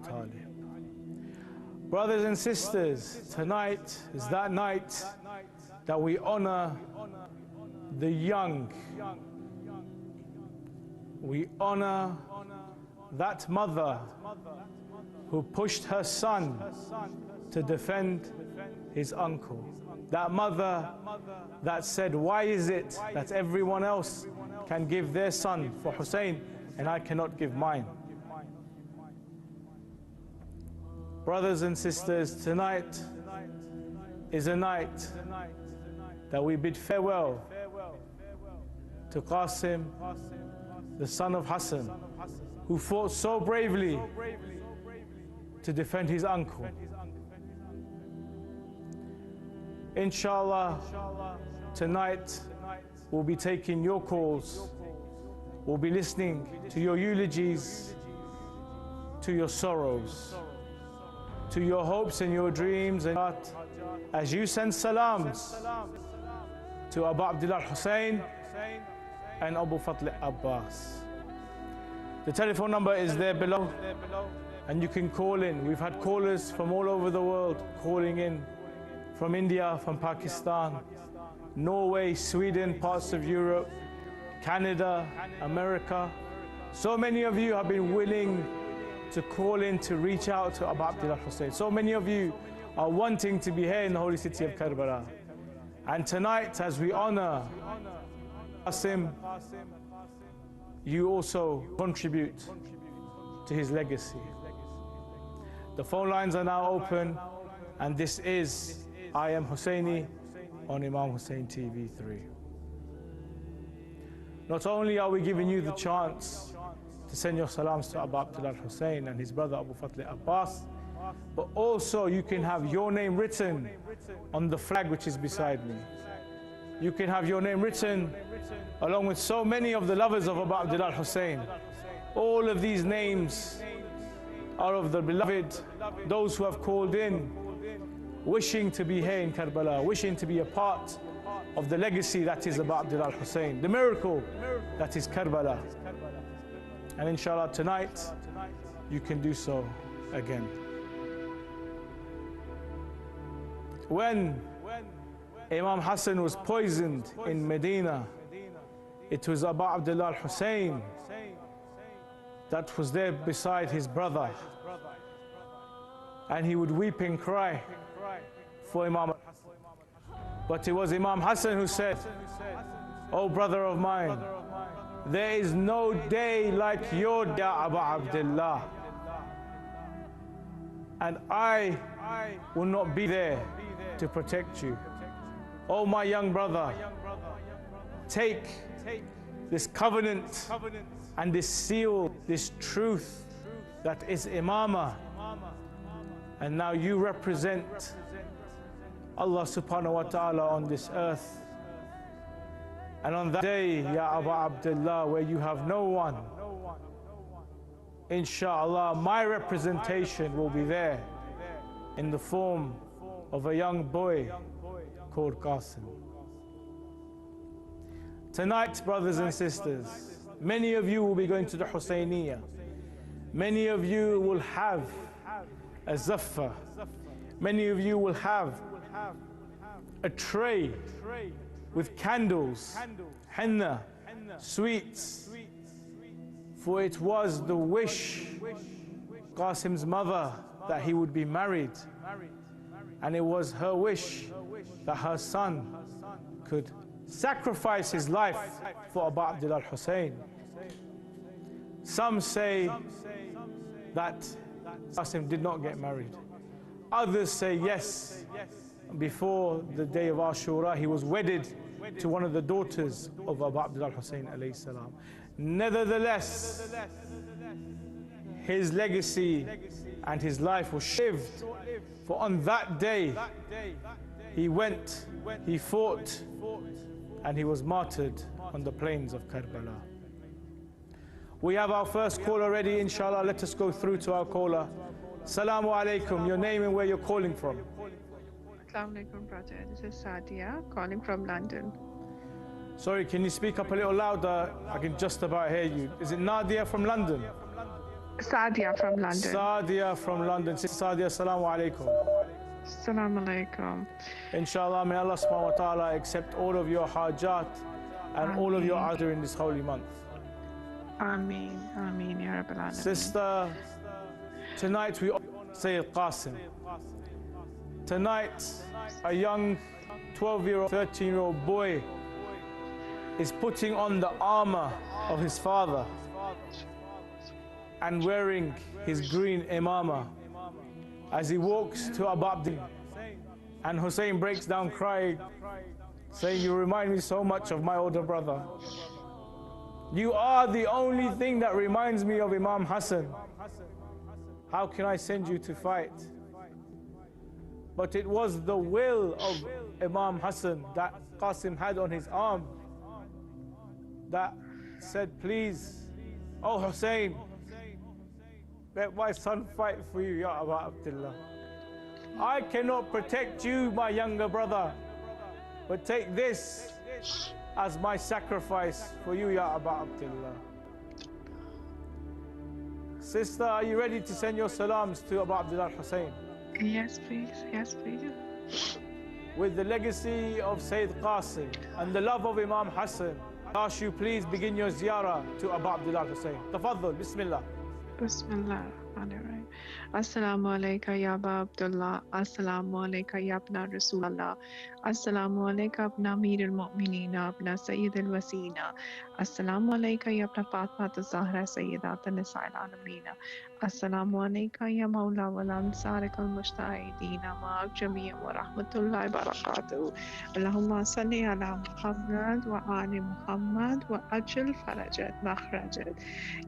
Talib. Brothers and sisters, tonight is that night that we honor the young. We honor that mother who pushed her son to defend his uncle. That mother that said, why is it that everyone else can give their son for Hussein and I cannot give mine? Brothers and sisters, tonight is a night that we bid farewell to Kasim, the son of Hassan, who fought so bravely to defend his uncle. Inshallah, tonight we'll be taking your calls, we'll be listening to your eulogies, to your sorrows, to your hopes and your dreams, and as you send salams to Abu Abdullah Hussein and Abu Fatl Abbas. The telephone number is there below and you can call in. We've had callers from all over the world calling in, from India, from Pakistan, Norway, Sweden, parts of Europe, Canada, America. So many of you have been willing to call in to reach out to Abu Abdullah Hussein. So many of you are wanting to be here in the holy city of Karbala. And tonight, as we honor Kasim, you also contribute to his legacy. The phone lines are now open, and this is I Am Husseini on Imam Hussein TV 3. Not only are we giving you the chance to send your salams to Abu Abdullah Hussein and his brother Abu Fatl Abbas, but also you can have your name written on the flag which is beside me. You can have your name written along with so many of the lovers of Abu Abdullah Hussein. All of these names are of the beloved, those who have called in, wishing to be here in Karbala, wishing to be a part of the legacy that is Abu Abdullah Hussein, the miracle that is Karbala. And inshallah tonight, you can do so again. When Imam Hassan was poisoned in Medina, it was Abu Abdullah Hussein that was there beside his brother. And he would weep and cry for Imam. But it was Imam Hassan who said, "Oh brother of mine, there is no day like your day, Abu Abdullah. And I will not be there to protect you. Oh my young brother, take this covenant and this seal, this truth that is imamah. And now you represent Allah subhanahu wa ta'ala on this earth. And on that day, Ya Abu Abdullah, where you have no one, inshallah, my representation will be there in the form of a young boy called Kasim." Tonight, brothers and sisters, many of you will be going to the Husseiniya. Many of you will have a zaffa. Many of you will have a tray with candles, henna, sweets. For it was the wish, Qasim's mother, that he would be married. And it was her wish that her son could sacrifice his life for Abu Abdullah Hussein. Some say that Qasim did not get married. Others say yes, before the day of Ashura he was wedded to one of the daughters of Abu Abdullah Hussein alayhi salam. Nevertheless, his legacy and his life was shivved, for on that day he went, he fought, and he was martyred on the plains of Karbala. We have our first caller ready, inshallah. Let us go through to our caller. Assalamu alaikum, your name and where you're calling from. Assalamu alaikum, brother. This is Sadia calling from London. Sorry, can you speak up a little louder? I can just about hear you. Is it Nadia from London? Sadia from London. Sadia from London. Sadia, assalamu alaikum. Assalamu alaikum. Inshallah, may Allah subhanahu wa ta'ala accept all of your hajat and all of your Ameen. adr in this holy month. Ameen. Ameen, Ya Rabbil Alameen. Sister, tonight we honor Sayyid Qasim. Tonight, a young 12-year-old, 13-year-old boy is putting on the armor of his father and wearing his green imama as he walks to Abu Abdin. And Hussein breaks down crying, saying, "You remind me so much of my older brother. You are the only thing that reminds me of Imam Hassan. How can I send you to fight?" But it was the will of Imam Hassan that Qasim had on his arm that said, "Please, oh Hussein, let my son fight for you, Ya Abu Abdullah. I cannot protect you, my younger brother, but take this as my sacrifice for you, Ya Abu Abdullah." Sister, are you ready to send your salams to Abu Abdullah Hussein? Yes, please. Yes, please. With the legacy of Sayyid Qasim and the love of Imam Hassan, I ask you please begin your ziyarah to Abu Abdullah Hussein. Tafaddal, Bismillah. Bismillah. Assalamu alayka ya Aba Abdullah. Assalamu alayka ya Abna Rasulallah. Assalamu alayka Abna Amir al-Mu'minina, Abna Sayyid al-Wasina. Assalamu alayka ya Abna Fatima al-Zahra Sayyidat al-Nisa al-Alamina. Assalamu alayka ya Mawla wal Ansarik al-Mujtahidina ma'ak jami'an wa rahmatullahi wa barakatuh. Allahumma salli ala Muhammad wa ali Muhammad wa ajil farajat makhrajat.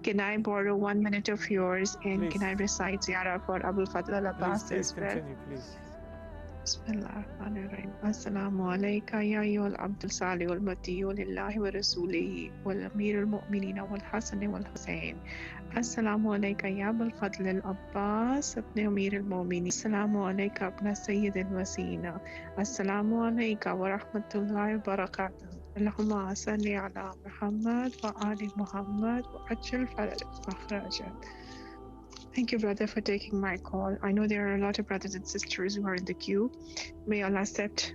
Can I borrow 1 minute of yours and Please. can I recite Ziyarah for Abul Fadl al-Abbas Please as well? continue, please. Bismillahirrahmanirrahim. Assalamu alayka ya ayyuhal abdul salih wal matiyu lillahi wa rasulihi wal amir al mu'minina wal Hassan wal Hussein. Assalamu alayka ya Abul Fadl al-Abbas ibn Amir al-Mu'minin. Assalamu alayka ibn Sayyid al-Wasina. Assalamu alayka wa rahmatullahi wa barakatuh. Allahumma salli ala Muhammad wa ali Muhammad wa ajil farajat. Thank you, brother, for taking my call. I know there are a lot of brothers and sisters who are in the queue. May Allah accept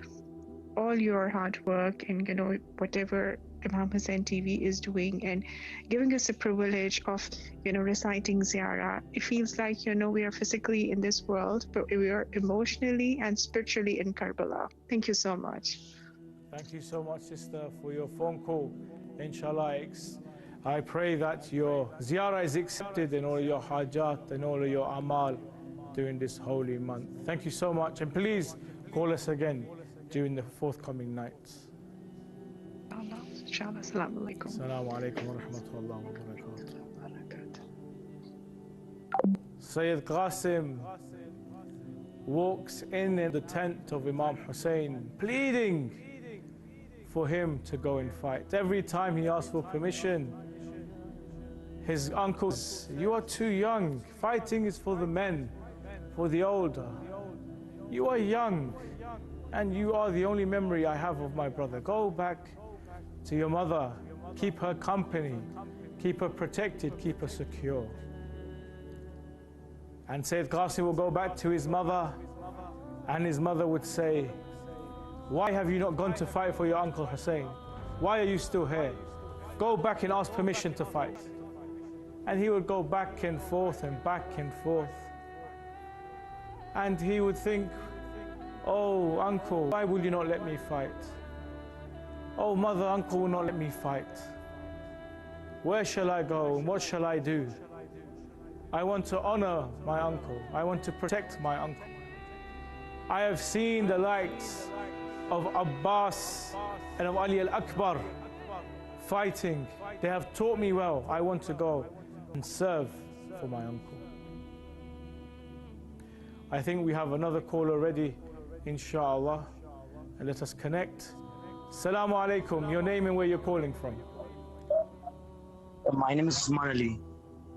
all your hard work and whatever Imam Hussein TV is doing and giving us the privilege of reciting Ziyarah. It feels like we are physically in this world, but we are emotionally and spiritually in Karbala. Thank you so much. Thank you so much, sister, for your phone call. Inshallah, I pray that your ziyarah is accepted in all your hajat and all of your amal during this holy month. Thank you so much, and please call us again during the forthcoming nights. Inshallah. Assalamu alaikum. Assalamu alaikum wa rahmatullahi wa barakatuh. Sayyid Qasim walks in the tent of Imam Hussein, pleading for him to go and fight. Every time he asks for permission, his uncle says, "You are too young. Fighting is for the men, for the older. You are young, and you are the only memory I have of my brother. Go back to your mother. Keep her company. Keep her protected. Keep her secure." And Sayyid Qasim will go back to his mother, and his mother would say, "Why have you not gone to fight for your uncle Hussein? Why are you still here? Go back and ask permission to fight." And he would go back and forth and back and forth. And he would think, "Oh, uncle, why will you not let me fight? Oh, mother, uncle will not let me fight. Where shall I go and what shall I do? I want to honor my uncle. I want to protect my uncle. I have seen the likes of Abbas and of Ali al-Akbar fighting. They have taught me well. I want to go and serve for my uncle." I think we have another caller ready, inshallah. And let us connect. Assalamu alaikum. Your name and where you're calling from? My name is Usman Ali.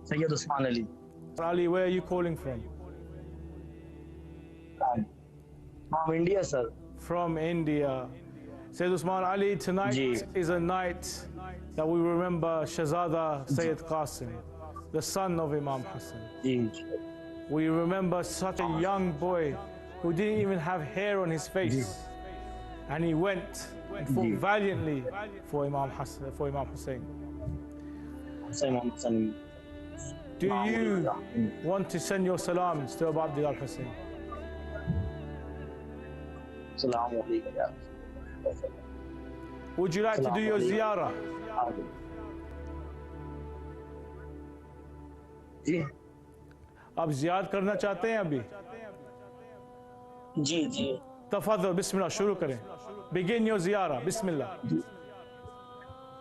Sayyid Usman Ali. Ali, where are you calling from? From India, sir. From India. Sayyid Usman Ali, tonight Ji. is a night that we remember Shahzada Sayyid Qasim. the son of Imam Hassan. Ji We remember such a young boy who didn't even have hair on his face, and he went and fought valiantly for Imam Hassan, for Imam Hussein. Imam Hassan. Do you want to send your salams to Abu Abdullah Hussein? Assalamu alaikum ya. Would you like to do your ziyarah? जी आप जियारत करना चाहते हैं अभी? जी जी तफादल, बिस्मिल्लाह, शुरू करें. Begin your ziyarah. Bismillah.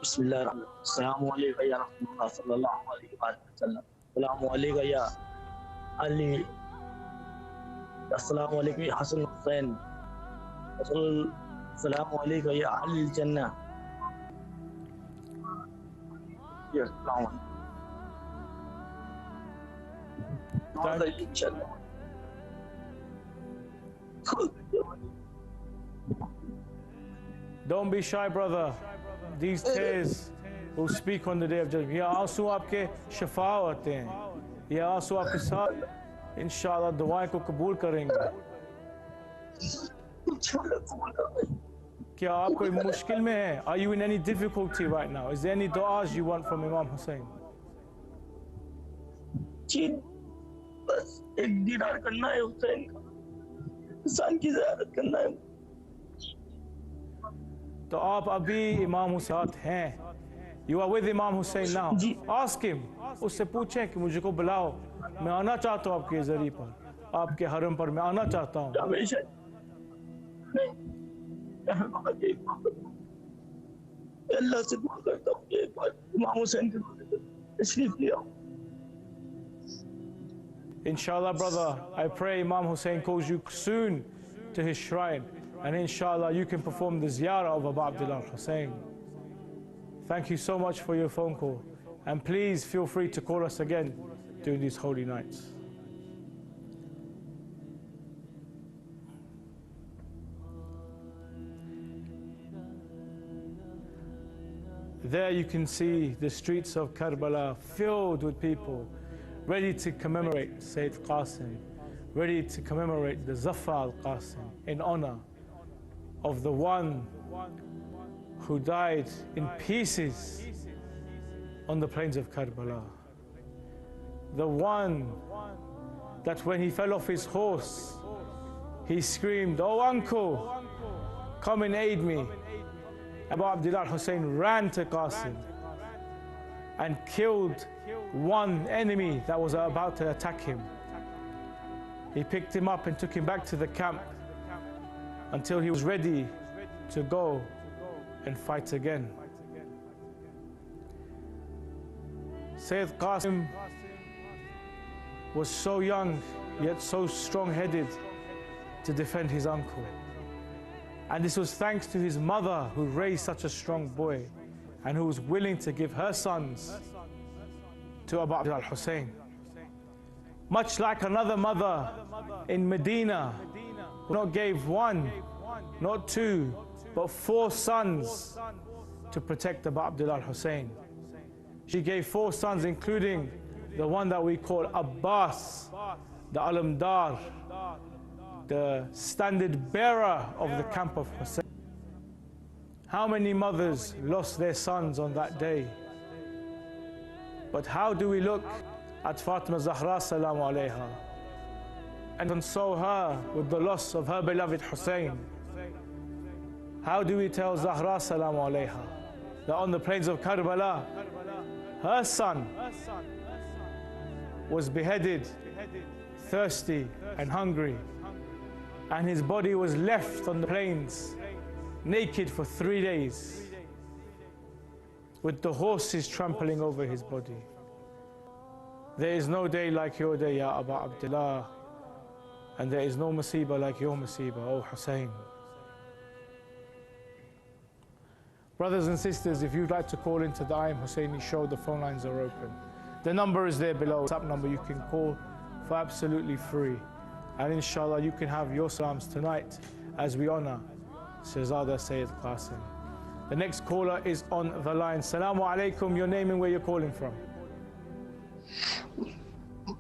बिस्मिल्लाह अस्सलामु अलैका या रसूलुल्लाह सल्लल्लाहु अलैहि वसल्लम. अस्सलामु अलैका या अली. अस्सलामु अलैका या हसन हुसैन. अस्सलामु अलैका या अली जन्नह. या अस्सलामु अलैकुम. Don't be shy, brother. These tears will speak on the day of judgment. ये आंसू आपके शिफा होते हैं. ये आंसू आपके साथ इंशाअल्लाह दुआएं को कबूल करेंगे. क्या आप कोई मुश्किल में हैं? Are you in any difficulty right now? Is there any du'as you want from Imam Hussein? जी बस एक दीदार करना है हुसैन का. इंसान की ज़ियारत करना है. तो आप अभी इमाम हुसैन हैं. You are with Imam Hussein now. Ask him. उससे पूछें कि मुझे को बुलाओ. मैं आना चाहता हूँ आपके ज़रिए पर, आपके हरम पर मैं आना चाहता हूँ. अल्लाह से दुआ करता हूँ कि एक बार इमाम हुसैन के तशरीफ ले आओ. Inshallah, brother, I pray Imam Hussein calls you soon to his shrine, and inshallah you can perform the ziyarah of Abu Abdullah Hussein. Thank you so much for your phone call, and please feel free to call us again during these holy nights. There you can see the streets of Karbala filled with people ready to commemorate Sayyid Qasim, ready to commemorate the Zafar al-Qasim in honor of the one who died in pieces on the plains of Karbala. The one that when he fell off his horse, he screamed, "Oh uncle, come and aid me." Abu Abdullah Hussein ran to Kasim and killed one enemy that was about to attack him. He picked him up and took him back to the camp until he was ready to go and fight again. Sayyid Qasim was so young yet so strong-headed to defend his uncle. And this was thanks to his mother, who raised such a strong boy and who was willing to give her sons to Abu Abdullah Hussein. Much like another mother in Medina, who not gave one, not two, but 4 sons to protect Abu Abdullah Hussein. She gave 4 sons, including the one that we call Abbas, the Alamdar, the standard bearer of the camp of Hussein. How many mothers lost their sons on that day? But how do we look at Fatima Zahra salamu alayha and console her with the loss of her beloved Hussein? How do we tell Zahra salamu alayha that on the plains of Karbala, her son was beheaded, thirsty and hungry, and his body was left on the plains naked for 3 days, with the horses trampling over his body? There is no day like your day, Ya Abu Abdullah, and there is no musibah like your musibah, O Hussein. Brothers and sisters, if you'd like to call into the Imam Husseini show, the phone lines are open. The number is there below. WhatsApp number you can call for absolutely free. And inshallah you can have your salams tonight as we honor Shahzada Sayyid Qasim. The next caller is on the line. Assalamu alaikum, your name and where you're calling from.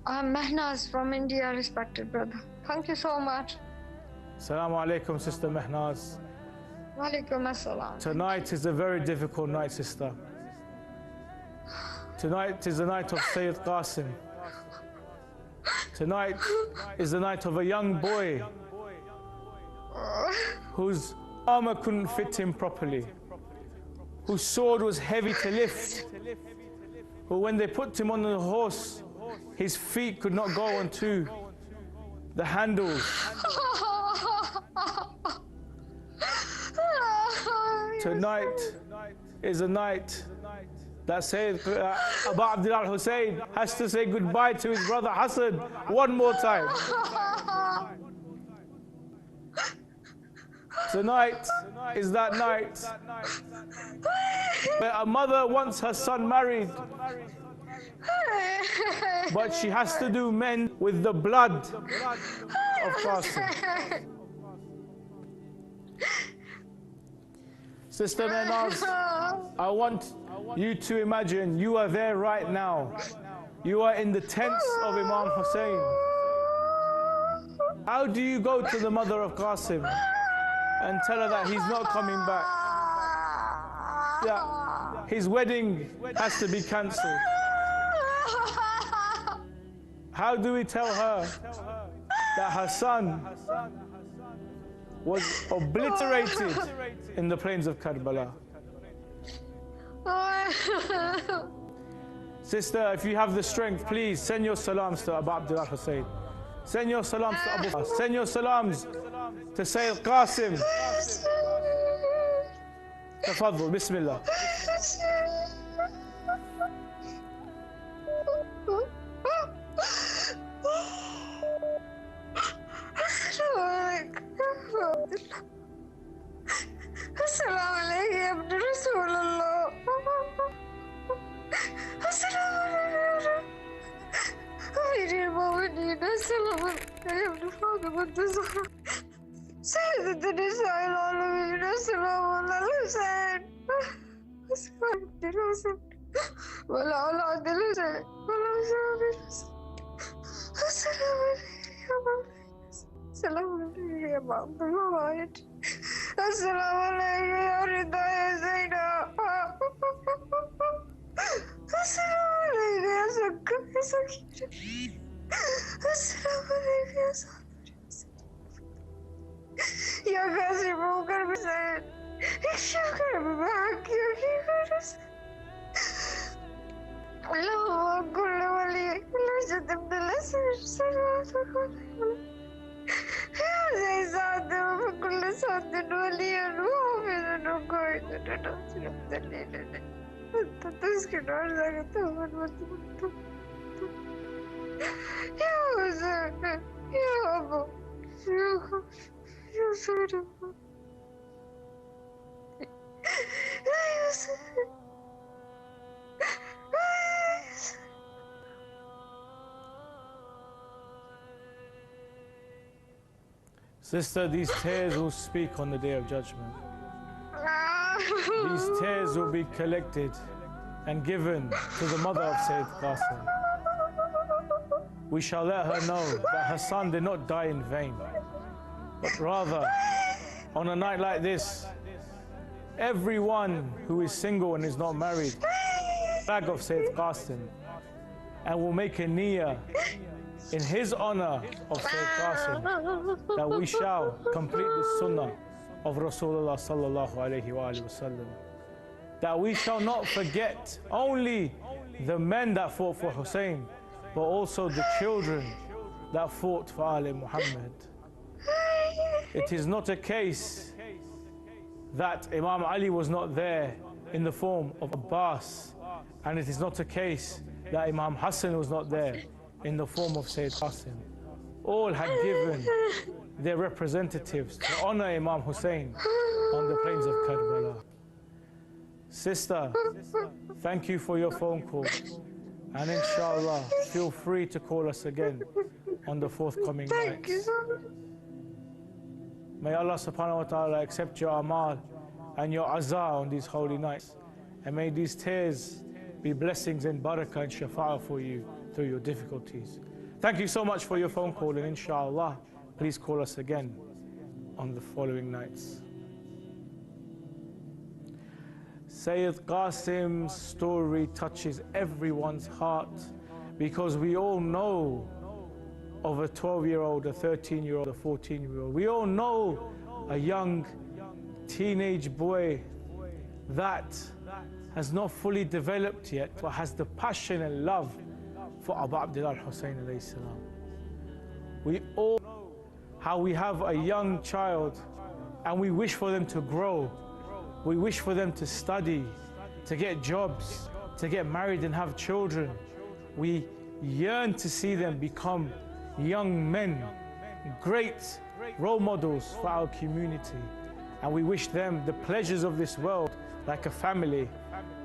I'm Mehnaz from India, respected brother. Thank you so much. Assalamu alaikum, Sister Mehnaz. Walaikum assalam. Tonight is a very difficult night, sister. Tonight is the night of Sayyid Qasim. Tonight is the night of a young boy whose armor couldn't fit him properly, whose sword was heavy to lift, who when they put him on the horse, his feet could not go onto the handles. Tonight is a night that Sayyid Abu Abdullah Hussein has to say goodbye to his brother Hassan one more time. Tonight is that night where a mother wants her son married, but she has to do men with the blood of Kasim. Sister Mehnaz, I want you to imagine you are there right now. You are in the tents of Imam Hussein. How do you go to the mother of Kasim and tell her that he's not coming back? Yeah, his wedding has to be cancelled. How do we tell her that her son was obliterated in the plains of Karbala? Sister, if you have the strength, please send your salams to Abu Abdullah Hussein. Send your salams to Abu Bakr. Send your salams to Sayyid Qasim. Tafadhal, Bismillah. Assalamu alaikum, Abdul Rasulullah. Assalamu alaikum. Amir al-Mu'minin. Assalamu alaikum, Abdul Father. Sayyid al-Nisa al-Alamin. Assalamu alaikum. Assalamu alaikum. Wala ala Abdul Hussein. Wala Assalamu alaikum. Assalamu alaikum, Abdul Assalamu alaikum, ya Rida ya Zaina. Assalamu alaikum, ya Zakka ya Zakira. Assalamu alaikum, ya Sabir ya Kasim Bukar Hussein. Ya Shakar Bibak ya Kifar Allahu kullu wali illa Jadab Dalasir Sallallahu alaihi يا زاد وكل صاد ولي وحافظ وقائد وناصر الدليل أنت تسكن أرزاق توبا وتمت يا حسين يا أبو يا سيد يا يوسف Sister, these tears will speak on the day of judgment. These tears will be collected and given to the mother of Sayyid Qasim. We shall let her know that her son did not die in vain, but rather, on a night like this, everyone who is single and is not married, flag of Sayyid Qasim, and will make a niyyah in his honor of Sayyid Qasim, that we shall complete the sunnah of Rasulullah sallallahu alayhi wa sallam. That we shall not forget only the men that fought for Hussein, but also the children that fought for Ali Muhammad. It is not a case that Imam Ali was not there in the form of Abbas, and it is not a case that Imam Hassan was not there in the form of Sayyid Qasim. All had given their representatives to honor Imam Hussein on the plains of Karbala. Sister, thank you for your phone call, and inshallah, feel free to call us again on the forthcoming nights. May Allah subhanahu wa ta'ala accept your amal and your azah on these holy nights, and may these tears be blessings and barakah and shafa'ah for you through your difficulties. Thank you so much for your phone call, and inshallah, please call us again on the following nights. Sayyid Qasim's story touches everyone's heart because we all know of a 12-year-old, a 13-year-old, a 14-year-old. We all know a young teenage boy that has not fully developed yet, but has the passion and love for Abu Abdullah Hussein alayhi salam. We all know how we have a young child and we wish for them to grow. We wish for them to study, to get jobs, to get married and have children. We yearn to see them become young men, great role models for our community. And we wish them the pleasures of this world, like a family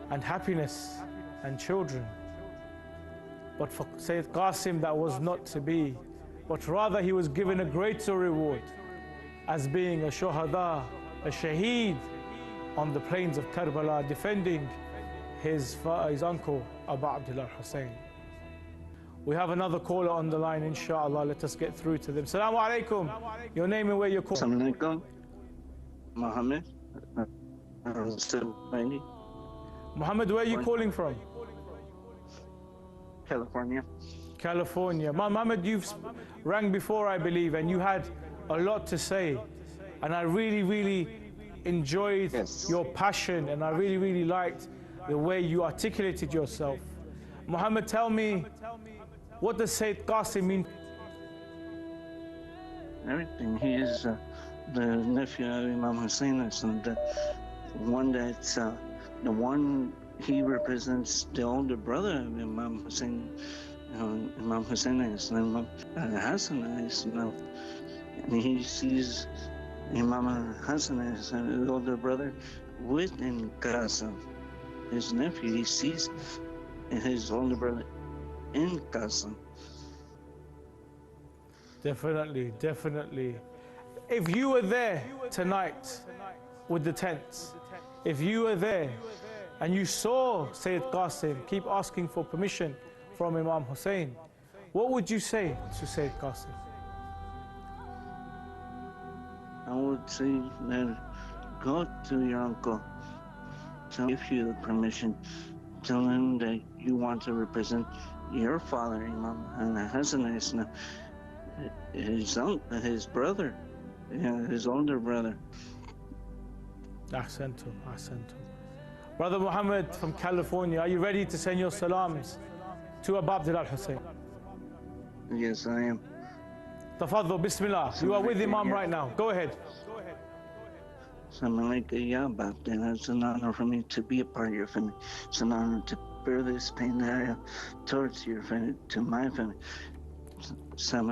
and happiness and children. But for Sayyid Qasim, that was not to be, but rather he was given a greater reward as being a shuhada, a shaheed on the plains of Karbala, defending his uncle Abu Abdullah Hussein. We have another caller on the line, inshallah. Let us get through to them. Assalamu alaikum. Your name and where you're calling. Assalamu alaikum. Mohammed. Mohammed, where are you calling from? California. California. Mohammed, you've rang before, I believe, and you had a lot to say. And I really enjoyed your passion, and I really liked the way you articulated yourself. Mohammed, tell me, what does Sayyid Qasim mean? Everything. He is the nephew of Imam Hussein, and the one he represents the older brother of Imam Hussein, Imam Hussein and Imam Hassan, and he sees Imam Hassan as his older brother within Kasim, his nephew. He sees his older brother in Kasim. Definitely. If you were there tonight with the tents, if you were there and you saw Sayyid Qasim keep asking for permission from Imam Hussein, what would you say to Sayyid Qasim? I would say that go to your uncle, tell him if you the permission, tell him that you want to represent your father, Imam Hassan, his brother, his older brother. Ahsantum. Brother Muhammad from California, are you ready to send your salams to Abu Abdullah Hussein? Yes, I am. Tafadhal, Bismillah. You are with Imam right now. Go ahead. It's an honor for me to be a part of your family. It's an honor to bear this pain that I have towards your family, to my family. It's an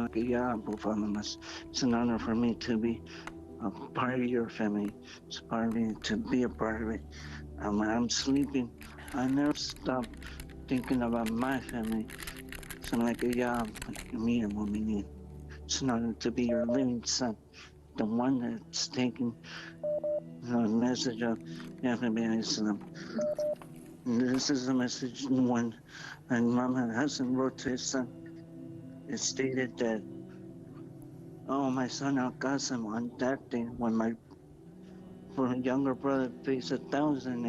honor for me to be a part of your family. It's part of me to be a part of it. When I'm sleeping, I never stop thinking about my family. It's an honor to be your living son, the one that's taking the message of Islam. This is a message when Imam Hassan wrote to his son. It stated that, oh, my son Al-Qasim, on that day when my younger brother faced 1,000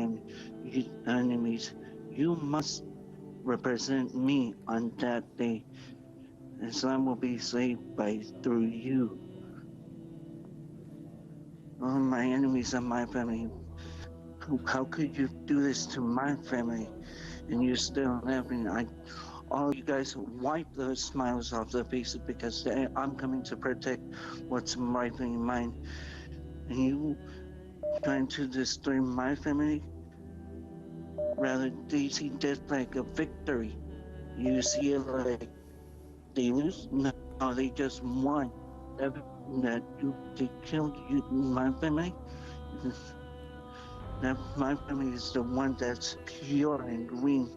enemies, you must represent me on that day. Islam will be saved through you. Oh, my enemies are my family. How could you do this to my family? And you're still laughing. All you guys wipe those smiles off their faces because I'm coming to protect what's rightfully mine. And you trying to destroy my family? Rather, they see death like a victory. You see it like they lose? No, they just won. That they killed you, my family. That my family is the one that's pure and green,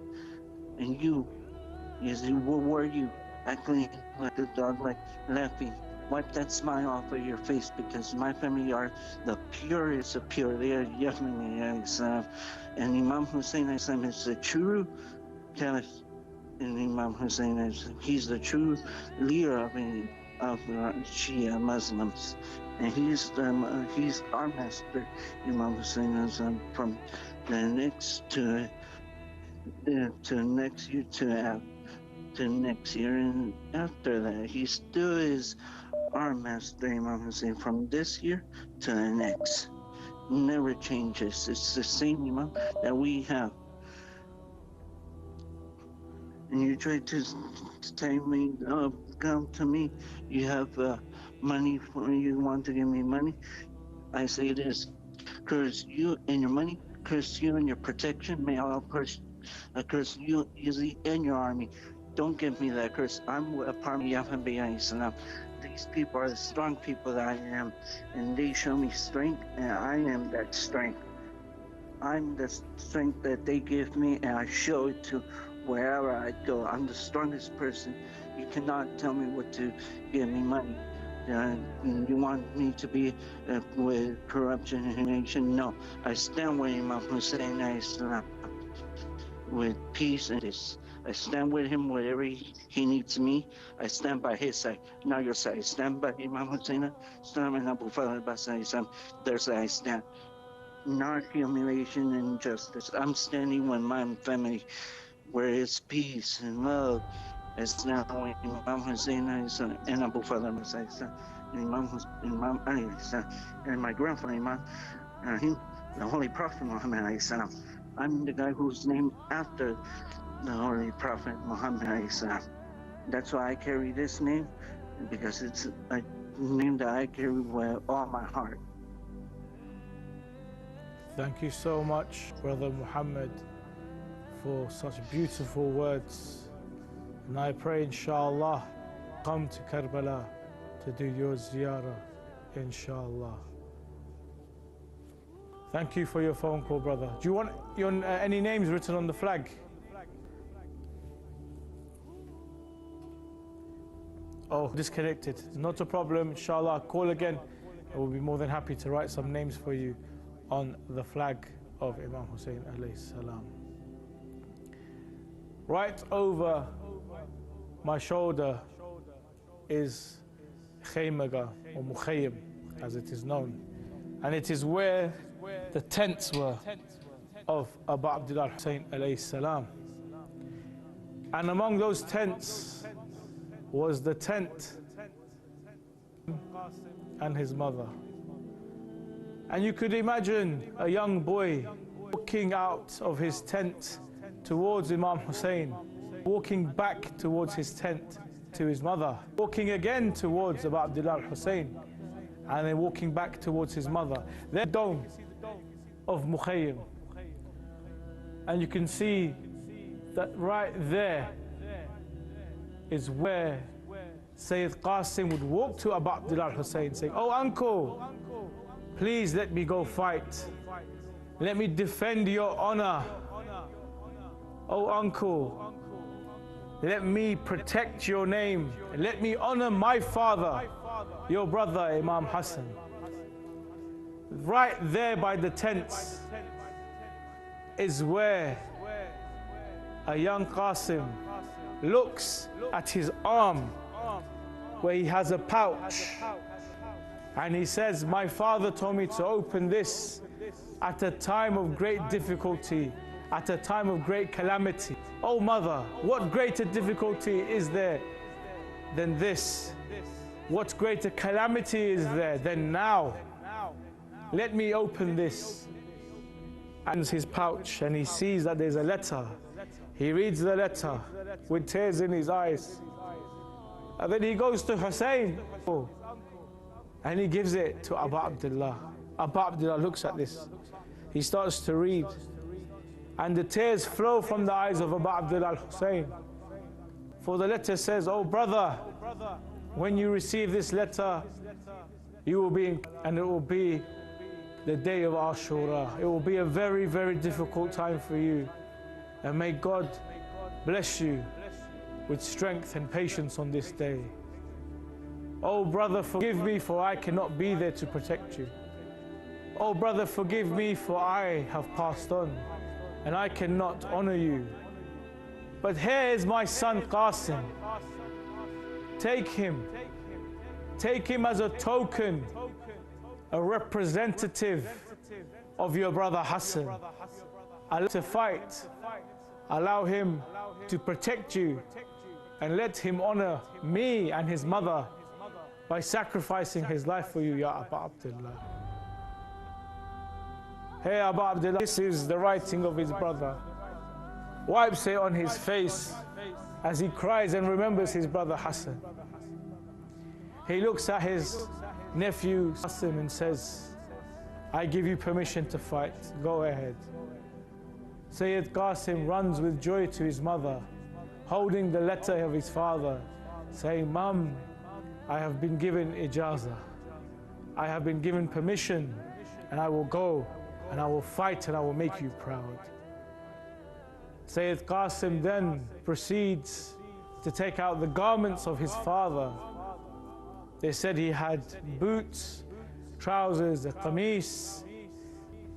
and you, where were you? Acting like a dog, like laughing. Wipe that smile off of your face because my family are the purest of pure. They are Yemeni, and Imam Hussein is the true caliph And Imam Hussein he's the true leader of Shia Muslims, and he's our master. Imam Hussein is from the next to next year to next year, and after that he still is our master, Imam Hussein, from this year to the next. Never changes. It's the same Imam that we have. And you try to tell me, come to me, you have money for you want to give me money. I say this, curse you and your money, curse you and your protection. May Allah curse you and your army. Don't give me that curse. I'm a part of Yahweh. These people are the strong people that I am, and they show me strength, and I am that strength. I'm the strength that they give me, and I show it to wherever I go. I'm the strongest person. You cannot tell me what to give me money. You want me to be with corruption in the nation? No, I stand with Imam Hussein with peace and this. I stand with him wherever he needs me. I stand by his side, not your side. I stand by Imam Hussein. There's I stand. Not humiliation and injustice. I'm standing with my family where it's peace and love. It's now Imam Hussein and Abu Father Messiah, Imam Ali, and my grandfather Imam, the Holy Prophet Muhammad. I'm the guy who's named after the Holy Prophet Muhammad. That's why I carry this name, because it's a name that I carry with all my heart. Thank you so much, Brother Muhammad, for such beautiful words. And I pray, inshallah, come to Karbala to do your ziyarah, inshallah. Thank you for your phone call, brother. Do you want any names written on the flag? Oh, disconnected. Not a problem, inshallah. Call again. I will be more than happy to write some names for you on the flag of Imam Hussein alayhi salam. Right over my shoulder is Khaymaga, or Mukhayyim, as it is known. And it is where the tents were of Abu Abdullah Hussein alayhi salam. And among those tents was the tent and his mother. And you could imagine a young boy walking out of his tent towards Imam Hussein, walking back towards his tent to his mother, walking again towards Abu Abdullah Hussein, and then walking back towards his mother. The dome of Mukhayyim. And you can see that right there is where Sayyid Qasim would walk to Abu Abdullah Hussein saying, "Oh uncle, please let me go fight. Let me defend your honor. Oh uncle, let me protect your name. Let me honor my father, your brother Imam Hassan." Right there by the tents is where a young Qasim looks at his arm where he has a pouch, and he says, "My father told me to open this at a time of great difficulty, at a time of great calamity." Oh mother, what greater difficulty is there than this? What greater calamity is there than now? Let me open this. And his pouch, and he sees that there's a letter. He reads the letter with tears in his eyes. And then he goes to Hussein and he gives it to Abu Abdullah. Abu Abdullah looks at this. He starts to read. And the tears flow from the eyes of Abu Abdullah Hussein. For the letter says, "Oh brother, when you receive this letter, you will be, and it will be the day of Ashura. It will be a very, very difficult time for you. And may God bless you with strength and patience on this day. Oh brother, forgive me, for I cannot be there to protect you. Oh brother, forgive me, for I have passed on and I cannot honor you. But here is my son Kasim. Take him. Take him as a token, a representative of your brother Hassan. Allow him to fight. Allow him to protect you. And let him honor me and his mother by sacrificing his life for you, Ya Aba Abdullah. Hey Aba Abdullah, this is the writing of his brother. Wipes it on his face as he cries and remembers his brother Hassan. He looks at his nephew Kasim and says, I give you permission to fight, go ahead. Sayyid Kasim runs with joy to his mother, holding the letter of his father, saying, Mum, I have been given ijazah. I have been given permission, and I will go, and I will fight, and I will make you proud. Sayyid Kasim then proceeds to take out the garments of his father. They said he had boots, trousers, a qamis,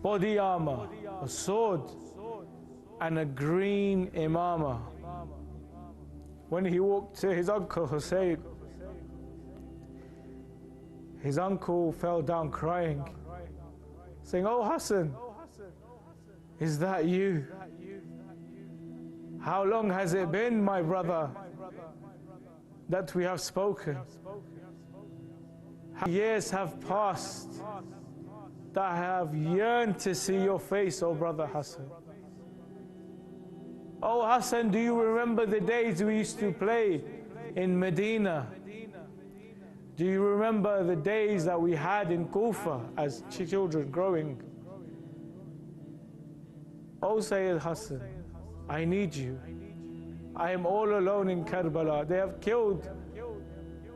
body armor, a sword, and a green imama. When he walked to his uncle Hussein, his uncle fell down crying, saying, Oh Hassan, is that you? How long has it been, my brother, that we have spoken? How years have passed that I have yearned to see your face, oh brother Hassan. Oh Hassan, do you remember the days we used to play in Medina? Do you remember the days that we had in Kufa as children growing? Oh Sayyid Hassan, I need you. I am all alone in Karbala. They have killed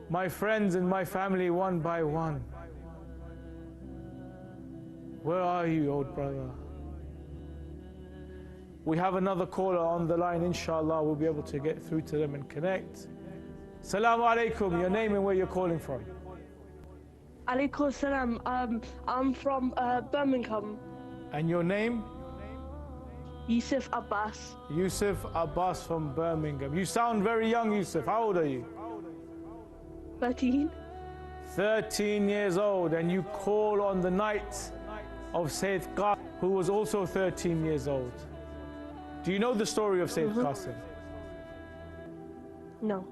my friends and my family one by one. Where are you, old brother? We have another caller on the line, inshallah. We'll be able to get through to them and connect. Salaam alaikum, your name and where you're calling from. Alaikum salam. I'm from Birmingham. And your name? Yusuf Abbas. Yusuf Abbas from Birmingham. You sound very young, Yusuf. How old are you? 13. 13 years old, and you call on the night of Sayyid Qasim, who was also 13 years old. Do you know the story of Sayyid Qasim? No.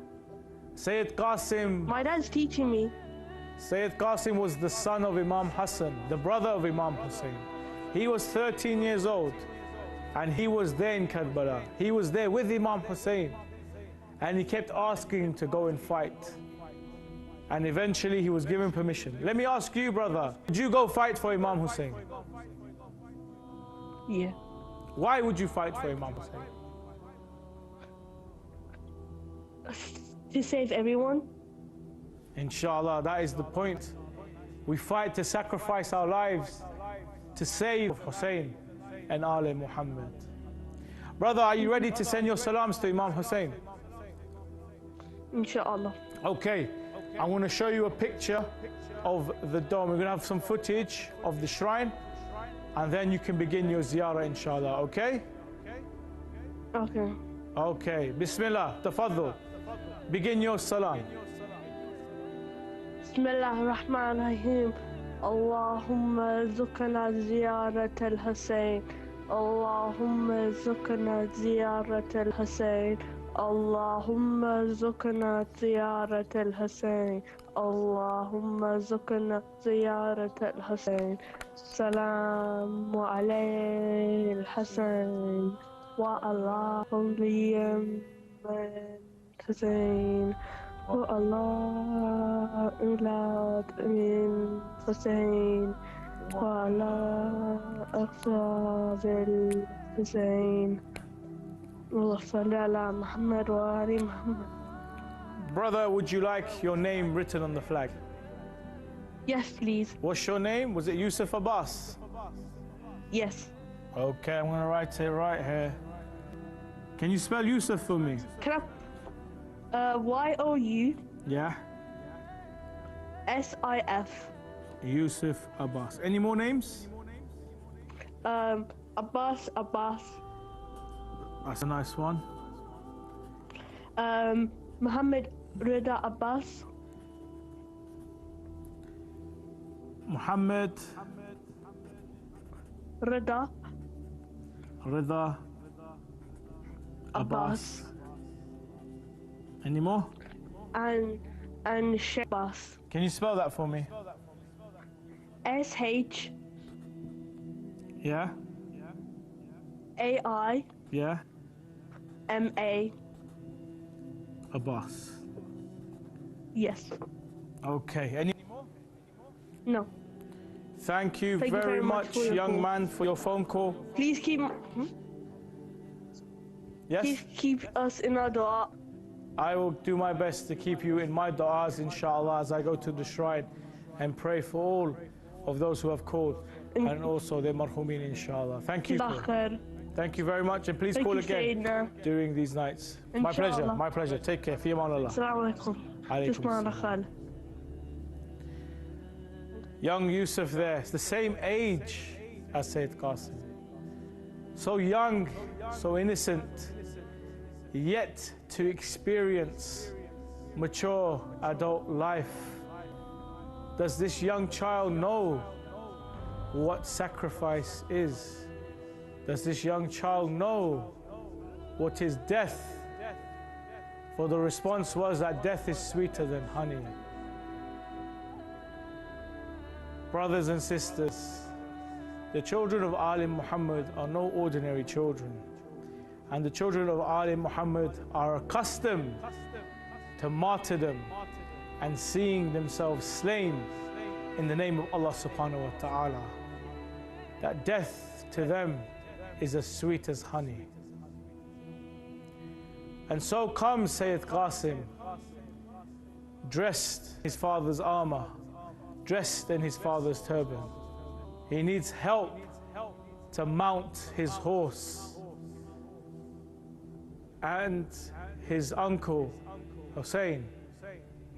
Sayyid Qasim... My dad's teaching me. Sayyid Qasim was the son of Imam Hassan, the brother of Imam Hussein. He was 13 years old, and he was there in Karbala. He was there with Imam Hussein, and he kept asking him to go and fight. And eventually he was given permission. Let me ask you, brother, did you go fight for Imam Hussein? Yeah. Why would you fight for Imam Hussein? To save everyone. Inshallah, that is the point. We fight to sacrifice our lives to save Hussein and Ali Muhammad. Brother, are you ready to send your salams to Imam Hussein? Inshallah. Okay, I want to show you a picture of the dome. We're going to have some footage of the shrine, and then you can begin your ziyarah, inshallah, okay? Okay. Okay, Bismillah, tafaddal. Begin your salam. Bismillah ar-Rahman ar-Rahim. Allahumma zukana ziyarat al-Hussein. Allahumma zukana ziyarat al-Hussein. Allahumma zukana ziyarat al-Hussein. Allahumma zukana ziyarat al-Hussein. Salamu alayhi al-Hassan wa ala Hussein. والله أولاد من حسين وعلى أصحاب الحسين وصلى على محمد وآل محمد. Brother, would you like your name written on the flag? Yes, please. What's your name? Was it Yusuf Abbas? Yes. Okay, I'm gonna write it right here. Can you spell Yusuf for me? Can I? Y-O-U. Yeah. S-I-F. Yusuf Abbas. Any more names? Abbas. That's a nice one. Muhammad Rida Abbas. Muhammad Rida Rida Abbas. Any more? And Sheikh Abbas. Can you spell that for me? SH Yeah? AI Yeah? MA. Abbas. Yes. Okay. Any more? No. Thank you Thank you very very much much, for your young call. man, for your phone call. Please keep Yes? please keep us in our dua. I will do my best to keep you in my du'as, inshallah, as I go to the shrine and pray for all of those who have called and also their marhumin, inshallah. Thank you. Thank you very much, and please Thank call you, again Sayyidina. during these nights. My pleasure, Inshallah. my pleasure. Take care. Fi aman Allah. Assalamu alaikum. Alaikum Tusman assalam. Khal. Young Yusuf there, it's the same age as Sayyid Qasim. So young, so innocent, yet to experience mature adult life. Does this young child know what sacrifice is? Does this young child know what is death? For the response was that death is sweeter than honey. Brothers and sisters, the children of Ali Muhammad are no ordinary children. And the children of Ali Muhammad are accustomed to martyrdom and seeing themselves slain in the name of Allah subhanahu wa ta'ala. That death to them is as sweet as honey. And so comes Sayyid Qasim, dressed in his father's armor, dressed in his father's turban. He needs help to mount his horse. And his uncle Hussein,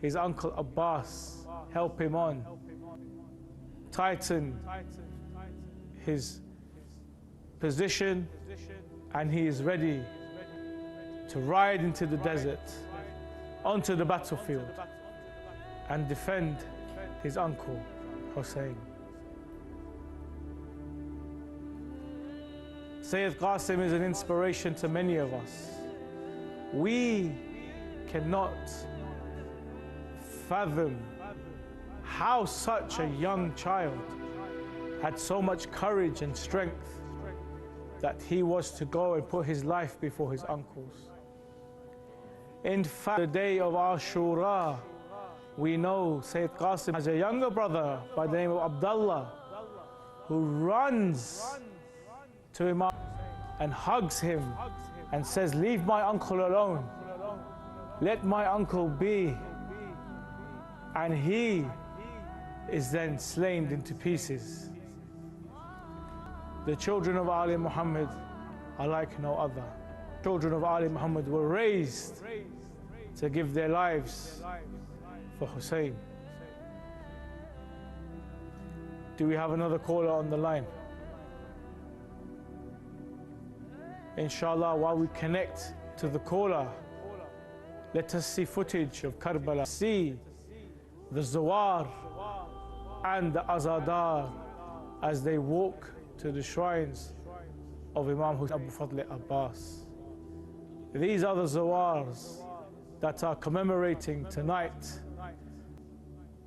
his uncle Abbas, help him on, tighten his position, and he is ready to ride into the desert, onto the battlefield, and defend his uncle Hussein. Sayyid Qasim is an inspiration to many of us. We cannot fathom how such a young child had so much courage and strength that he was to go and put his life before his uncles. In fact, the day of Ashura, we know Sayyid Qasim has a younger brother by the name of Abdullah who runs to Imam and hugs him and says, "Leave my uncle alone. Let my uncle be." And he is then slain into pieces. The children of Ali Muhammad are like no other. Children of Ali Muhammad were raised to give their lives for Hussein. Do we have another caller on the line? Inshallah, while we connect to the caller, let us see footage of Karbala. See the Zawar and the Azadar as they walk to the shrines of Imam Hussein Abu Fadl Abbas. These are the Zawars that are commemorating tonight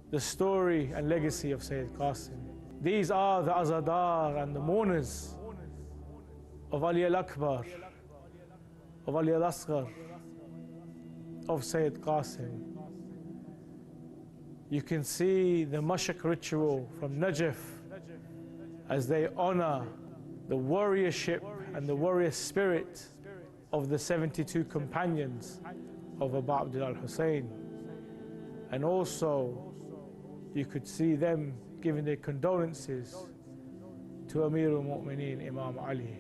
the story and legacy of Sayyid Qasim. These are the Azadar and the mourners of Ali al-Akbar, of Ali al-Asghar, of Sayyid Qasim. You can see the Mashak ritual from Najaf as they honor the warriorship and the warrior spirit of the 72 companions of Abu Abdullah al-Hussein. And also, you could see them giving their condolences to Amir al-Mu'mineen, Imam Ali.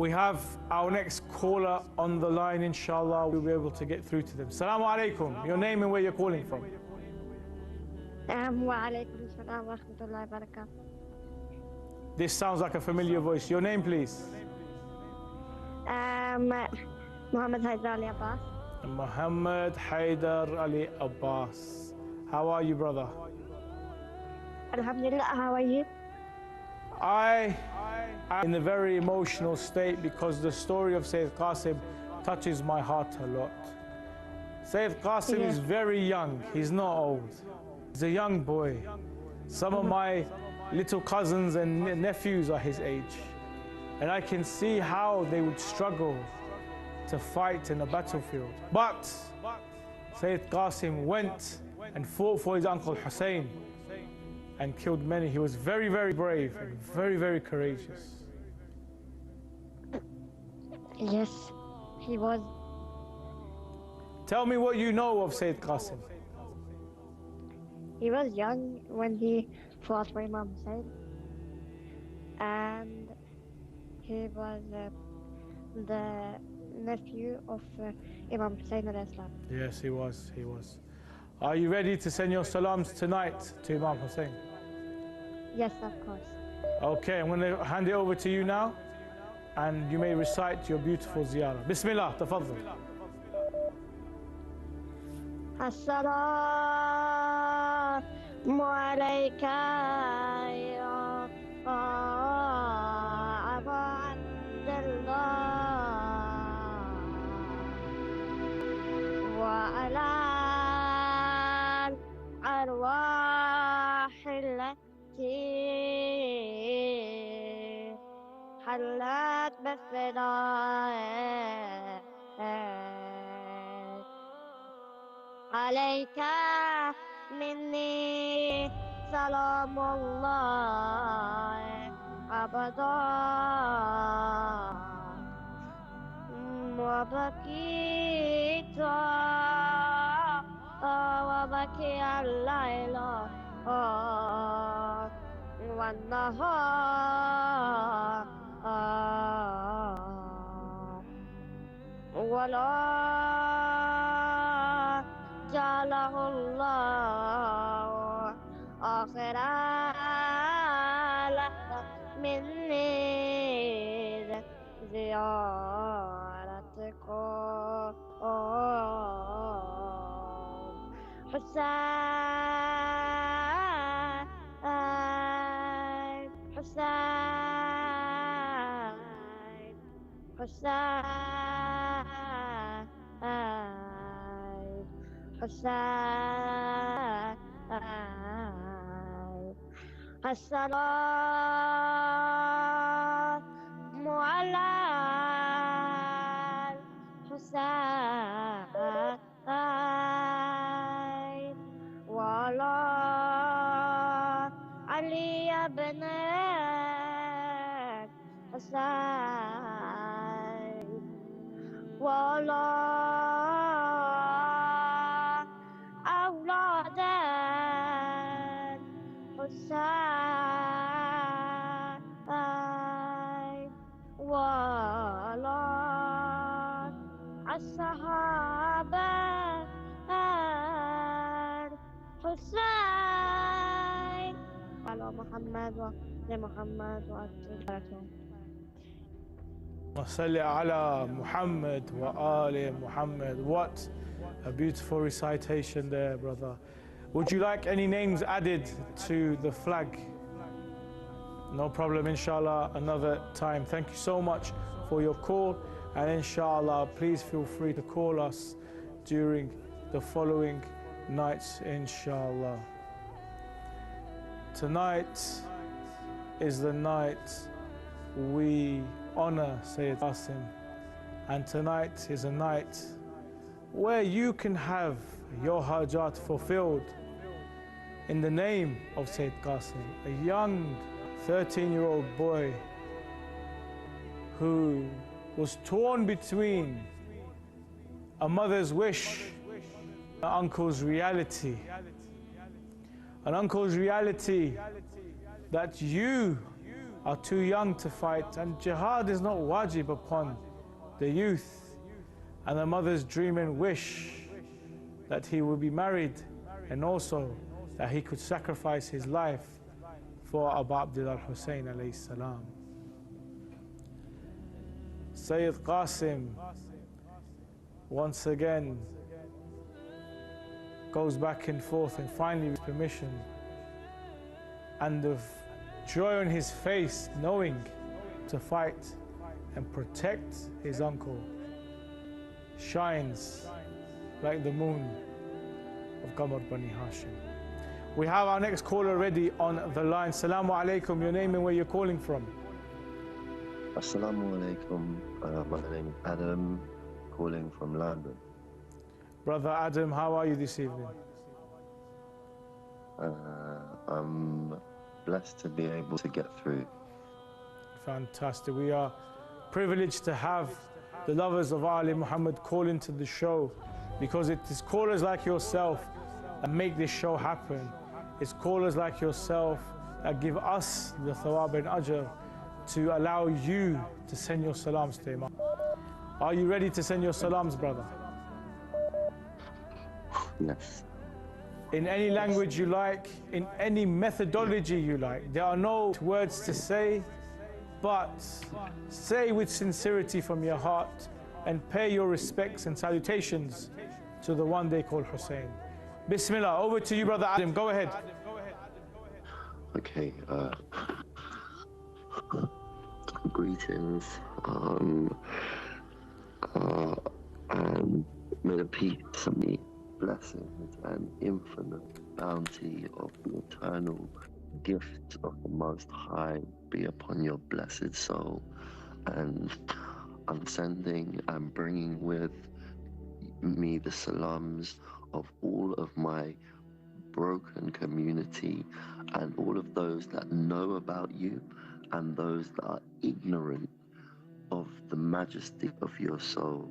We have our next caller on the line, inshallah. We'll be able to get through to them. Assalamu alaikum. Your name and where you're calling from. Wa alaikum assalam wa rahmatullahi wa barakatuh. This sounds like a familiar voice. Your name, please. Muhammad Haidar Ali Abbas. Muhammad Haidar Ali Abbas. How are you, brother? Alhamdulillah, how are you? I am in a very emotional state because the story of Sayyid Qasim touches my heart a lot. Sayyid Qasim is very young. He's not old. He's a young boy. Some of my little cousins and nephews are his age. And I can see how they would struggle to fight in a battlefield. But Sayyid Qasim went and fought for his uncle Hussein and killed many. He was very, very brave and very, very courageous. Yes, he was. Tell me what you know of Sayyid Qasim. He was young when he fought for Imam Hussein, and he was the nephew of Imam Hussein al-Islam. Yes, he was. He was. Are you ready to send your salams tonight to Imam Hussein? Yes, of course. Okay, I'm going to hand it over to you now, and you may recite your beautiful ziyarah. Bismillah, tafaddal. Assalamu alayka ya Aba Abdullah wa ala al-arwah allati halat bifida'ik عليك مني سلام الله أبدا وبكيت وبكي الليل والنهار ولا جعله الله آخر لحظة مني زيارتكم حسين حسين حسين حسين السلام على الحسين وعلى علي بن الحسين وعلى أولاد الحسين وعلى الصحابة الحسين على محمد وعلى محمد وعلى وصل على محمد وآل Muhammad. What a beautiful recitation there, brother. Would you like any names added to the flag? No problem, inshallah, another time. Thank you so much for your call, and inshallah, please feel free to call us during the following nights, inshallah. Tonight is the night we honor Sayyid Qasim, and tonight is a night where you can have your hajat fulfilled in the name of Sayyid Qasim, a young 13-year-old boy who was torn between a mother's wish and an uncle's reality. An uncle's reality that you are too young to fight, and jihad is not wajib upon the youth. And the mother's dream and wish that he would be married, and also that he could sacrifice his life for Abu Abdullah Hussein alayhi salam. Sayyid Qasim once again goes back and forth, and finally with permission, and the joy on his face knowing to fight and protect his uncle shines like the moon of Qamar Bani Hashim. We have our next caller ready on the line. Assalamu alaikum, your name and where you're calling from. Assalamu alaikum. My name is Adam, calling from London. Brother Adam, how are you this evening? I'm blessed to be able to get through. Fantastic. We are privileged to have the lovers of Ali Muhammad call into the show, because it is callers like yourself that make this show happen. It's callers like yourself that give us the thawab and ajr to allow you to send your salams to Imam. Are you ready to send your salams, brother? Yes. In any language you like, in any methodology you like. There are no words to say, but say with sincerity from your heart and pay your respects and salutations to the one they call Hussein. Bismillah, over to you, brother Adam, go ahead. Okay, greetings, and may the peace and the blessings and infinite bounty of the eternal gift of the Most High be upon your blessed soul. And I'm sending and bringing with me the salams of all of my broken community and all of those that know about you and those that are ignorant of the majesty of your soul.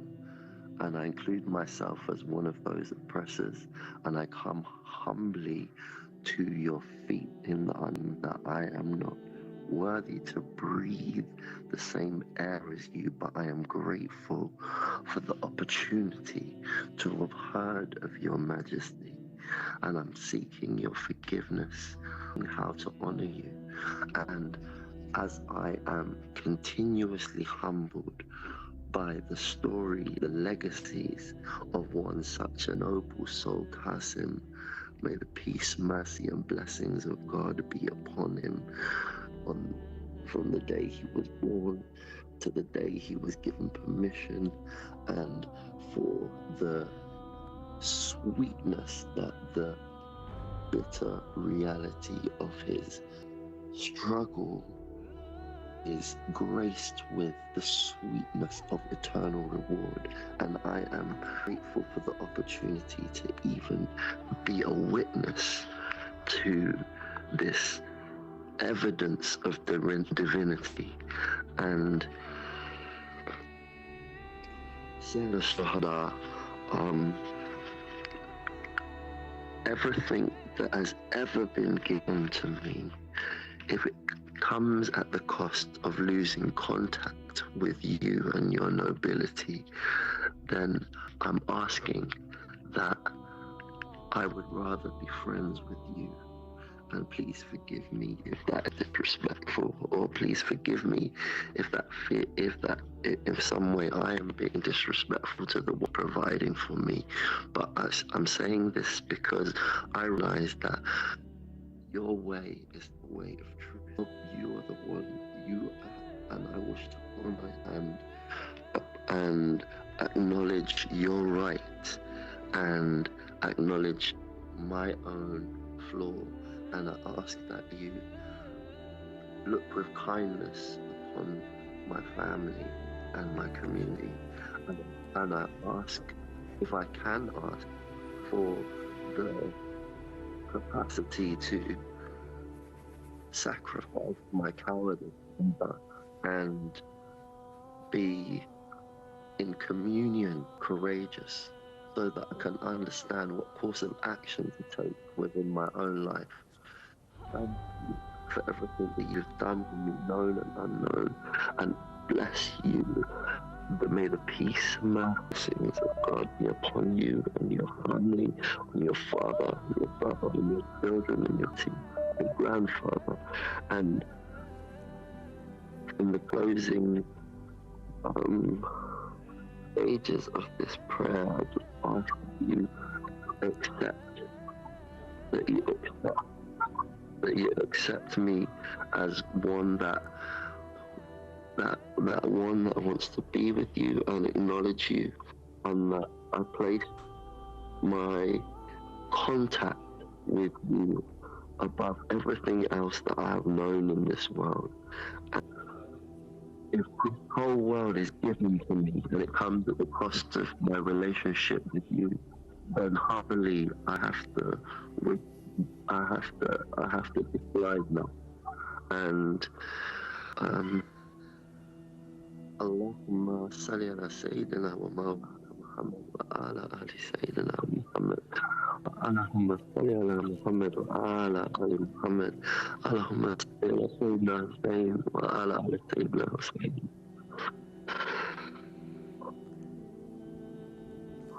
And I include myself as one of those oppressors, and I come humbly to your feet in the honor that I am not worthy to breathe the same air as you, but I am grateful for the opportunity to have heard of your majesty, and I'm seeking your forgiveness and how to honor you. And as I am continuously humbled by the story, the legacies of one such a noble soul, Kasim, may the peace, mercy, and blessings of God be upon him from the day he was born to the day he was given permission, and for the sweetness that the bitter reality of his struggle is graced with the sweetness of eternal reward. And I am grateful for the opportunity to even be a witness to this evidence of divinity. And Ziyarah Shahada, everything that has ever been given to me, if it comes at the cost of losing contact with you and your nobility, then I'm asking that I would rather be friends with you. And please forgive me if that is disrespectful, or please forgive me if some way I am being disrespectful to the one providing for me. But I'm saying this because I realize that your way is the way of truth. You are the one, and I wish to honor and acknowledge your right and acknowledge my own flaw. And I ask that you look with kindness upon my family and my community. And I ask, if I can ask, for the capacity to sacrifice my cowardice and be in communion courageous, so that I can understand what course of action to take within my own life. for everything that you've done for me, known and unknown, and bless you. But may the peace and blessings of God be upon you and your family, on your father, your brother, and your children, and your grandfather. And in the closing stages of this prayer, I just ask you that you accept me as one that one that wants to be with you and acknowledge you, and that I place my contact with you above everything else that I have known in this world. And if this whole world is given to me and it comes at the cost of my relationship with you, then happily I have to decline now. And Allahumma salli ala Sayyidina wa Mawlana Muhammad wa ala ali Sayyidina Muhammad. Allahumma salli ala Muhammad wa ala ali Muhammad. Allahumma salli ala Sayyidina Hussein wa ala ali Sayyidina Hussein.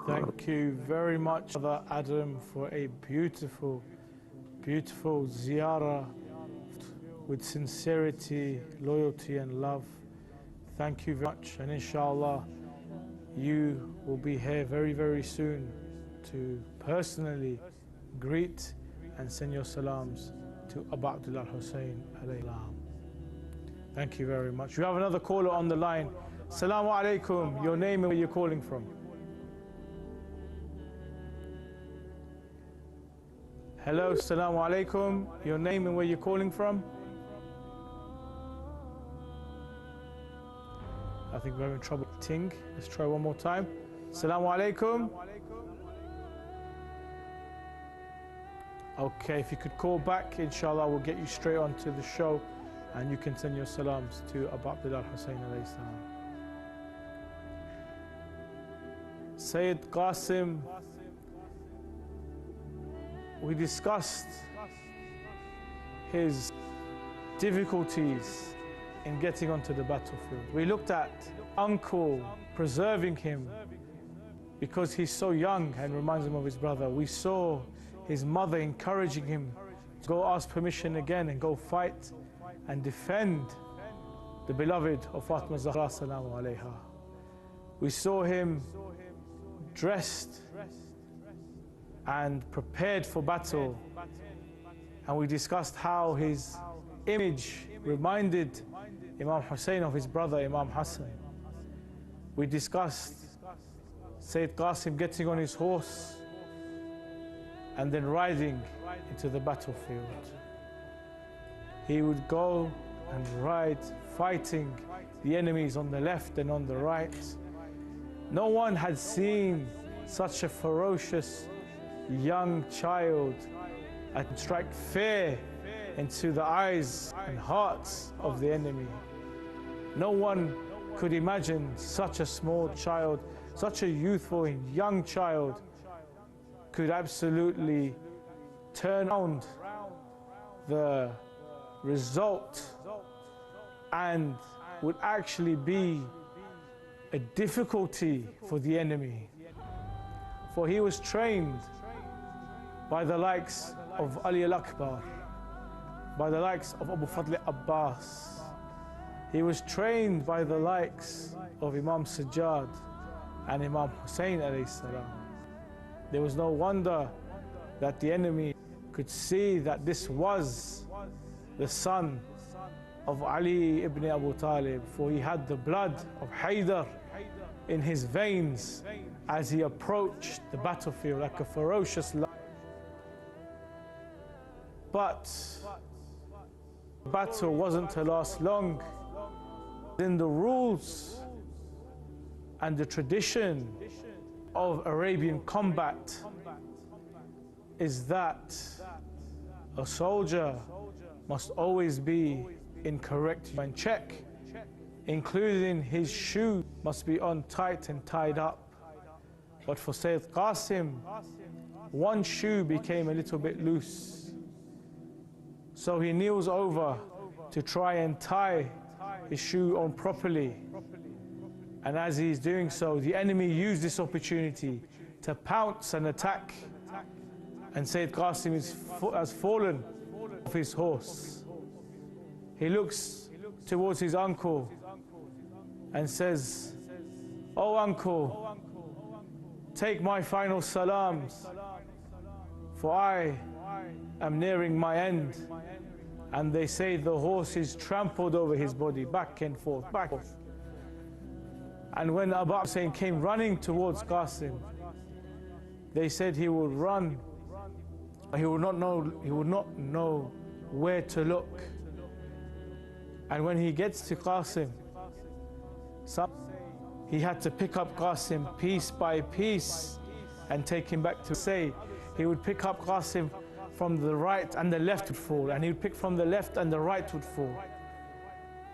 Thank you very much, Brother Adam, for a beautiful, beautiful ziyarah with sincerity, loyalty and love. Thank you very much, and inshallah you will be here very, very soon to personally greet and send your salams to Abu Abdullah Hussein alayhi salam. Thank you very much. We have another caller on the line. Assalamu alaikum, your name and where you're calling from. Hello, assalamu alaikum, your name and where you're calling from. I think we're having trouble. Ting. Let's try one more time. Assalamu alaikum. Okay, if you could call back, inshallah, we'll get you straight onto the show and you can send your salams to Abu Abdullah Hussein alayhi salam. Sayyid Qasim, we discussed his difficulties in getting onto the battlefield. We looked at uncle preserving him because he's so young and reminds him of his brother. We saw his mother encouraging him to go ask permission again and go fight and defend the beloved of Fatima Zahra salamu alayha. We saw him dressed and prepared for battle, and we discussed how his image reminded Imam Hussein of his brother Imam Hassan. We discussed Sayyid Qasim getting on his horse and then riding into the battlefield. He would go and ride, fighting the enemies on the left and on the right. No one had seen such a ferocious young child and strike fear into the eyes and hearts of the enemy. No one could imagine such a small child, such a youthful and young child could absolutely turn around the result and would actually be a difficulty for the enemy. For he was trained by the likes of Ali al-Akbar, by the likes of Abu Fadl Abbas. He was trained by the likes of Imam Sajjad and Imam Hussein alayhi salam. There was no wonder that the enemy could see that this was the son of Ali ibn Abu Talib, for he had the blood of Haydar in his veins as he approached the battlefield like a ferocious lion. But the battle wasn't to last long. In the rules and the tradition of Arabian combat is that a soldier must always be in correct check, including his shoe must be on tight and tied up. But for Sayyid Qasim, one shoe became a little bit loose. So he kneels over to try and tie his shoe on properly. And as he's doing so, the enemy used this opportunity to pounce and attack. And Sayyid Qasim has fallen off his horse. He looks towards his uncle and says, "Oh uncle, take my final salams, for I am nearing my end." And they say the horse is trampled over his body, back and forth, back and forth. And when Abu Hussein came running towards Qasim, they said he would run, he would not know where to look. And when he gets to Qasim, he had to pick up Qasim piece by piece and take him back to say. He would pick up Qasim from the right and the left would fall, and he would pick from the left and the right would fall.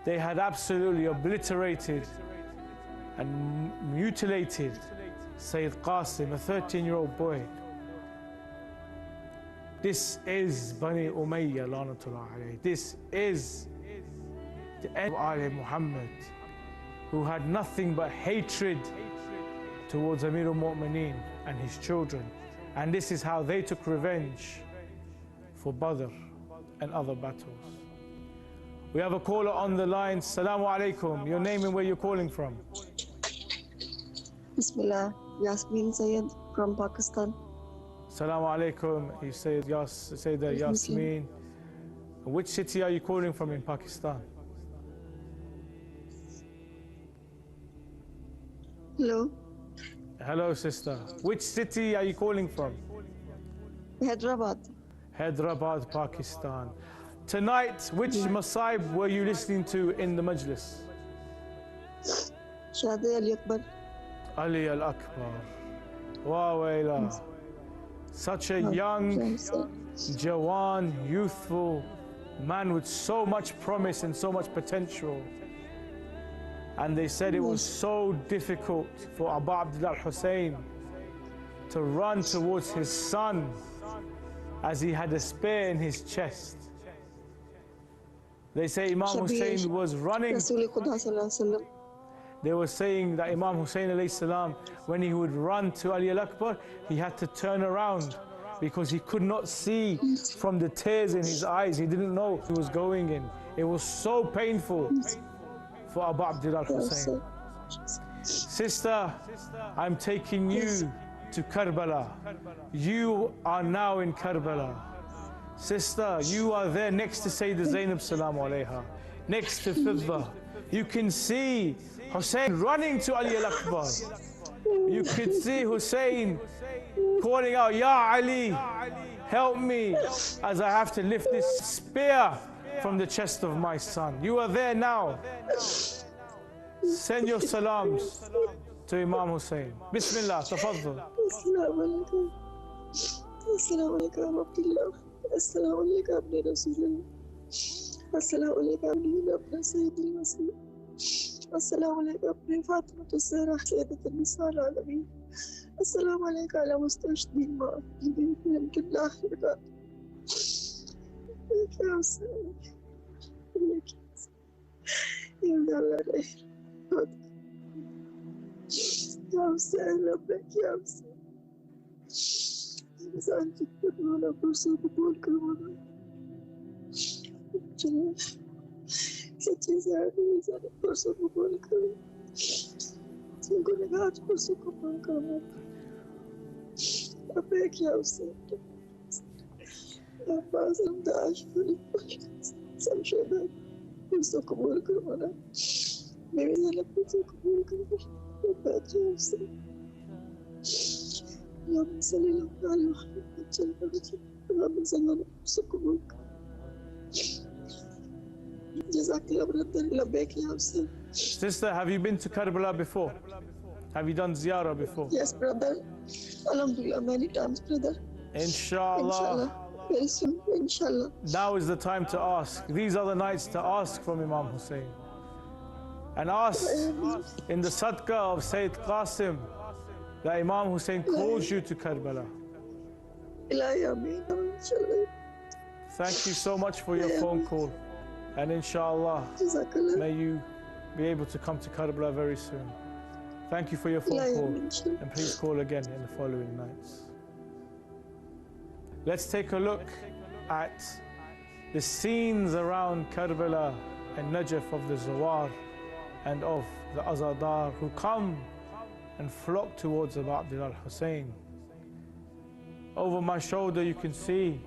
They had absolutely obliterated and mutilated Sayyid Qasim, a 13-year-old boy. This is Bani Umayyah, Lanatullah alayhi. This is the end of Ali Muhammad, who had nothing but hatred towards Amir al-Mu'mineen and his children. And this is how they took revenge for Badr and other battles. We have a caller on the line. Assalamu alaikum. Your name and where you're calling from? Bismillah. Yasmin Sayed from Pakistan. Assalamu alaikum. You say Yasmin. Which city are you calling from in Pakistan? Hello. Hello, sister. Which city are you calling from? Hyderabad. Hyderabad, Pakistan. Tonight, which Masaib were you listening to in the majlis? Shadi Ali Akbar. Ali al-Akbar. Wa wayla. Such a young, Jawan, youthful man with so much promise and so much potential. And they said it was so difficult for Abu Abdullah Hussein to run towards his son as he had a spear in his chest. They say Imam Hussein was running. They were saying that Imam Hussein alayhi salam, when he would run to Ali al-Akbar, he had to turn around because he could not see from the tears in his eyes. He didn't know what he was going in. It was so painful for Abu Abdullah Hussein. Sister, I'm taking you to Karbala. You are now in Karbala. Sister, you are there next to Sayyidah Zainab Salamu alayha, next to Fidda. You can see Hussein running to Ali al-Akbar. You could see Hussein calling out, "Ya Ali, help me as I have to lift this spear from the chest of my son." You are there now. Send your salams to Imam Hussein. Bismillah, tafaddal. Assalamu alaikum. Assalamu alaikum Abdullah. Assalamu alaikum Abdi Rasulullah. Assalamu alaikum Abdi Sayyid al-Masih. Assalamu alaikum Abdi Fatima Ziyarah Sayyidat al-Nisa al-Alamin. Assalamu alaikum ala mustashdin ma'afidin billah libat. Ya Hussein. Ya Allah. Ya Hussein, Rabbek Ya Hussein. इंसान जितना बोला परसों को बोल कर बोला चलो सच्ची सारी इंसान परसों को बोल कर जिनको लगा आज परसों को बोल कर अब एक क्या उससे अब बाज़ हम दाश पूरी समझेगा परसों को बोल कर बोला मेरे साले परसों को बोल कर अब एक क्या उससे اللهم صل على محمد اللهم صل على محمد جزاك الله brother لبيك يا حسين. Sister, have you been to Karbala before? Have you done Ziyarah before? Yes, brother. Alhamdulillah, many times, brother. Inshallah. Very soon, inshallah. Now is the time to ask. These are the nights to ask from Imam Hussein. And ask in the sadaqah of Sayyid Qasim that Imam Hussein calls you to Karbala. Thank you so much for your phone call. And inshallah, may you be able to come to Karbala very soon. Thank you for your phone call. And please call again in the following nights. Let's take a look at the scenes around Karbala and Najaf of the Zawar and of the Azadar who come and flock towards Abu Abdullah al-Hussein. Over my shoulder you can see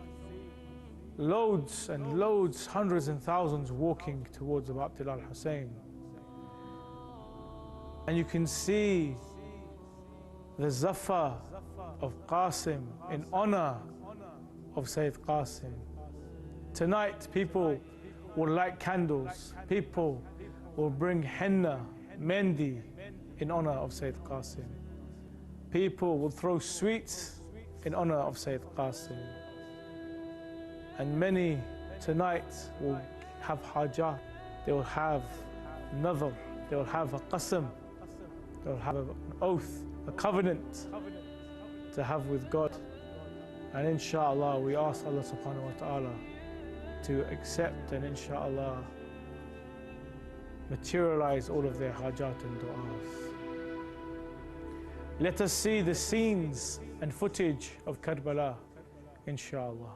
loads and loads, hundreds and thousands walking towards Abu Abdullah al-Hussein. And you can see the Zafar of Qasim in honor of Sayyid Qasim. Tonight people will light candles, people will bring henna, mendi in honor of Sayyid Qasim. People will throw sweets in honor of Sayyid Qasim. And many tonight will have hajat, they will have nadhr, they will have a qasam, they will have an oath, a covenant to have with God. And inshallah we ask Allah subhanahu wa ta'ala to accept and inshallah materialize all of their hajat and du'as. Let us see the scenes and footage of Karbala, inshallah.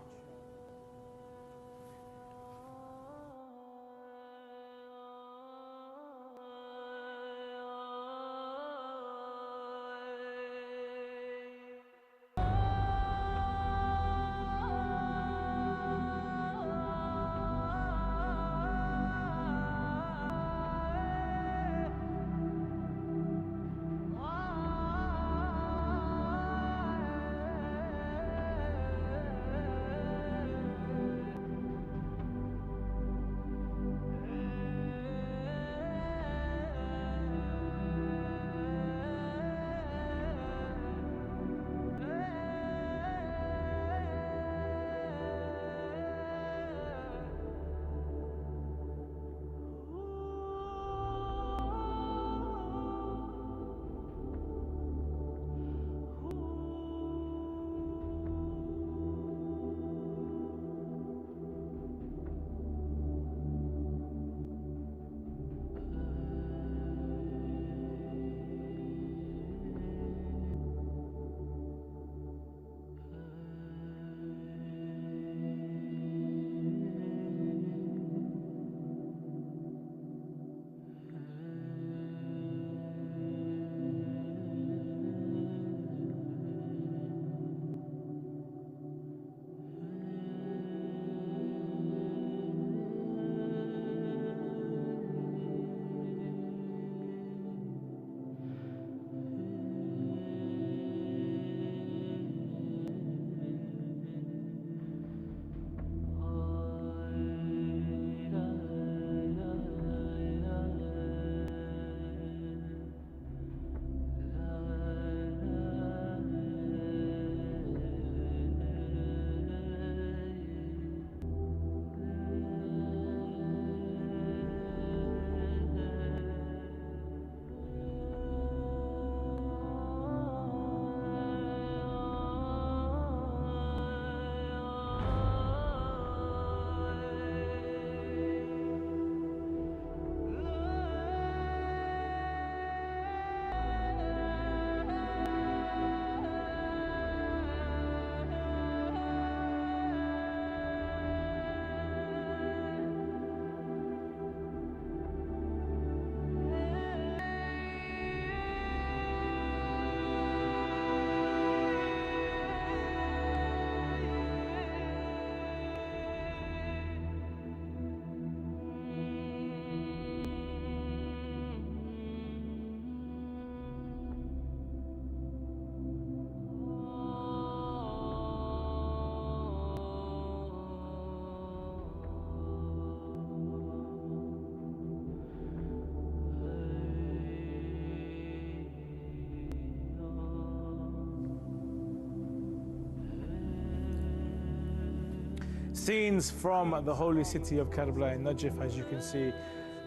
Scenes from the holy city of Karbala in Najaf, as you can see.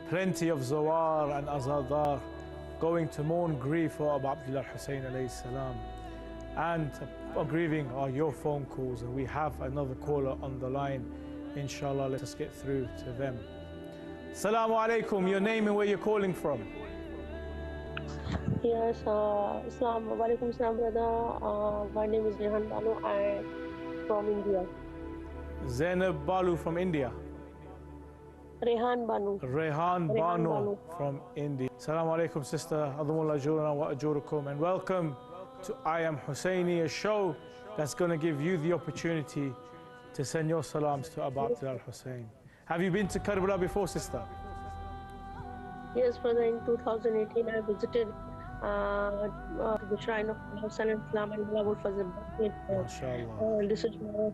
Plenty of Zawar and Azadar going to mourn grief for Abu Abdullah Hussein alayhi salam. And grieving are your phone calls, and we have another caller on the line. Inshallah, let us get through to them. Assalamu alaikum, your name and where you're calling from. Yes, Islam, Walaikum Salam, brother. My name is Rehan Banu. I'm from India. Zainab Balu from India. Rehan Banu. Rehan Banu from India. Assalamu alaikum, sister. Adhamullah ajurana wa ajurukum. And welcome to I Am Husseini, a show that's going to give you the opportunity to send your salams to Abu Abdullah al-Hussein. Have you been to Karbala before, sister? Yes, brother. In 2018, I visited the shrine of Imam Hassan and Islam and Mullah Fazil. MashaAllah. This is my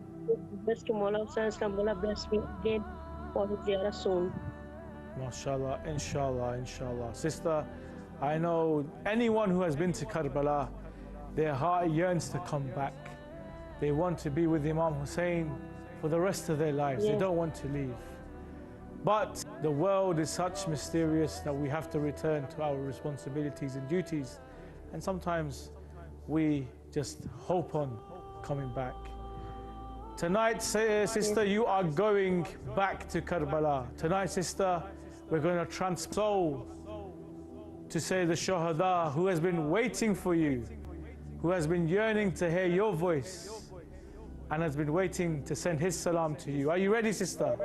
best to Mullah Hassan Islam. Mullah bless me again for his Ziyarah soon. MashaAllah, inshallah, inshallah. Sister, I know anyone who has been to Karbala, their heart yearns to come back. They want to be with Imam Hussein for the rest of their lives. They don't want to leave. But the world is such mysterious that we have to return to our responsibilities and duties. And sometimes we just hope on coming back. Tonight, sister, you are going back to Karbala. Tonight, sister, we're going to transsoul to say the Shuhada who has been waiting for you, who has been yearning to hear your voice and has been waiting to send his salam to you. Are you ready, sister?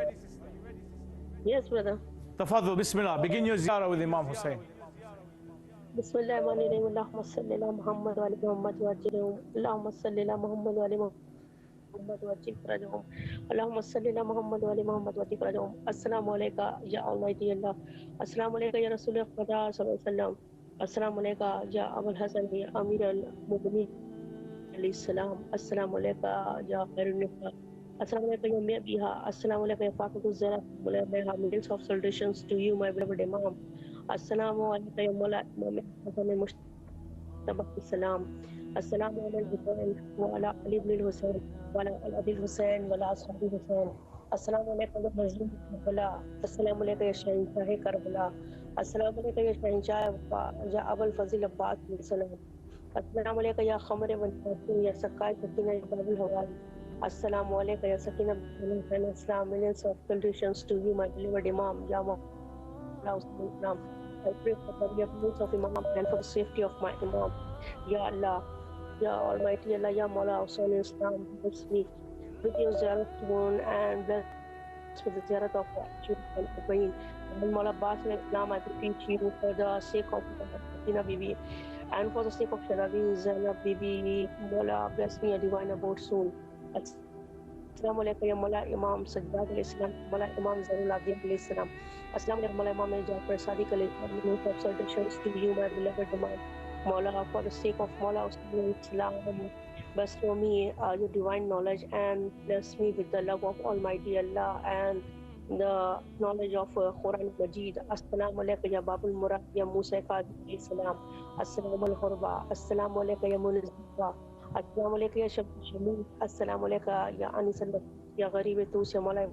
Yes, brother. Tafadhal, bismillah. Begin your ziyarah with Imam Hussein. Bismillahirrahmanirrahim. Allahumma salli ala Muhammad wa ali Muhammad wa ajirhum. Allahumma salli ala Muhammad wa ali Muhammad wa ajirhum. Allahumma salli ala Muhammad wa ali Muhammad wa ajirhum. Assalamu alayka ya Almighty Allah. Assalamu alayka ya Rasulullah sallallahu alaihi wasallam. Assalamu alayka ya Abul Hassan ya Amir al-Mu'minin alayhi salam. Assalamu alayka ya Khairun Nisa. Assalamu alaikum ya Biha. Assalamu alaikum ya Fatimah Zara. Millions of salutations to you, my beloved Imam. Assalamu alaikum ya Mawla Imam Hassan Mustafa salam. Assalamu alaikum wa ala Ali ibn Hussein wa ala Abi Hussein wa ala Ashabi Hussein. Assalamu alaikum ya Hazrat Karbala. Assalamu alaikum ya Shahin Shah Karbala. Assalamu alaikum ya Shahin Shah ya Abul Fazil Abbas salam. Assalamu alaikum ya Khamar ibn ya Sakai Sakina ya Babul Hawali. Assalamu alaikum ya Sakina and Islam. Millions of salutations to you, my beloved Imam. Ya Islam. I pray for the forgiveness of Imam and for the safety of my Imam. Ya Allah, Ya Almighty Allah, Ya Mawla Hussein Islam, bless me with your Ziyarah soon and bless with the Ziyarah of children and Ibrahim. And Mawla Abbas Islam, I beseech you for the sake of Fatina Bibi and for the sake of Sharabi Zainab Bibi. Mawla bless me a divine abode soon. Assalamu alaikum ya Mawla Imam Sajjad alayhi salam, Mawla Imam Zarul Abdi alayhi salam. Assalamu alaikum Mawla Imam Jafar Sadiq alayhi salam. Millions of salutations to you, my beloved Imam. Mawla, for the sake of Mawla Hussein Islam, bestow me your divine knowledge and bless me with the love of Almighty Allah and the knowledge of Quran Majid. Assalamu alaikum ya Babul Murad ya Musa Qadim alayhi salam. Assalamu alaikum. Assalamu alaikum ya Munizba. Assalamu alaikum ya Shamil. Assalamu alaikum ya Anis ya Gharib Tus ya Mawla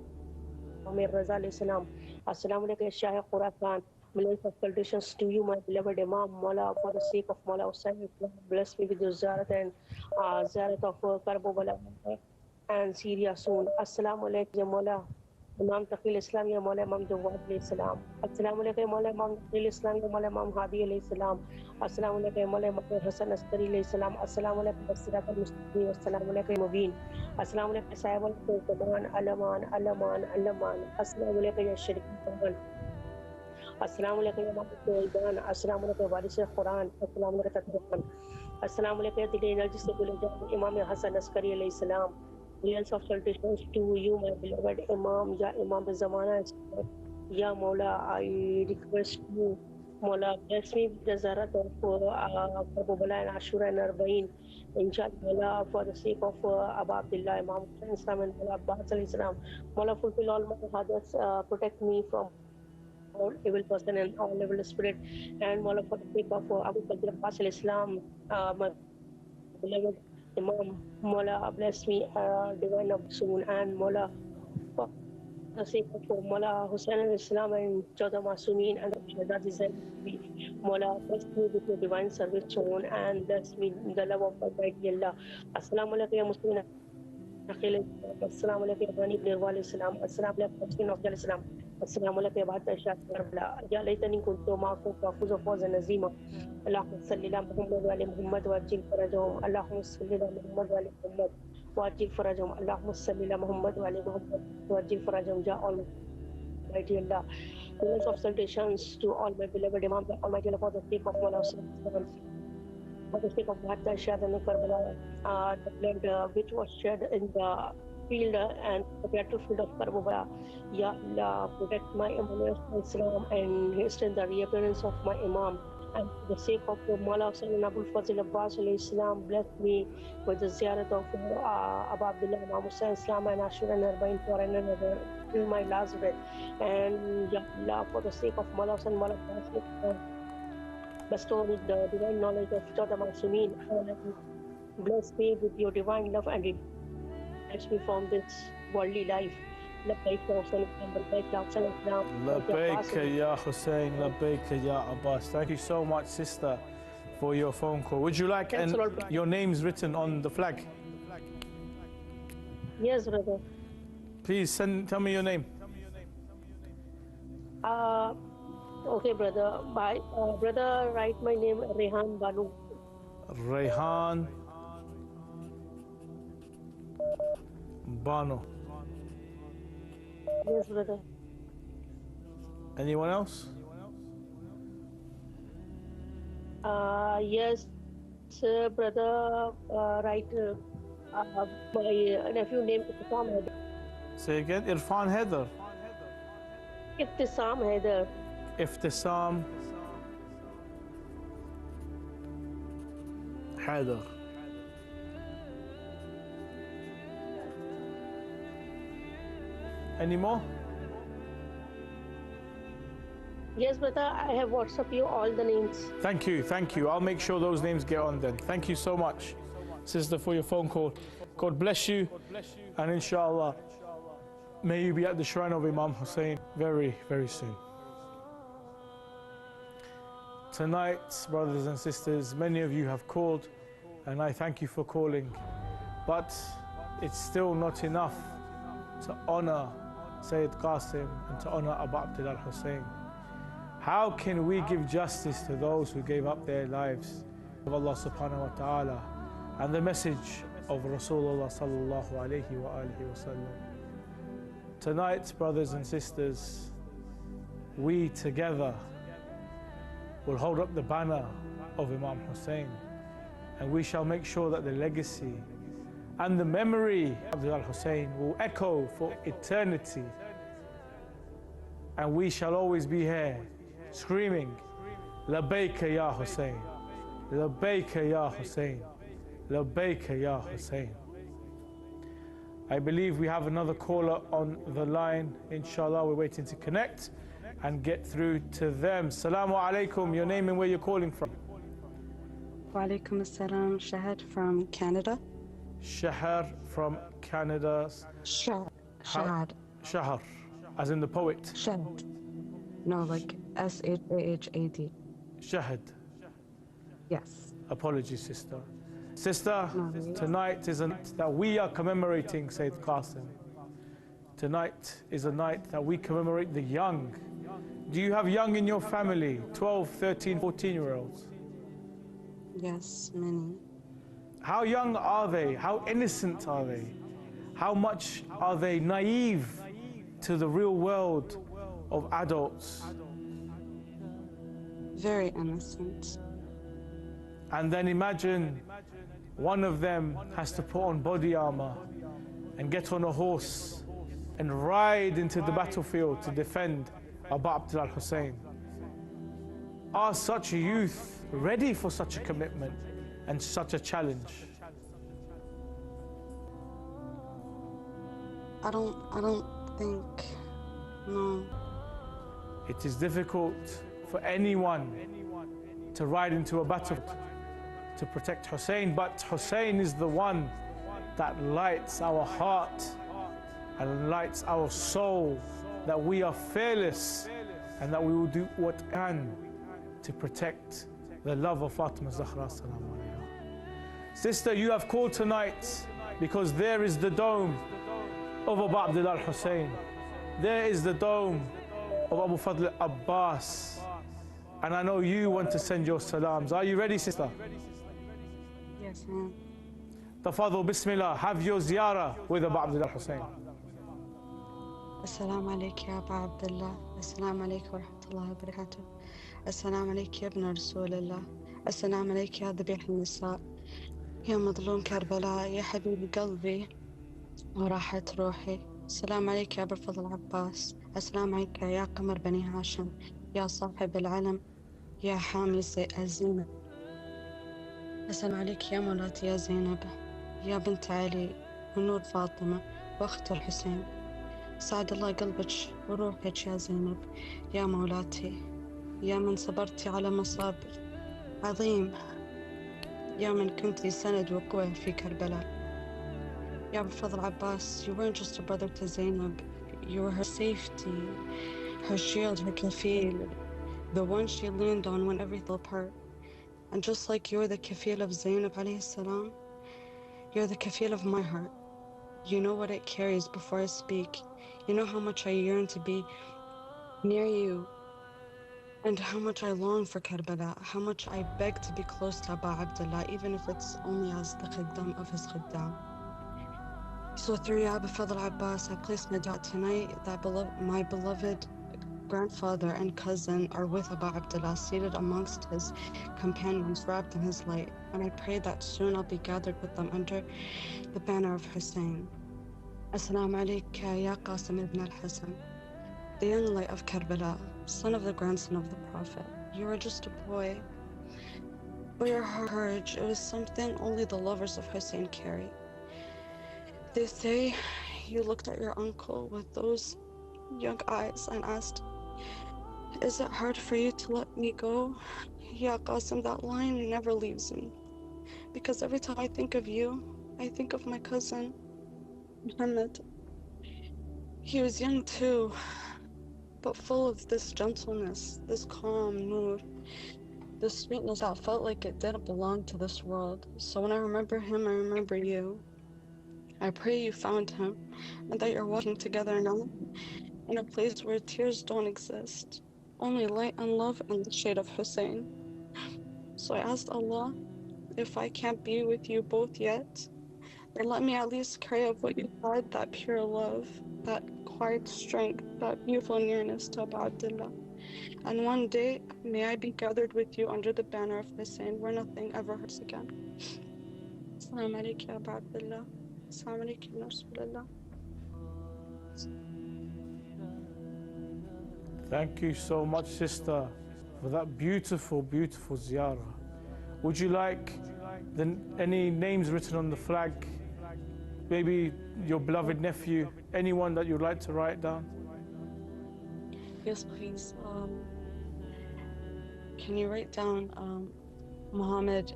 Amir Raza alayhi salam. Assalamu alaikum ya Shah Khurasan. Millions of salutations to you, my beloved Imam. Mawla, for the sake of Mawla Hussein, bless me with your Ziyarah and Ziyarah of Karbala and Syria soon. Assalamu alaikum ya Mawla Imam Taqil Islam ya Mawla Imam Jawad alayhi salam. Assalamu alaikum ya Mawla Imam Taqil Islam ya Mawla Imam Hadi alayhi salam. Assalamu alaikum ya Mawla Imam Hassan Askari alayhi salam. Assalamu alaikum Basirat al-Mustaqim. Assalamu alaikum Mubin. Assalamu alaikum Sahib al-Quran Alaman. Assalamu alaikum ya Sharik al-Quran. Assalamu alaikum ya Muhammad. Assalamu alaikum ya Waris al-Quran. Assalamu alaikum ya Quran. Assalamu alaikum ya Dil Energy se Guljan Imam Hassan Askari alayhi salam. Millions of salutations to you, my beloved Imam, Ya Imam al-Zamana. Ya Mawla, I request you, Mawla, bless me with the Zarat of Karbala and Ashura and Arbaeen. Inshallah, for the sake of Abu Abdullah, Imam Hussein Islam and Mawla Abbas alayhi salam. Mawla, fulfill all my hajats, protect me from all evil person and all evil spirit. And Mawla, for the sake of Abu Bakr Abbas alayhi salam, my beloved Imam, Mawla, bless me divine of soon. And Mawla, for the sake of Mawla Hussein al-Islam and Chauda Masumeen and Shahzad Zain, Mawla, bless me with your divine service soon and bless me in the love of Almighty Allah. Assalamu alaikum ya Muslimin أخي السلام عليكم يا بني ابن الوالي السلام السلام عليكم مسكين أفضل السلام السلام عليكم يا بعد أشهاد كربلاء يا ليتني كنت معكم فأفوز فوزا عظيما اللهم صل على محمد وعلى محمد وأجل فرجهم اللهم صل على محمد وعلى محمد وأجل فرجهم اللهم صل على محمد وعلى محمد وأجل فرجهم يا Almighty Allah. Millions of salutations to all my beloved Imam, the Almighty Allah, for the sake of Allah, for the sake of Martyr Shad and Karbala, the blood which was shed in the field and the battlefield of Karbala. Ya Allah, protect my Imam Islam and hasten the reappearance of my Imam. And for the sake of your Mawla Hussein and Abul Fazil Abbas Islam, bless me with the Ziyarah of Abu Abdullah Imam Hussein Islam and Ashur and Arba'in for another till my last breath. And Ya Allah, for the sake of Mawla Hussein Mawla Abbas, bestow me the divine knowledge of Chota Masumeen and bless me with your divine love and detach me from this worldly life. لبيك يا حسين لبيك يا حسين لبيك يا حسين لبيك يا Abbas. Thank you so much, sister, for your phone call. Would you like your names written on the flag? Yes, brother. Please tell me your name. Okay, brother. Brother, write my name Rehan Banu. Rehan Banu. Yes, brother. Anyone else? Yes, sir, brother. Right. My nephew named Iftisam Haider. Say again. Irfan Haider. Iftisam Haider. Iftisam Haider. Any more? Yes, brother, I have WhatsApp you all the names. Thank you, thank you. I'll make sure those names get on then. Thank you so much, sister, for your phone call. God bless you, and inshallah, may you be at the shrine of Imam Hussein very, very soon. Tonight, brothers and sisters, many of you have called, and I thank you for calling, but it's still not enough to honor Sayyid Qasim and to honor Abu Abdullah Hussein. How can we give justice to those who gave up their lives of Allah subhanahu wa ta'ala and the message of Rasulullah sallallahu alayhi wa alihi wa sallam? Tonight, brothers and sisters, we together will hold up the banner of Imam Hussein, and we shall make sure that the legacy and the memory of Abdullah Hussein will echo for eternity. And we shall always be here screaming, Labbayka ya Hussein, Labbayka ya Hussein, Labbayka ya Hussein. I believe we have another caller on the line. Inshallah, we're waiting to connect and get through to them. Assalamu alaikum, your name and where you're calling from. Wa alaikum assalam, Shahad from Canada. Shahar from Canada. Shahad. Shahar, as in the poet. Shahad. No, like S-H-A-H-A-D. Shahad. Yes. Apologies, sister. Sister, tonight is a night that we are commemorating Sayyid Qasim. Tonight is a night that we commemorate the young. Do you have young in your family? 12, 13, 14-year-olds? Yes, many. How young are they? How innocent are they? How much are they naive to the real world of adults? Very innocent. And then imagine one of them has to put on body armor and get on a horse and ride into the battlefield to defend Abu Abdullah Hussein. Are such youth ready for such a commitment and such a challenge? I don't think, no. It is difficult for anyone to ride into a battle to protect Hussein, but Hussein is the one that lights our heart and lights our soul, that we are fearless and that we will do what we can to protect the love of Fatima Zahra. Sister, you have called tonight because there is the dome of Abu Abdullah al-Hussein. There is the dome of Abu Fadl Abbas. And I know you want to send your salams. Are you ready, sister? Yes, ma'am. Tafadhal, bismillah, have your ziyarah with Abu Abdullah al-Hussein. السلام عليك يا أبا عبد الله. السلام عليك ورحمة الله وبركاته. السلام عليك يا ابن رسول الله. السلام عليك يا ذبيح النساء، يا مظلوم كربلاء، يا حبيب قلبي وراحة روحي. السلام عليك يا أبا الفضل عباس. السلام عليك يا قمر بني هاشم، يا صاحب العلم، يا حامي الزينب. السلام عليك يا مولاتي يا زينب، يا بنت علي ونور فاطمة وأخت الحسين. سعد الله قلبك وروحك يا زينب يا مولاتي، يا من صبرتي على مصاب عظيم، يا من كنتي سند وقوة في كربلاء. يا أبو الفضل عباس, you weren't just a brother to Zainab, you were her safety, her shield, her kafil, the one she leaned on when everything fell apart. And just like you're the kafil of Zainab alayhi salam, you're the kafil of my heart. You know what it carries before I speak. You know how much I yearn to be near you, and how much I long for Karbala, how much I beg to be close to Abu Abdullah, even if it's only as the khaddam of his khaddam. So through Ya Abu Fadl Abbas, I place my dua tonight that my beloved grandfather and cousin are with Abu Abdullah, seated amongst his companions, wrapped in his light. And I pray that soon I'll be gathered with them under the banner of Hussein. Assalamu alayka ya Kasim ibn al-Hassan, the young light of Karbala, son of the grandson of the Prophet. You were just a boy, but your courage, it was something only the lovers of Hussein carry. They say you looked at your uncle with those young eyes and asked, "Is it hard for you to let me go?" Ya Qasim, that line never leaves me, because every time I think of you, I think of my cousin, Muhammad. He was young too, but full of this gentleness, this calm mood, this sweetness that felt like it didn't belong to this world. So when I remember him, I remember you. I pray you found him, and that you're walking together now in a place where tears don't exist, only light and love and the shade of Hussein. So I asked Allah, if I can't be with you both yet, then let me at least crave what you had, that pure love, that quiet strength, that beautiful nearness to Abu Abdullah. And one day, may I be gathered with you under the banner of Hussein, where nothing ever hurts again. Assalamu alaikum ya Abu Abdullah. Assalamu alaikum ya Rasulullah. Thank you so much, sister, for that beautiful, beautiful ziyarah. Would you like any names written on the flag? Maybe your beloved nephew, anyone that you'd like to write down? Yes, please. Can you write down Muhammad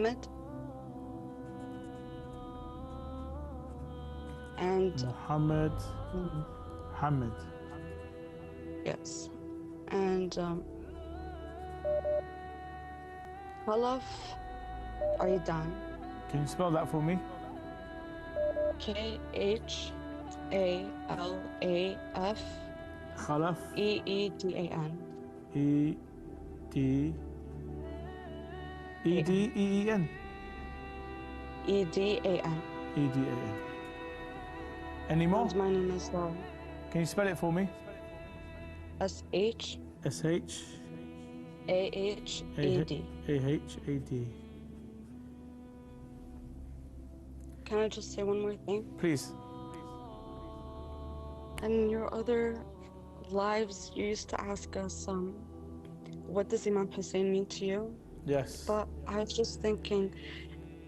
and Muhammad Hamid. Yes, and Khalaf, are you done? Can you spell that for me? Khalaf Khalaf. Eedan. Eedan. Edan. Any more? And my name is Laura. Can you spell it for me? S-H S-H A-H-A-D. A-H-A-D. Can I just say one more thing? Please. In your other lives, you used to ask us, what does Imam Hussein mean to you? Yes. But I was just thinking,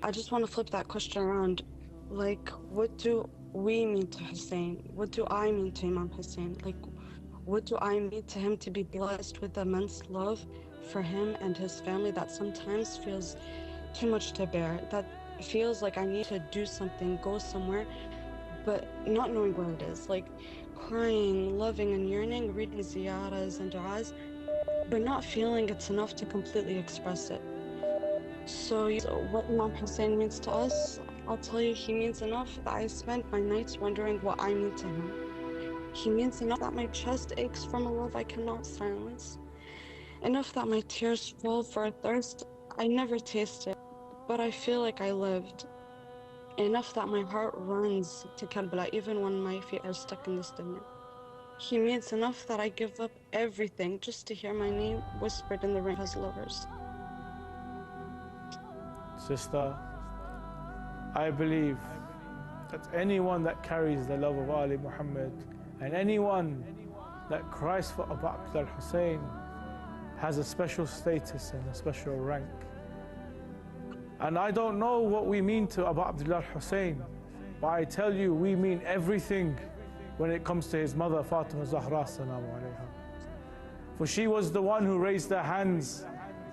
I just want to flip that question around. Like, what do we mean to Hussein? What do I mean to Imam Hussein? Like, what do I mean to him to be blessed with immense love for him and his family that sometimes feels too much to bear? That feels like I need to do something, go somewhere, but not knowing where it is. Like, crying, loving and yearning, reading ziyarahs and du'as, but not feeling it's enough to completely express it. So what Imam Hussein means to us, I'll tell you, he means enough that I spend my nights wondering what I mean to him. He means enough that my chest aches from a love I cannot silence. Enough that my tears fall for a thirst I never tasted, but I feel like I lived. Enough that my heart runs to Karbala even when my feet are stuck in this dunya. He means enough that I give up everything just to hear my name whispered in the ring of his lovers. Sister, I believe that anyone that carries the love of Ali Muhammad and anyone that cries for Abu Abdullah Hussein has a special status and a special rank. And I don't know what we mean to Abu Abdullah Hussein, but I tell you, we mean everything when it comes to his mother, Fatima Zahra, salamu alayha. For she was the one who raised her hands,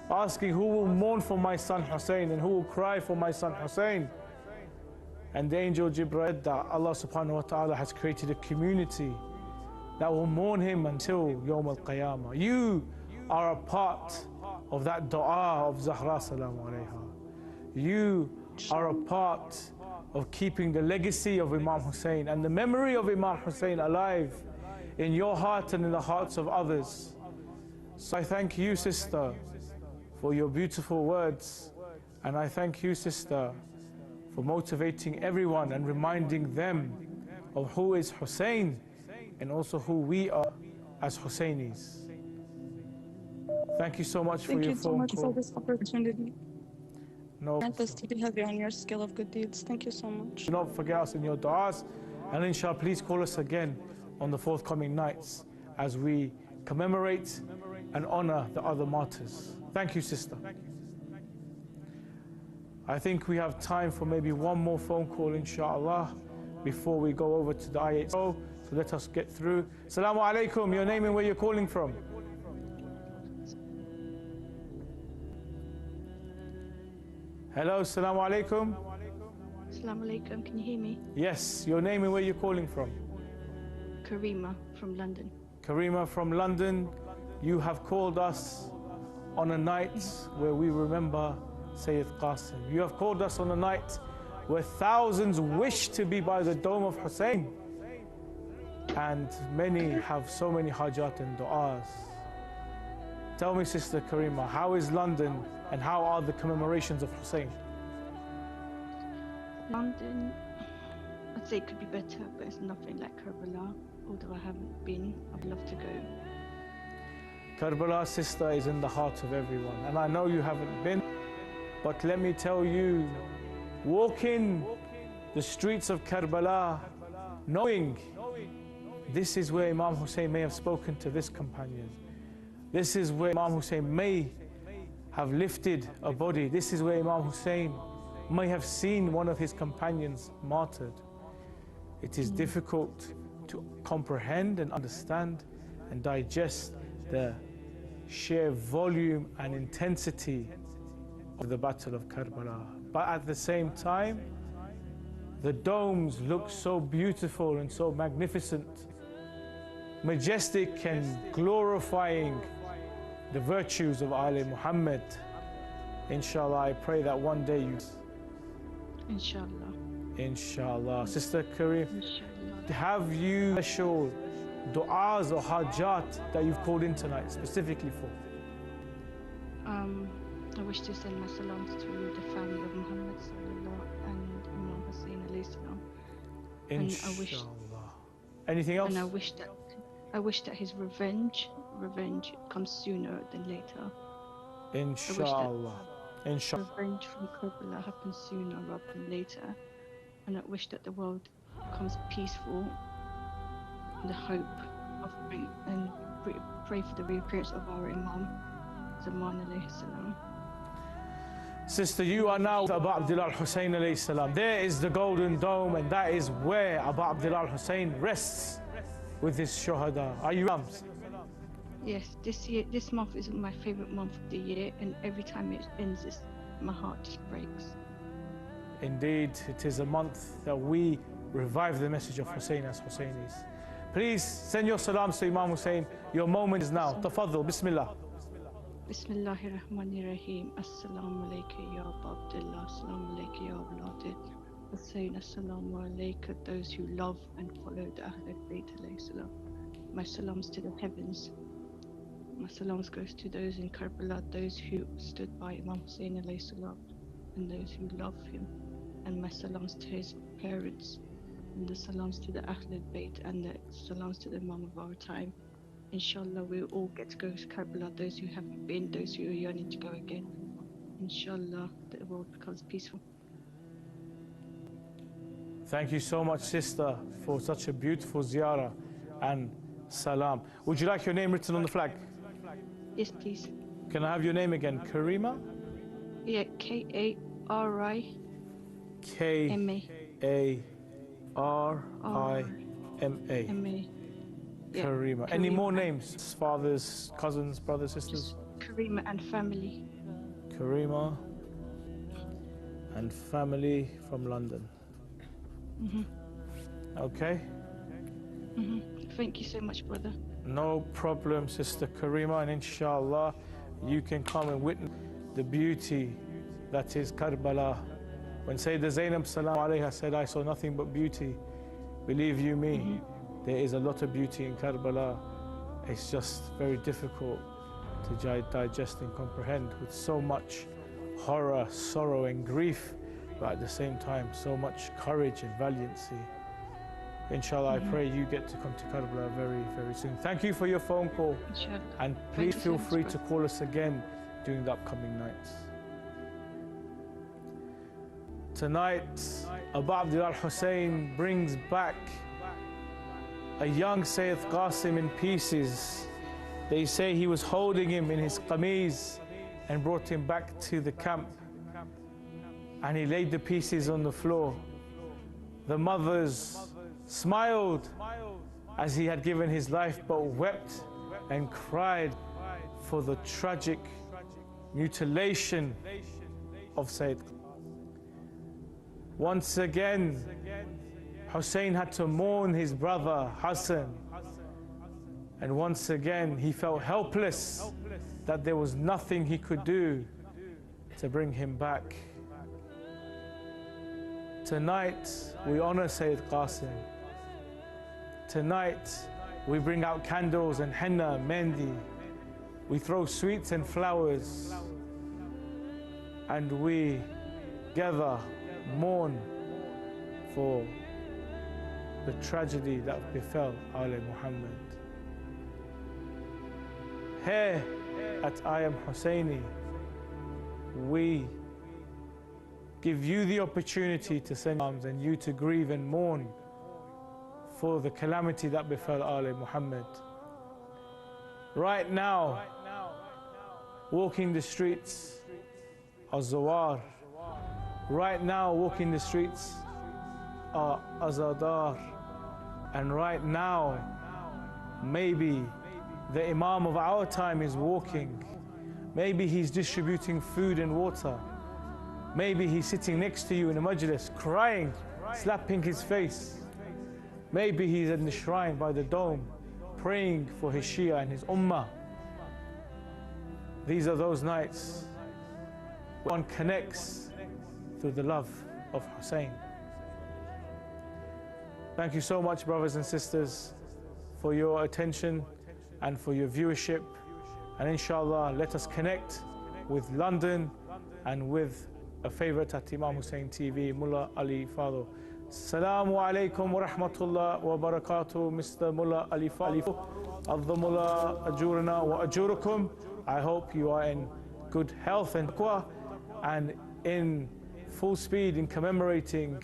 asking who will mourn for my son Hussein and who will cry for my son Hussein. And the angel Jibreel, that Allah subhanahu wa ta'ala has created a community that will mourn him until Yawm al-Qiyamah. You are a part of that dua of Zahra, salamu alayha. You are a part of keeping the legacy of Imam Hussein and the memory of Imam Hussein alive in your heart and in the hearts of others. So I thank you, sister, for your beautiful words. And I thank you, sister, for motivating everyone and reminding them of who is Hussein and also who we are as Husseinis. Thank you so much for your phone call. Thank you so much for this opportunity. No. Grant us to be heavy on your scale of good deeds. Thank you so much. Do not forget us in your du'as. And inshallah, please call us again on the forthcoming nights as we commemorate and honor the other martyrs. Thank you, sister. I think we have time for maybe one more phone call, inshallah, before we go over to the I8. So let us get through. Assalamu alaikum, your name and where you're calling from. Hello, assalamu alaikum. Assalamu alaikum, can you hear me? Yes, your name and where you're calling from. Karima from London. Karima from London, you have called us on a night where we remember Sayyid Qasim. You have called us on a night where thousands wish to be by the dome of Hussein. And many have so many hajat and du'as. Tell me, Sister Karima, how is London and how are the commemorations of Hussein? London, I'd say it could be better, but it's nothing like Karbala. Although I haven't been, I'd love to go. Karbala, sister, is in the heart of everyone. And I know you haven't been, but let me tell you, walking the streets of Karbala, knowing this is where Imam Hussein may have spoken to this companion. This is where Imam Hussein may have lifted a body. This is where Imam Hussein may have seen one of his companions martyred. It is difficult to comprehend and understand and digest the sheer volume and intensity of the Battle of Karbala. But at the same time, the domes look so beautiful and so magnificent, majestic and glorifying the virtues of Ali Muhammad. Inshallah, I pray that one day you... Inshallah. Inshallah. Sister Kareem, have you special du'as or hajat that you've called in tonight specifically for? I wish to send my salams to the family of Muhammad sallallahu and Imam Hussein alayhi salam. Inshallah. Anything else? And I wish that his revenge comes sooner than later. Inshallah. Inshallah. Revenge from Karbala happens sooner rather than later. And I wish that the world becomes peaceful in the hope of and pray for the reappearance of our Imam Zaman alayhi salam. Sister, you are now Abu Abdullah Hussein alayhi salam. There is the golden dome, and that is where Abu Abdullah Hussein rests with his shuhada. Are you Rams? Yes, this month is my favorite month of the year, and every time it ends, my heart just breaks. Indeed, it is a month that we revive the message of Hussein as Husseinis. Please send your salams to Imam Hussein. Your moment is now. Tafaddal, Bismillah. Bismillahirrahmanirrahim. Assalamu alaikum ya Abu Abdullah. Assalamu alaikum ya awlad. Hussein, Assalamu alayka, those who love and follow the Ahlul Bayt alayhi salam. My salams to the heavens. My salams goes to those in Karbala, those who stood by Imam Hussein alayhi salam, and those who love him. And my salams to his parents, and the salams to the Ahlul Bayt, and the salams to the Imam of our time. Inshallah, we'll all get to go to Karbala, those who haven't been, those who are yearning to go again. Inshallah, the world becomes peaceful. Thank you so much, sister, for such a beautiful ziyarah and salam. Would you like your name written on the flag? Yes, please. Can I have your name again? Karima? Yeah, Karima. Karima. Yeah, Karima. Any more names? Fathers, cousins, brothers, sisters? Karima and family. Karima and family from London. Okay. Thank you so much, brother. No problem, Sister Karima, and inshallah you can come and witness the beauty that is Karbala. When Sayyidah Zainab salam alayha said, I saw nothing but beauty, believe you me, there is a lot of beauty in Karbala. It's just very difficult to digest and comprehend, with so much horror, sorrow and grief, but at the same time so much courage and valiancy. Inshallah, I pray you get to come to Karbala very, very soon. Thank you for your phone call. Inshallah. And please feel free to call us again during the upcoming nights. Tonight, Abu Abdullah Hussein brings back a young Sayyid Qasim in pieces. They say he was holding him in his qameez and brought him back to the camp. And he laid the pieces on the floor. The mothers smiled as he had given his life, but wept and cried for the tragic mutilation of Sayyid. Once again, Hussein had to mourn his brother Hassan, and once again he felt helpless that there was nothing he could do to bring him back. Tonight we honor Sayyid Qasim. Tonight we bring out candles and henna, mehndi. We throw sweets and flowers, and we gather, mourn for the tragedy that befell Ali Muhammad. Here at I Am Husseini, we give you the opportunity to send arms and you to grieve and mourn for the calamity that befell Ali Muhammad. Right now, walking the streets are Zawar. Right now, walking the streets are Azadar. And right now, maybe the Imam of our time is walking. Maybe he's distributing food and water. Maybe he's sitting next to you in a majlis, crying, slapping his face. Maybe he's in the shrine by the dome, praying for his Shia and his Ummah. These are those nights when one connects through the love of Hussein. Thank you so much, brothers and sisters, for your attention and for your viewership. And inshallah, let us connect with London and with a favorite at Imam Hussein TV, Mullah Ali Fadl. Assalamu alaikum wa rahmatullah wa barakatuh, Mr. Mullah Ali Fadl. Al-Mullah ajurana wa ajurukum. I hope you are in good health and taqwa and in full speed in commemorating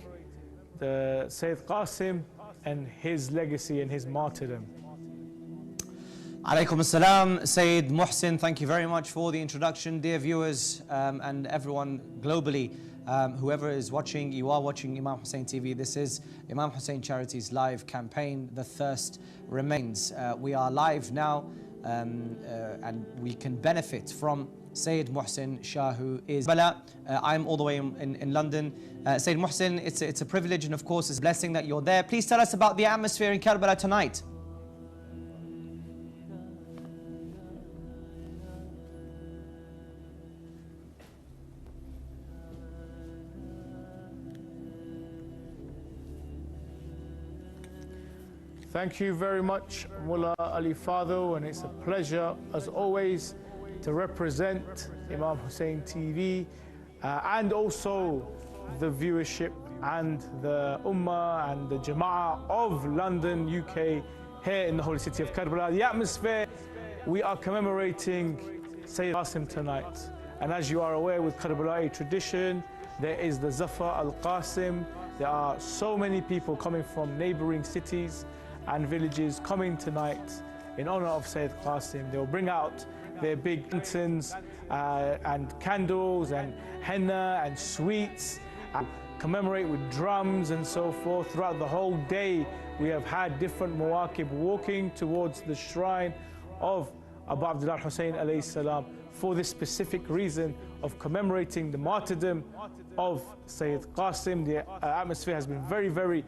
the Sayyid Qasim and his legacy and his martyrdom. Alaikum assalam, Sayyid Muhsin, thank you very much for the introduction. Dear viewers and everyone globally, whoever is watching, you are watching Imam Hussein TV. This is Imam Hussein Charity's live campaign, The Thirst Remains. We are live now and we can benefit from Sayyid Muhsin Shah, who is Karbala. I'm all the way in London. Sayyid Muhsin, it's a privilege and of course it's a blessing that you're there. Please tell us about the atmosphere in Karbala tonight. Thank you very much, Mullah Ali Fadl, and it's a pleasure, as always, to represent Imam Hussein TV and also the viewership and the Ummah and the Jama'ah of London, UK, here in the holy city of Karbala. The atmosphere, we are commemorating Sayyid Qasim tonight. And as you are aware, with Karbala tradition, there is the Zafar al-Qasim. There are so many people coming from neighboring cities and villages coming tonight in honor of Sayyid Qasim. They'll bring out their big lanterns and candles and henna and sweets, and commemorate with drums and so forth. Throughout the whole day, we have had different muwaqib walking towards the shrine of Abu Abdullah Hussein alayhi salam for this specific reason of commemorating the martyrdom of Sayyid Qasim. The atmosphere has been very, very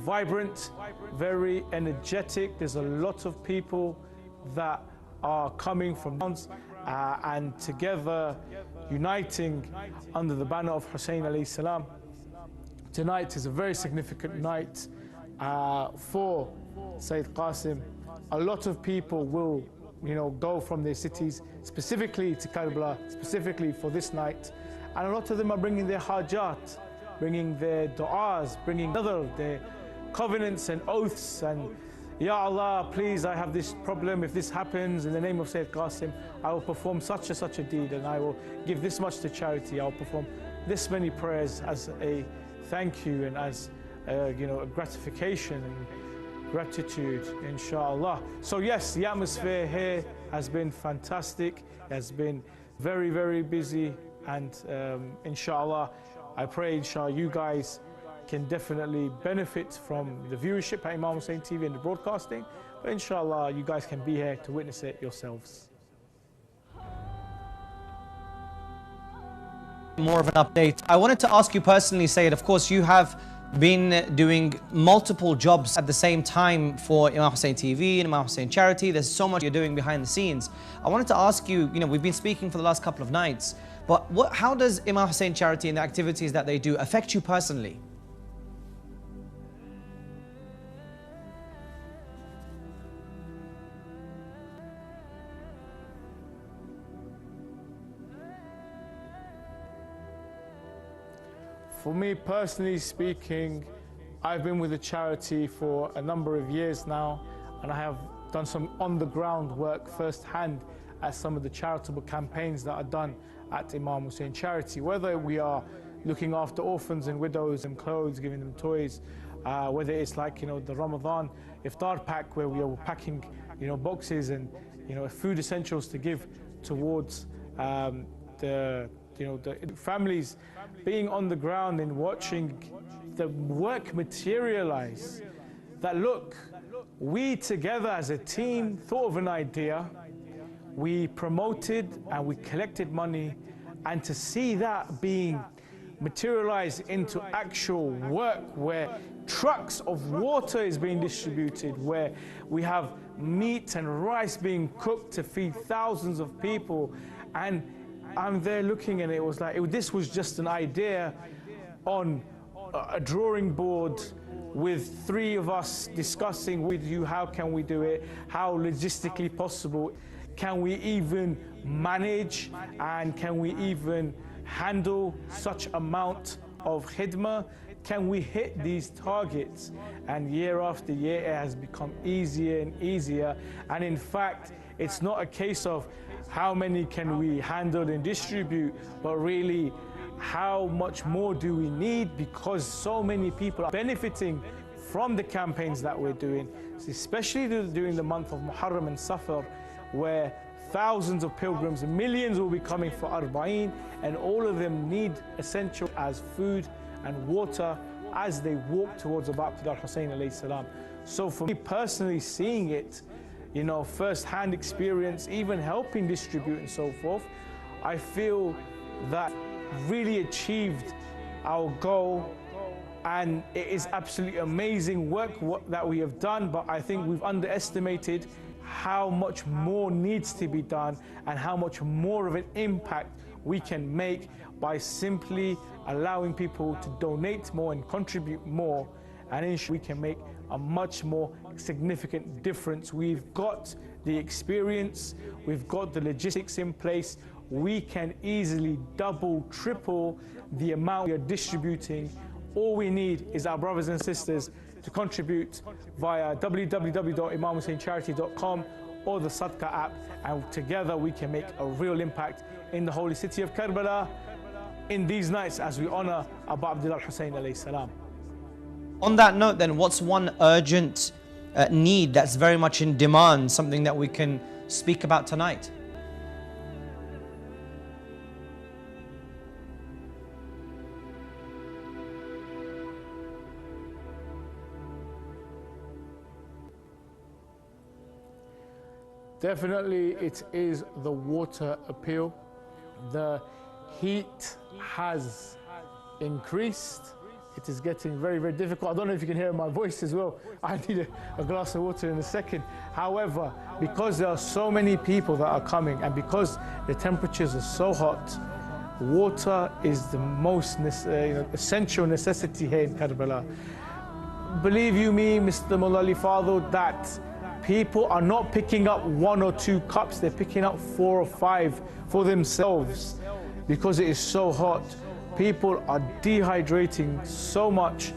vibrant, very energetic. There's a lot of people that are coming from and together uniting under the banner of Hussein alayhi salam. Tonight is a very significant night for Sayyid Qasim. A lot of people will, go from their cities specifically to Karbala, specifically for this night. And a lot of them are bringing their hajat, bringing their du'as, bringing their covenants and oaths, and Ya Allah, please, I have this problem. If this happens in the name of Sayyid Qasim, I will perform such and such a deed, and I will give this much to charity. I will perform this many prayers as a thank you and as a gratification and gratitude, inshallah. So yes, the atmosphere here has been fantastic. It has been very, very busy, and inshallah, I pray inshallah you guys can definitely benefit from the viewership at Imam Hussein TV and the broadcasting, but inshallah you guys can be here to witness it yourselves. More of an update. I wanted to ask you personally, Sayyid, of course you have been doing multiple jobs at the same time for Imam Hussein TV and Imam Hussein Charity. There's so much you're doing behind the scenes. I wanted to ask you, we've been speaking for the last couple of nights, but how does Imam Hussein Charity and the activities that they do affect you personally? For me personally speaking, I've been with the charity for a number of years now, and I have done some on-the-ground work firsthand at some of the charitable campaigns that are done at Imam Hussein Charity. Whether we are looking after orphans and widows and clothes, giving them toys, whether it's like the Ramadan iftar pack where we are packing boxes and food essentials to give towards the families, being on the ground and watching the work materialize. That look, we together as a team thought of an idea, we promoted and we collected money, and to see that being materialized into actual work where trucks of water is being distributed, where we have meat and rice being cooked to feed thousands of people, and I'm there looking, and it was like, this was just an idea on a drawing board with three of us discussing with you, how can we do it, how logistically possible, can we even manage, and can we even handle such amount of khidmah, can we hit these targets? And year after year it has become easier and easier, and in fact it's not a case of how many can we handle and distribute, but really how much more do we need, because so many people are benefiting from the campaigns that we're doing, especially during the month of Muharram and Safar, where thousands of pilgrims, millions will be coming for Arba'een, and all of them need essential as food and water as they walk towards Abu Abdullah Hussein alayhi salam. So for me personally, seeing it, first-hand experience, even helping distribute and so forth, I feel that really achieved our goal, and it is absolutely amazing work that we have done, but I think we've underestimated how much more needs to be done and how much more of an impact we can make by simply allowing people to donate more and contribute more, and ensure we can make a much more significant difference. We've got the experience, we've got the logistics in place. We can easily double, triple the amount we are distributing. All we need is our brothers and sisters to contribute via www.imamhusseincharity.com or the Sadqa app, and together we can make a real impact in the holy city of Karbala in these nights as we honor Abu Abdullah Hussein alayhi salam. On that note then, what's one urgent need that's very much in demand, something that we can speak about tonight? Definitely it is the water appeal. The heat has increased. It is getting very, very difficult. I don't know if you can hear my voice as well. I need a glass of water in a second. However, because there are so many people that are coming and because the temperatures are so hot, water is the most essential necessity here in Karbala. Believe you me, Mr. Mulali Fadl, that people are not picking up 1 or 2 cups, they're picking up 4 or 5 for themselves because it is so hot. People are dehydrating so much,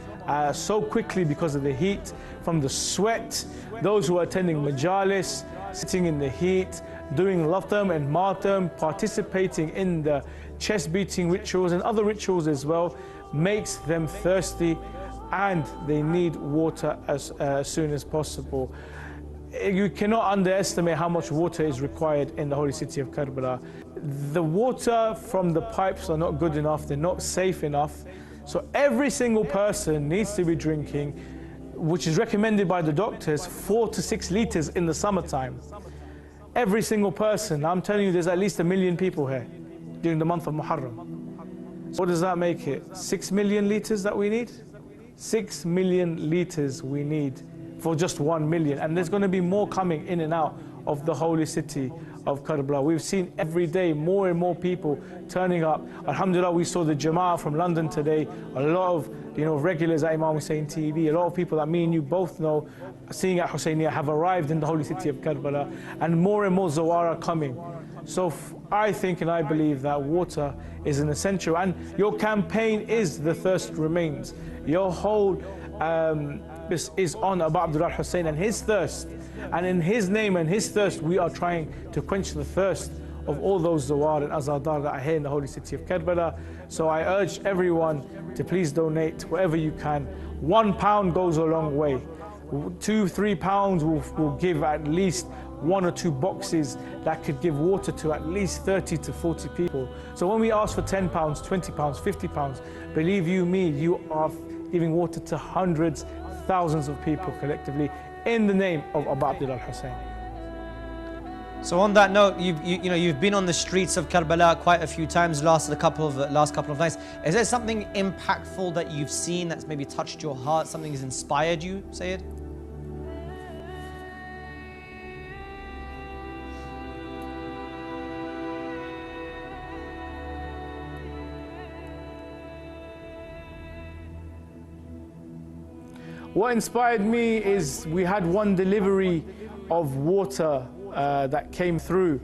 so quickly because of the heat, from the sweat. Those who are attending majalis, sitting in the heat, doing laftam and martyrdom, participating in the chest beating rituals and other rituals as well, makes them thirsty, and they need water as soon as possible. You cannot underestimate how much water is required in the holy city of Karbala. The water from the pipes are not good enough, they're not safe enough. So every single person needs to be drinking, which is recommended by the doctors, 4 to 6 liters in the summertime. Every single person. I'm telling you, there's at least 1 million people here during the month of Muharram. So what does that make it? 6 million liters that we need? 6 million liters we need for just 1 million. And there's going to be more coming in and out of the holy city of Karbala. We've seen every day more and more people turning up. Alhamdulillah, we saw the Jama'ah from London today. A lot of regulars at Imam Hussein TV, a lot of people that me and you both know, seeing at Husseiniya, have arrived in the holy city of Karbala, and more Zawara coming. So I think and I believe that water is an essential, and your campaign is The Thirst Remains. Your whole this is on Abu Abdullah Hussein and his thirst, and in his name and his thirst we are trying to quench the thirst of all those zawar and azadar that are here in the holy city of Karbala. So I urge everyone to please donate whatever you can. £1 goes a long way. 2-3 pounds will give at least 1 or 2 boxes that could give water to at least 30 to 40 people. So when we ask for £10, £20, £50, believe you me, you are giving water to hundreds, thousands of people collectively in the name of Abu Abdullah Hussein. So on that note, you've been on the streets of Karbala quite a few times last couple of nights. Is there something impactful that you've seen that's maybe touched your heart, something that's inspired you, Sayyid? What inspired me is we had one delivery of water that came through,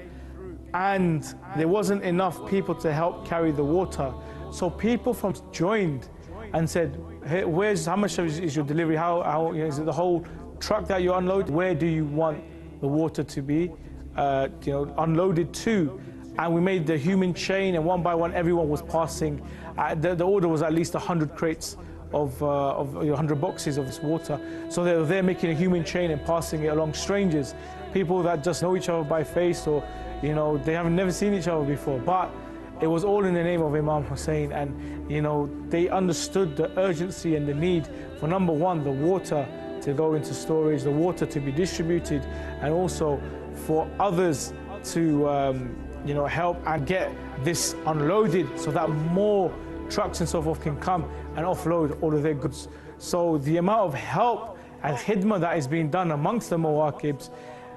and there wasn't enough people to help carry the water. So people from joined and said, hey, how much is your delivery? How is it the whole truck that you unload? Where do you want the water to be unloaded to? And we made the human chain, and one by one everyone was passing. The order was at least 100 crates of 100 boxes of this water. So they were there making a human chain and passing it along strangers, people that just know each other by face, or they haven't never seen each other before. But it was all in the name of Imam Hussein, and they understood the urgency and the need for, number one, the water to go into storage, the water to be distributed, and also for others to help and get this unloaded so that more trucks and so forth can come and offload all of their goods. So the amount of help and khidmah that is being done amongst the mawaqibs,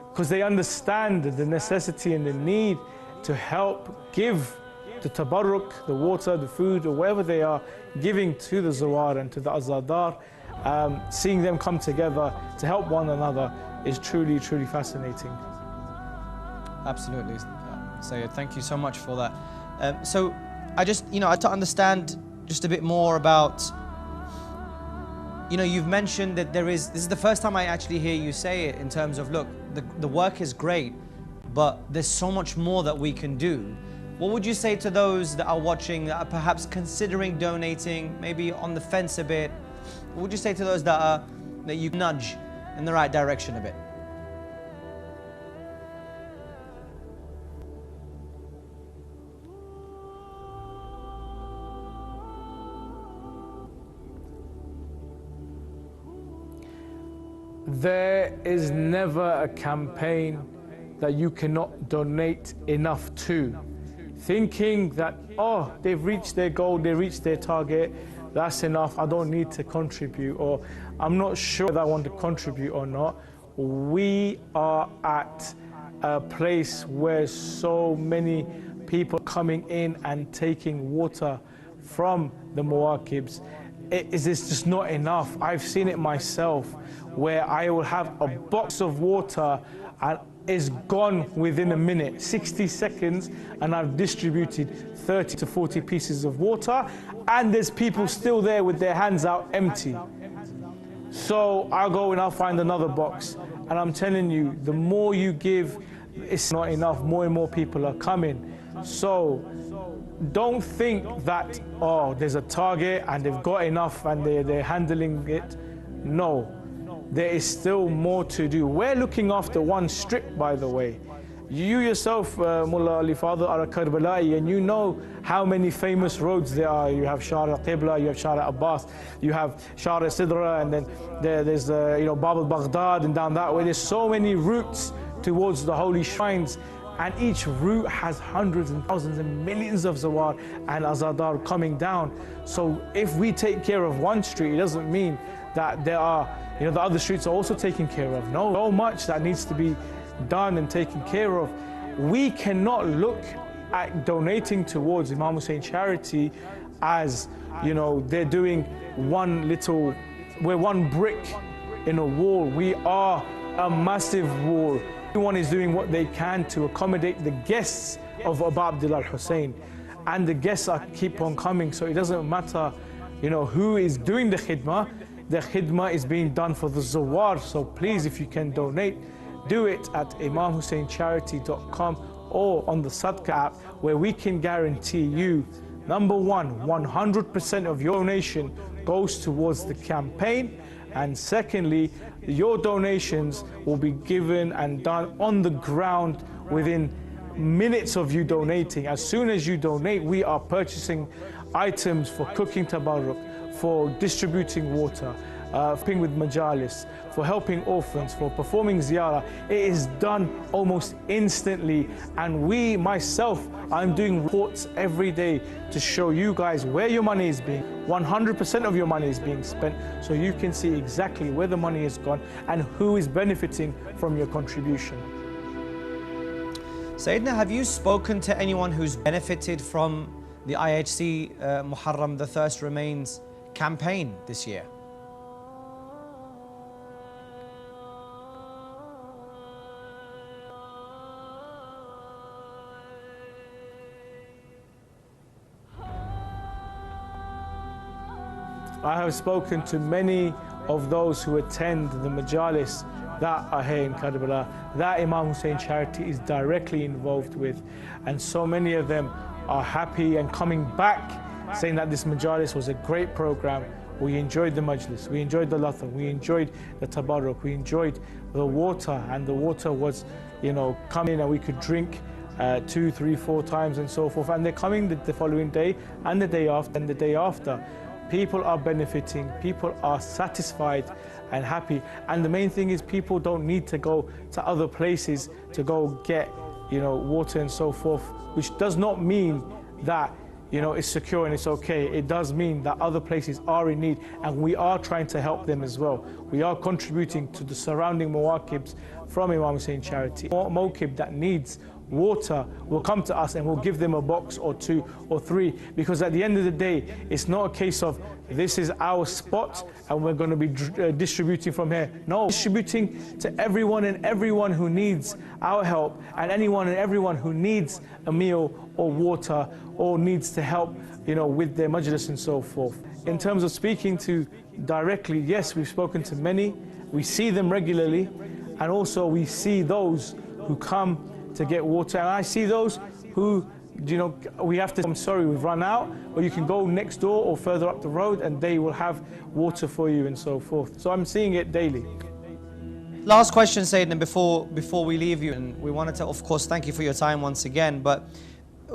because they understand the necessity and the need to help give the tabarruk, the water, the food, or whatever they are giving to the zawar and to the azadar. seeing them come together to help one another is truly, truly fascinating. Absolutely, Sayyid. Thank you so much for that. So I just, to understand just a bit more about, you've mentioned that this is the first time I actually hear you say it in terms of, look, the work is great, but there's so much more that we can do. What would you say to those that are watching, that are perhaps considering donating, maybe on the fence a bit? What would you say to those that you nudge in the right direction a bit? There is never a campaign that you cannot donate enough to. Thinking that, oh, they've reached their goal, they reached their target, that's enough, I don't need to contribute, or I'm not sure that I want to contribute or not. We are at a place where so many people coming in and taking water from the Muwakibs. It's just not enough. I've seen it myself, where I will have a box of water and it's gone within a minute, 60 seconds, and I've distributed 30 to 40 pieces of water, and there's people still there with their hands out empty. So I'll go and I'll find another box, and I'm telling you, the more you give, it's not enough. More and more people are coming. So don't think that, oh, there's a target and they've got enough and they're handling it. No. There is still more to do. We're looking after one strip, by the way. You yourself, Mullah Ali Fadl, are a Karbala, and you know how many famous roads there are. You have Shara Qibla, you have Shara Abbas, you have Shara Sidra, and then there's Bab al-Baghdad, and down that way. There's so many routes towards the holy shrines, and each route has hundreds and thousands and millions of Zawar and Azadar coming down. So if we take care of one street, it doesn't mean that there are, the other streets are also taken care of. No, so much that needs to be done and taken care of. We cannot look at donating towards Imam Hussein charity as, they're doing we're one brick in a wall. We are a massive wall. Everyone is doing what they can to accommodate the guests of Abu Abdullah Hussein, and the guests keep on coming. So it doesn't matter, who is doing the khidmah. The khidmah is being done for the Zawar. So please, if you can donate, do it at imamhusseincharity.com or on the Sadqa app, where we can guarantee you, number one, 100% of your donation goes towards the campaign, and secondly, your donations will be given and done on the ground within minutes of you donating. As soon as you donate, we are purchasing items for cooking tabarruk, for distributing water, helping with majalis, for helping orphans, for performing ziyarah. It is done almost instantly, and I'm doing reports every day to show you guys where your money is being, 100% of your money is being spent, so you can see exactly where the money has gone and who is benefiting from your contribution. Sayyidina, have you spoken to anyone who's benefited from the IHC Muharram, The Thirst Remains campaign this year? I have spoken to many of those who attend the majalis that are here in Karbala, that Imam Hussein charity is directly involved with, and so many of them are happy and coming back, saying that this majalis was a great program. We enjoyed the majlis, we enjoyed the latha, we enjoyed the tabarruk, we enjoyed the water, and the water was, coming in and we could drink 2, 3, 4 times and so forth. And they're coming the following day and the day after and the day after. People are benefiting, people are satisfied and happy. And the main thing is, people don't need to go to other places to go get, water and so forth, which does not mean that, it's secure and it's okay. It does mean that other places are in need, and we are trying to help them as well. We are contributing to the surrounding mawakibs from Imam Hussein charity. Mawkib that needs water will come to us and we'll give them a box or 2 or 3, because at the end of the day, it's not a case of this is our spot and we're going to be distributing from here. No, distributing to everyone and everyone who needs our help, and anyone and everyone who needs a meal or water or needs to help, you know, with their majlis and so forth. In terms of speaking to directly, yes, we've spoken to many, we see them regularly, and also we see those who come to get water, and I see those who, you know, we have to, I'm sorry, we've run out, or you can go next door or further up the road and they will have water for you and so forth. So I'm seeing it daily. Last question, Sayyidina, before we leave you, and we wanted to, of course, thank you for your time once again, but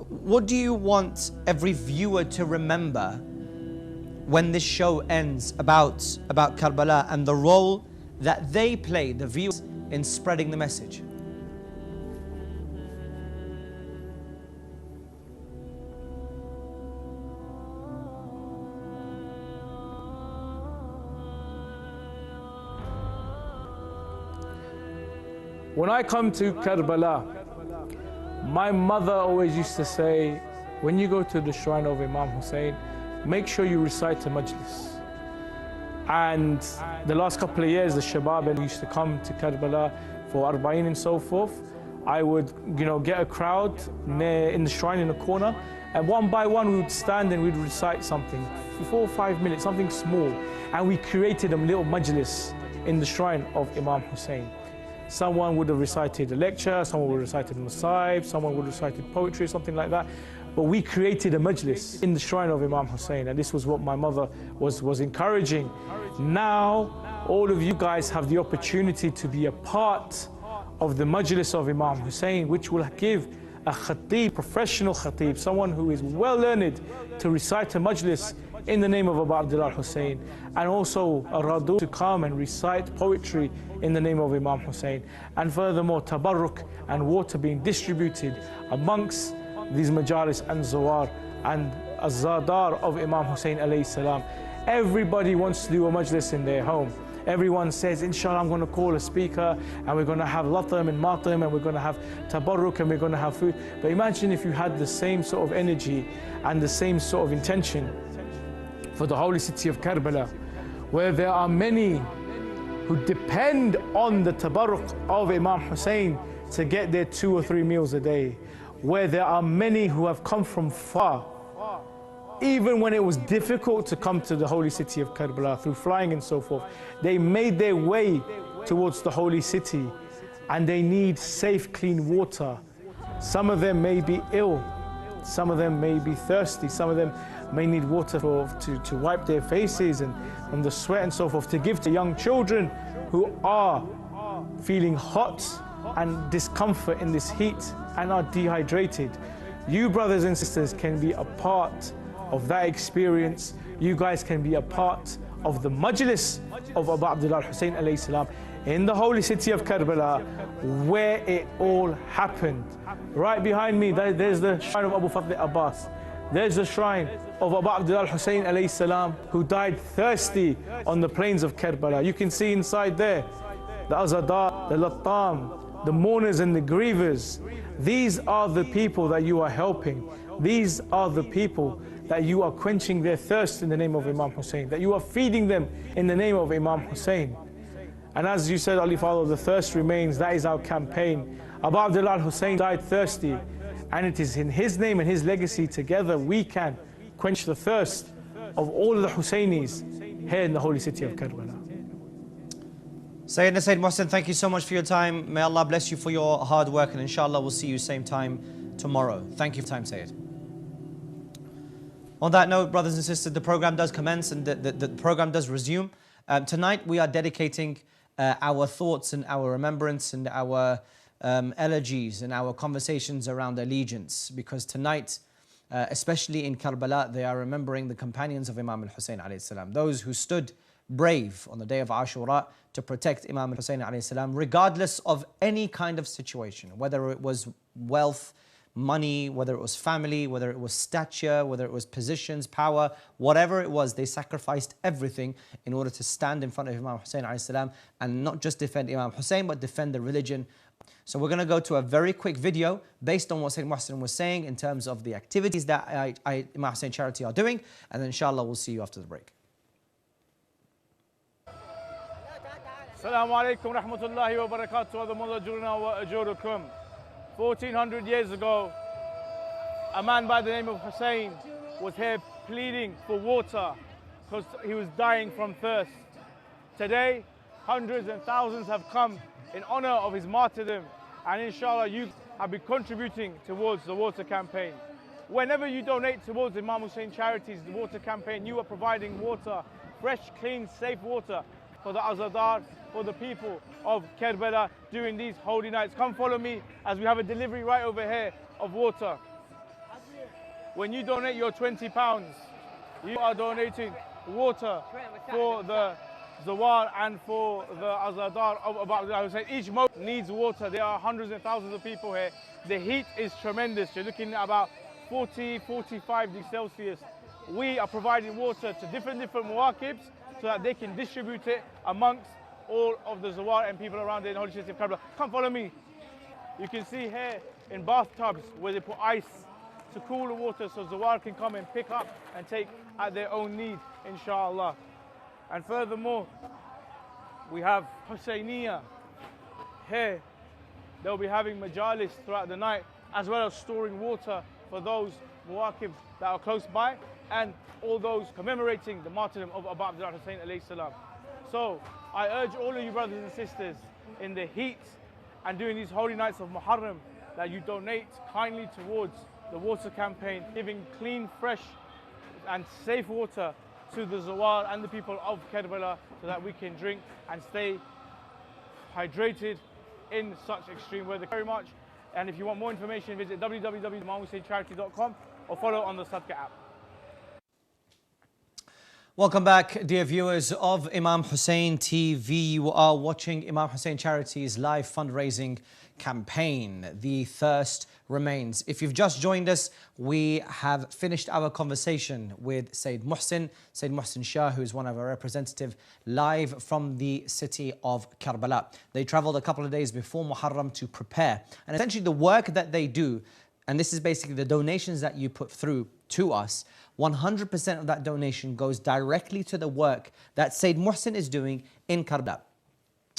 what do you want every viewer to remember when this show ends about Karbala and the role that they play, the viewers, in spreading the message? When I come to Karbala, my mother always used to say, when you go to the shrine of Imam Hussein, make sure you recite a majlis. And the last couple of years, the Shabab used to come to Karbala for Arba'in and so forth. I would, you know, get a crowd in the shrine in the corner, and one by one we would stand and we'd recite something, 4 or 5 minutes, something small. And we created a little majlis in the shrine of Imam Hussein. Someone would have recited a lecture, someone would have recited a masayib, someone would have recited poetry, something like that. But we created a majlis in the shrine of Imam Hussein, and this was what my mother was encouraging. Now, all of you guys have the opportunity to be a part of the majlis of Imam Hussein, which will give a khatib, professional khatib, someone who is well learned, to recite a majlis in the name of Abu Abdullah Hussein, and also a radu to come and recite poetry in the name of Imam Hussein. And furthermore, tabarruk and water being distributed amongst these majalis and zawar and azadar of Imam Hussein alayhi salam. Everybody wants to do a majlis in their home. Everyone says, inshallah, I'm going to call a speaker and we're going to have latam and martyrdom and we're going to have tabarruk and we're going to have food. But imagine if you had the same sort of energy and the same sort of intention for the holy city of Karbala, where there are many who depend on the tabarruk of Imam Hussein to get their 2 or 3 meals a day, where there are many who have come from far, even when it was difficult to come to the holy city of Karbala through flying and so forth, they made their way towards the holy city, and they need safe, clean water. Some of them may be ill, some of them may be thirsty, some of them may need water to wipe their faces and from the sweat and so forth, to give to young children who are feeling hot and discomfort in this heat and are dehydrated. You brothers and sisters can be a part of that experience. You guys can be a part of the majlis of Abu Abdullah Hussein alayhi salam in the holy city of Karbala, where it all happened. Right behind me, there's the shrine of Abu Fadl Abbas. There's the shrine of Abu Abdullah Hussein alayhi salam, who died thirsty on the plains of Karbala. You can see inside there the azadar, the lattam, the mourners and the grievers. These are the people that you are helping. These are the people that you are quenching their thirst in the name of Imam Hussein, that you are feeding them in the name of Imam Hussein. And as you said, Ali Father, the thirst remains. That is our campaign. Abu Abdullah Hussein died thirsty, and it is in his name and his legacy together we can quench the thirst of all the Husseinis here in the holy city of Karbala. Sayyidina Sayyid Mohsin, thank you so much for your time. May Allah bless you for your hard work, and inshallah we'll see you same time tomorrow. Thank you for your time, Sayyid. On that note, brothers and sisters, the program does commence and the program does resume. Tonight we are dedicating our thoughts and our remembrance and our elegies and our conversations around allegiance, because tonight, especially in Karbala, they are remembering the companions of Imam Hussein alayhi salam, those who stood brave on the day of Ashura to protect Imam Hussein alayhi salam, regardless of any kind of situation, whether it was wealth, money, whether it was family, whether it was stature, whether it was positions, power, whatever it was, they sacrificed everything in order to stand in front of Imam Hussein alayhi salam and not just defend Imam Hussein, but defend the religion So we're going to go to a very quick video based on what Sayyid Muhsin was saying in terms of the activities that Imam Hussein Charity are doing, and then inshallah we'll see you after the break. Assalamu alaikum rahmatullahi wa barakatuh wa dhamulajurna wa ajurukum. 1400 years ago, a man by the name of Hussein was here pleading for water because he was dying from thirst. Today, hundreds and thousands have come in honor of his martyrdom, and inshallah you have been contributing towards the water campaign. Whenever you donate towards Imam Hussein Charities, the water campaign, you are providing water, fresh, clean, safe water for the Azadar, for the people of Karbala during these holy nights. Come follow me as we have a delivery right over here of water. When you donate your £20, you are donating water for the Zawar and for the Azadar of about, I would say, each mosque needs water. There are hundreds and thousands of people here. The heat is tremendous. You're looking at about 40, 45 degrees Celsius. We are providing water to different muwaqibs so that they can distribute it amongst all of the Zawar and people around in the holy city of Karbala. Come follow me. You can see here in bathtubs where they put ice to cool the water so Zawar can come and pick up and take at their own need, inshallah. And furthermore, we have Husseiniya here. They'll be having majalis throughout the night, as well as storing water for those muwaqib that are close by, and all those commemorating the martyrdom of Abu Abdullah Hussein alayhi salam. So I urge all of you brothers and sisters in the heat and during these holy nights of Muharram that you donate kindly towards the water campaign, giving clean, fresh and safe water to the Zawar and the people of Karbala so that we can drink and stay hydrated in such extreme weather. Very much. And if you want more information, visit www.imamhusseincharity.com or follow on the Sadqa app. Welcome back, dear viewers of Imam Hussein TV. You are watching Imam Hussein Charity's live fundraising campaign, The Thirst Remains. If you've just joined us, we have finished our conversation with Sayyid Muhsin Shah, who is one of our representatives, live from the city of Karbala. They traveled a couple of days before Muharram to prepare. And essentially the work that they do, and this is basically the donations that you put through to us, 100% of that donation goes directly to the work that Sayyid Muhsin is doing in Karbala.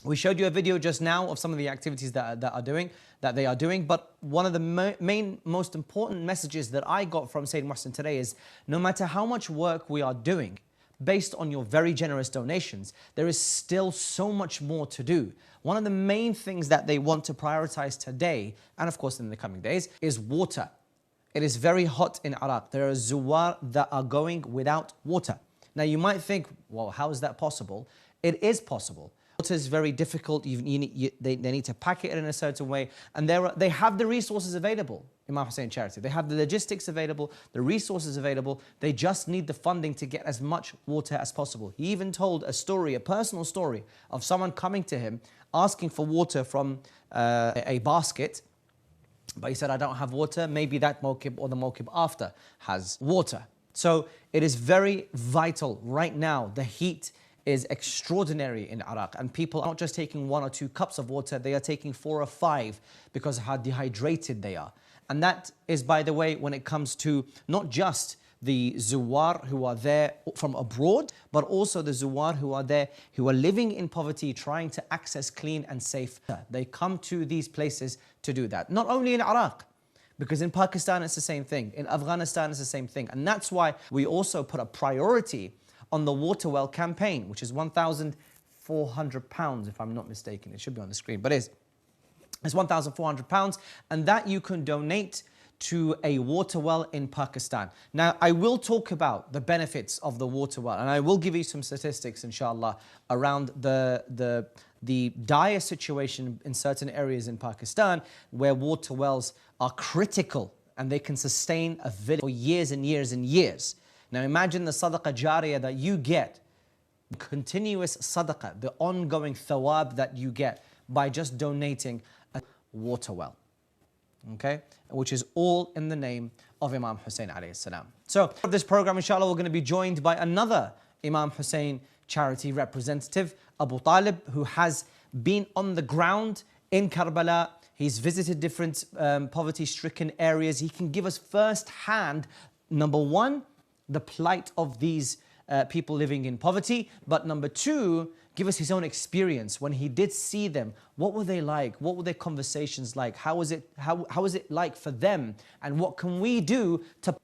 We showed you a video just now of some of the activities that they are doing, but one of the most important messages that I got from Sayyid Muhsin today is no matter how much work we are doing, based on your very generous donations, there is still so much more to do. One of the main things that they want to prioritize today, and of course in the coming days, is water. It is very hot in Iraq. There are Zawar that are going without water. Now you might think, well, how is that possible? It is possible. Water is very difficult. They need to pack it in a certain way, and they have the resources available. Imam Hussein Charity, they have the logistics available, the resources available. They just need the funding to get as much water as possible. He even told a story, a personal story, of someone coming to him asking for water from a basket. But he said, I don't have water. Maybe that mawqib or the mawqib after has water. So it is very vital right now. The heat is extraordinary in Iraq, and people are not just taking 1 or 2 cups of water, they are taking 4 or 5 because of how dehydrated they are. And that is, by the way, when it comes to not just the Zawar who are there from abroad, but also the Zawar who are there, who are living in poverty, trying to access clean and safe. They come to these places to do that. Not only in Iraq, because in Pakistan it's the same thing, in Afghanistan it's the same thing. And that's why we also put a priority on the water well campaign, which is £1,400, if I'm not mistaken. It should be on the screen, but it's £1,400, and that you can donate to a water well in Pakistan. Now, I will talk about the benefits of the water well, and I will give you some statistics, inshallah, around the dire situation in certain areas in Pakistan where water wells are critical and they can sustain a village for years and years and years. Now, imagine the sadaqah jariyah that you get, continuous sadaqah, the ongoing thawab that you get by just donating a water well. Okay, which is all in the name of Imam Hussein alayhi salam. So for this program, inshallah, we're going to be joined by another Imam Hussein charity representative, Abu Talib, who has been on the ground in Karbala. He's visited different poverty-stricken areas. He can give us first-hand, number one, the plight of these people living in poverty, but number two, give us his own experience when he did see them. What were they like? What were their conversations like? How was it like for them? And what can we do to,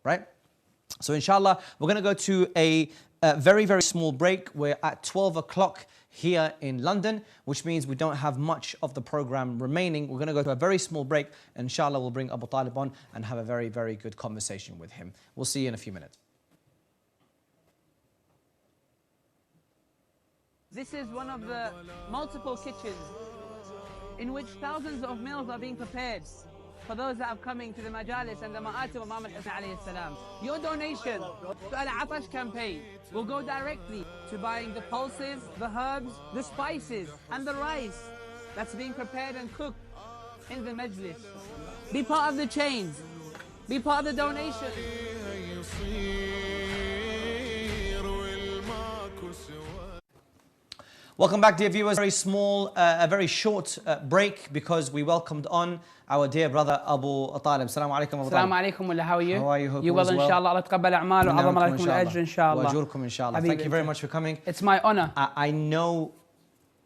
right? So inshallah, we're going to go to a very, very small break. We're at 12 o'clock here in London, which means we don't have much of the program remaining. We're going to go to a very small break. And inshallah, we'll bring Abu Talib on and have a very, very good conversation with him. We'll see you in a few minutes. This is one of the multiple kitchens in which thousands of meals are being prepared for those that are coming to the majalis and the ma'atim of Imam Hassan alayhi salam. Your donation to Al-Atash campaign will go directly to buying the pulses, the herbs, the spices and the rice that's being prepared and cooked in the majlis. Be part of the change. Be part of the donation. Welcome back, dear viewers. Very small, a very short break because we welcomed on our dear brother Abu Talib. Assalamu alaikum, Abu Talib. Assalamu alaikum, how are you? How are you? Hope you well, inshallah. Allah taqabbal a'mal wa 'azama lakum al-ajr, inshallah. Wa ajurkum, inshallah. Thank you very much for coming. It's my honor. I know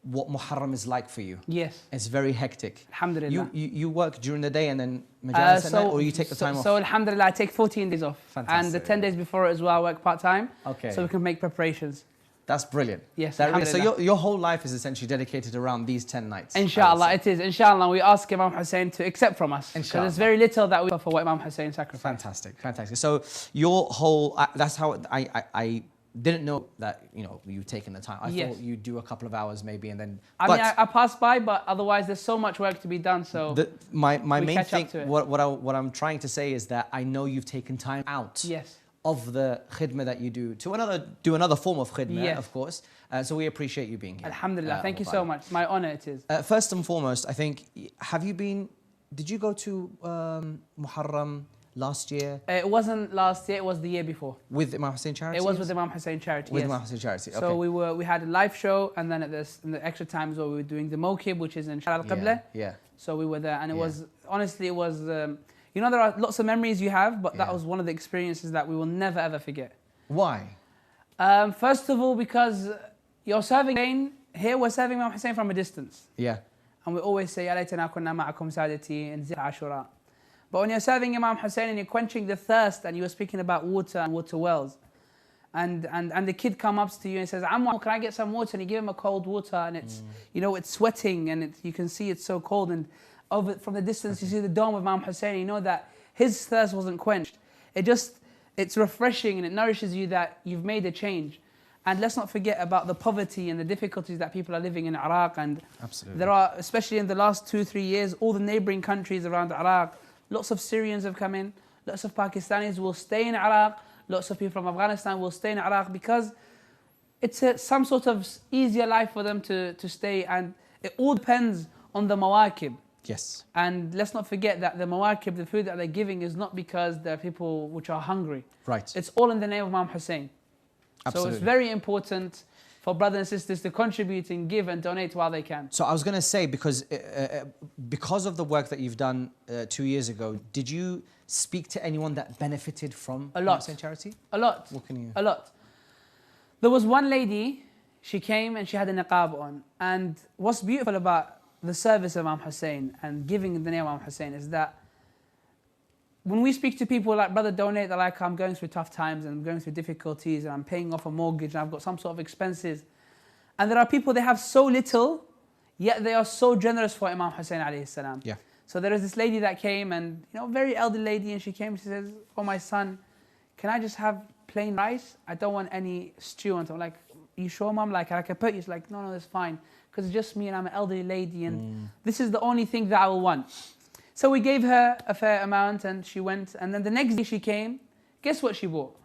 what Muharram is like for you. Yes. It's very hectic. Alhamdulillah. You work during the day and then majalis at night, or you take the time off? So alhamdulillah, I take 14 days off. Fantastic. And the 10 days before it as well, I work part-time. Okay. So we can make preparations. That's brilliant. Yes, so your whole life is essentially dedicated around these 10 nights. Inshallah, it is. Inshallah, we ask Imam Hussein to accept from us. Because there's very little that we offer what Imam Hussein sacrificed. Fantastic, fantastic. So your whole, that's how I didn't know that, you know, you've taken the time. I thought you'd do a couple of hours maybe and then... I mean, I pass by, but otherwise there's so much work to be done, so my main thing, what I'm trying to say is that I know you've taken time out. Yes. Of the khidmah that you do do another form of khidmah, of course. So we appreciate you being here. Alhamdulillah, thank you so much. My honor it is. First and foremost, I think, did you go to Muharram last year? It wasn't last year, it was the year before. With Imam Hussein Charity? It was with Imam Hussein Charity, With Imam Hussein Charity, okay. So we had a live show, and then in the extra times where we were doing the Mokib, which is in Shara al-Qibla. Yeah. So we were there, and it was, honestly, it was... you know, there are lots of memories you have, but that was one of the experiences that we will never ever forget. Why? First of all, because you're serving Hussein, here we're serving Imam Hussein from a distance. Yeah. And we always say, Ya laytana kunna ma'akum sadati in Ziyarah Ashura. But when you're serving Imam Hussein and you're quenching the thirst and you were speaking about water and water wells, and the kid comes up to you and says, Ammar, can I get some water? And you give him a cold water and it's, you know, it's sweating and you can see it's so cold, and from the distance you see the dome of Imam Hussein, you know that his thirst wasn't quenched. It's refreshing and it nourishes you that you've made a change. And let's not forget about the poverty and the difficulties that people are living in Iraq. And there are, especially in the last 2-3 years, all the neighboring countries around Iraq, lots of Syrians have come in, lots of Pakistanis will stay in Iraq, lots of people from Afghanistan will stay in Iraq because it's some sort of easier life for them to stay, and it all depends on the mawakib. Yes. And let's not forget that the mawakib, the food that they're giving, is not because there are people which are hungry. Right. It's all in the name of Imam Hussein. Absolutely. So it's very important for brothers and sisters to contribute and give and donate while they can. So I was going to say, because of the work that you've done 2 years ago, did you speak to anyone that benefited from a lot. Hussein Charity? A lot. What can you... A lot. There was one lady, she came and she had a niqab on. And what's beautiful about the service of Imam Hussein and giving in the name of Imam Hussein is that when we speak to people like, brother, donate, they're like, I'm going through tough times and I'm going through difficulties and I'm paying off a mortgage and I've got some sort of expenses. And there are people, they have so little, yet they are so generous for Imam Hussein alayhi salam. Yeah. So there is this lady that came, and, you know, very elderly lady, and she came, she says, oh, my son, can I just have plain rice? I don't want any stew. And I'm like, you sure, mom? Like, I can put you. She's like, no, that's fine. Because it's just me and I'm an elderly lady and this is the only thing that I will want. So we gave her a fair amount and she went, and then the next day she came, guess what she bought?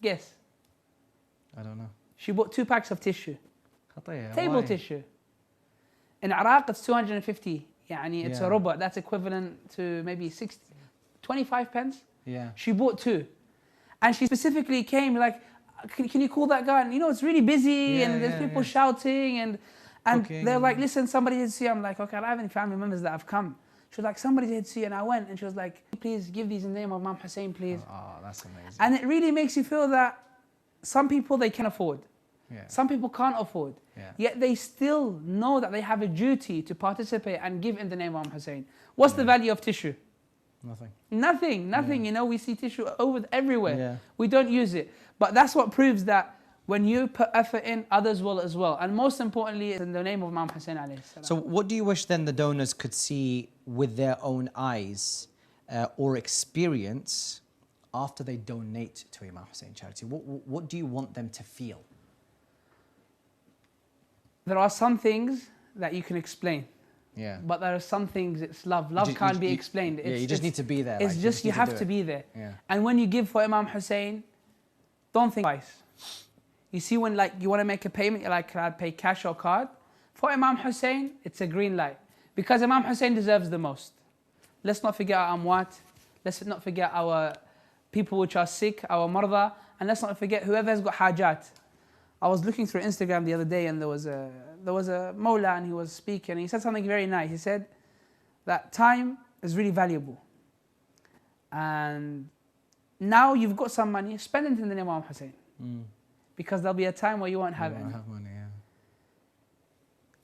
Guess. I don't know. She bought 2 packs of tissue. Table Why? tissue. In Iraq it's 250. Yani it's a ruba. That's equivalent to maybe 25 pence. Yeah. She bought 2. And she specifically came like, can you call that guy? And you know, it's really busy and there's people shouting and And cooking. they're like, listen, somebody did see you. I'm like, okay, I don't have any family members that have come. She was like, somebody did see you, and I went, and she was like, please give these in the name of Imam Hussein, please. Oh, that's amazing. And it really makes you feel that some people they can afford. Yeah. Some people can't afford. Yeah. Yet they still know that they have a duty to participate and give in the name of Imam Hussein. What's the value of tissue? Nothing. Nothing. You know, we see tissue everywhere. Yeah. We don't use it. But that's what proves that when you put effort in, others will as well. And most importantly, it's in the name of Imam Hussein alayhi salam. So what do you wish then the donors could see with their own eyes or experience after they donate to Imam Hussein charity? What do you want them to feel? There are some things that you can explain. Yeah. But there are some things, it's love. Love can't be explained. Yeah, you just need to be there. It's just you have to be there. Yeah. And when you give for Imam Hussein, don't think twice. You see when like you want to make a payment, you're like, can I pay cash or card? For Imam Hussein, it's a green light. Because Imam Hussein deserves the most. Let's not forget our amwat. Let's not forget our people which are sick, our marda. And let's not forget whoever has got hajat. I was looking through Instagram the other day and there was a Mawla and he was speaking and he said something very nice. He said that time is really valuable. And now you've got some money, spend it in the name of Imam Hussein. Because there'll be a time where you won't have any. Money, yeah.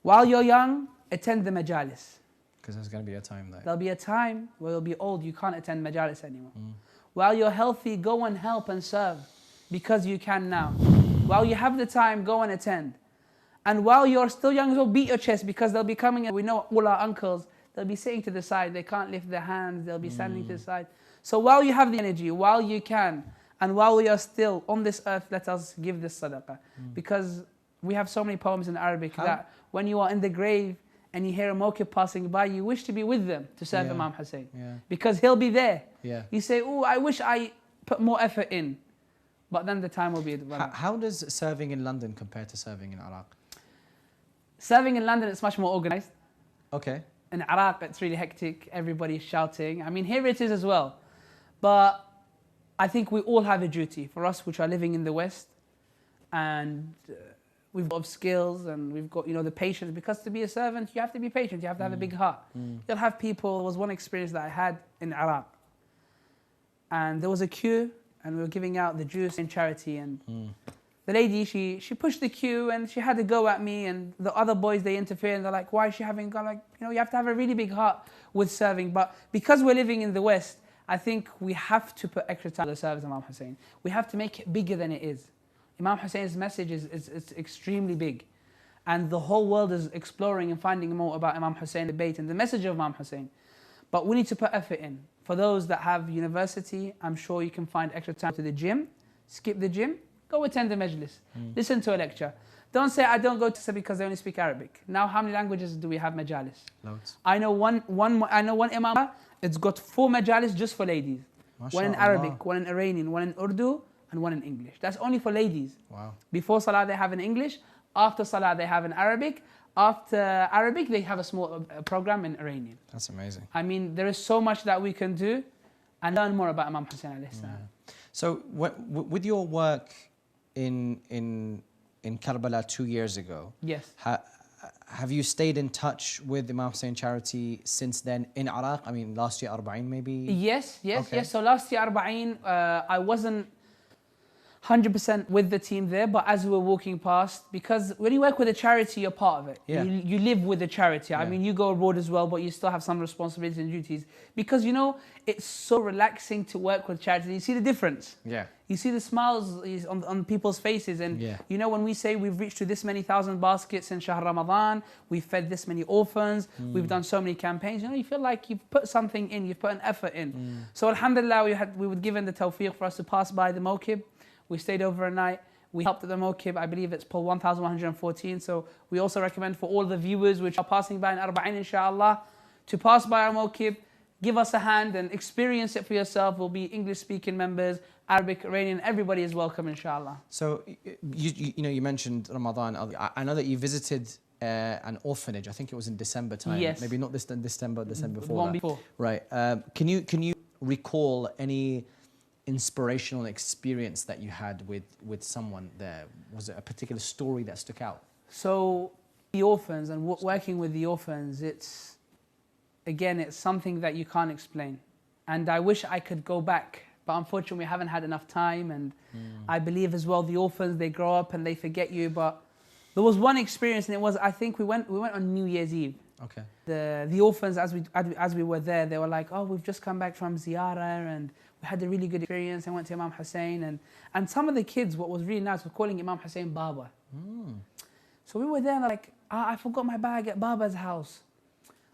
While you're young, attend the majalis. Because there's going to be a time there. There'll be a time where you'll be old, you can't attend majalis anymore. While you're healthy, go and help and serve because you can now. While you have the time, go and attend. And while you're still young as well, beat your chest because they'll be coming, and we know all our uncles, they'll be sitting to the side, they can't lift their hands, they'll be standing to the side. So while you have the energy, while you can, and while we are still on this earth, let us give this sadaqah. Because we have so many poems in Arabic that when you are in the grave and you hear a mawqif passing by, you wish to be with them to serve Imam Hussein. Because he'll be there. You say, oh, I wish I put more effort in. But then the time will be... How does serving in London compare to serving in Iraq? Serving in London, it's much more organized. Okay. In Iraq, it's really hectic. Everybody's shouting. I mean, here it is as well. But I think we all have a duty. For us, which are living in the West, and we've got skills and we've got, the patience. Because to be a servant, you have to be patient. You have to have a big heart. You'll have people... There was one experience that I had in Iraq. And there was a queue, and we were giving out the juice in charity. And the lady, she pushed the queue, and she had to go at me. And the other boys, they interfered. And they're like, why is she having... I'm like, you have to have a really big heart with serving. But because we're living in the West, I think we have to put extra time to the service of Imam Hussein. We have to make it bigger than it is. Imam Hussein's message is extremely big. And the whole world is exploring and finding more about Imam Hussein debate and the message of Imam Hussein. But we need to put effort in. For those that have university, I'm sure you can find extra time to the gym. Skip the gym, go attend the majlis. Listen to a lecture. Don't say, I don't go to because they only speak Arabic. Now, how many languages do we have majalis? Loads. I know one imam, it's got 4 majalis just for ladies. One in Arabic, one in Iranian, one in Urdu, and one in English. That's only for ladies. Wow. Before Salah, they have in English. After Salah, they have in Arabic. After Arabic, they have a small program in Iranian. That's amazing. I mean, there is so much that we can do and learn more about Imam Hussein alayhi salam. So, with your work in Karbala 2 years ago, yes, have you stayed in touch with Imam Hussein charity since then in Iraq? I mean, last year Arba'in maybe? Yes. So last year Arba'in, I wasn't 100% with the team there, but as we were walking past, because when you work with a charity, you're part of it. Yeah. You live with the charity. I mean, you go abroad as well, but you still have some responsibilities and duties. Because, it's so relaxing to work with charity. You see the difference. Yeah. You see the smiles on people's faces. And, when we say we've reached to this many thousand baskets in Shahr Ramadan, we've fed this many orphans, we've done so many campaigns, you feel like you've put something in, you've put an effort in. So alhamdulillah, we were given the tawfiq for us to pass by the mawqib. We stayed over a night. We helped at the mawqib. I believe it's poll 1114. So we also recommend for all the viewers which are passing by in Arba'in, inshallah, to pass by our mawqib, give us a hand and experience it for yourself. We'll be English-speaking members, Arabic, Iranian, everybody is welcome, inshallah. So, you mentioned Ramadan. I know that you visited an orphanage. I think it was in December time. Yes. Maybe not this December before the one that. before. Right. Can you recall any inspirational experience that you had with someone there? Was it a particular story that stuck out? So, The orphans and working with the orphans, it's something that you can't explain. And I wish I could go back, but unfortunately we haven't had enough time. And I believe as well the orphans, they grow up and they forget you. But there was one experience, and it was, I think we went on New Year's Eve. Okay. The orphans, as we were there, they were like, oh, we've just come back from Ziyarah and we had a really good experience. I went to Imam Hussein, and some of the kids, what was really nice, was calling Imam Hussein Baba. So we were there and they're like, I forgot my bag at Baba's house.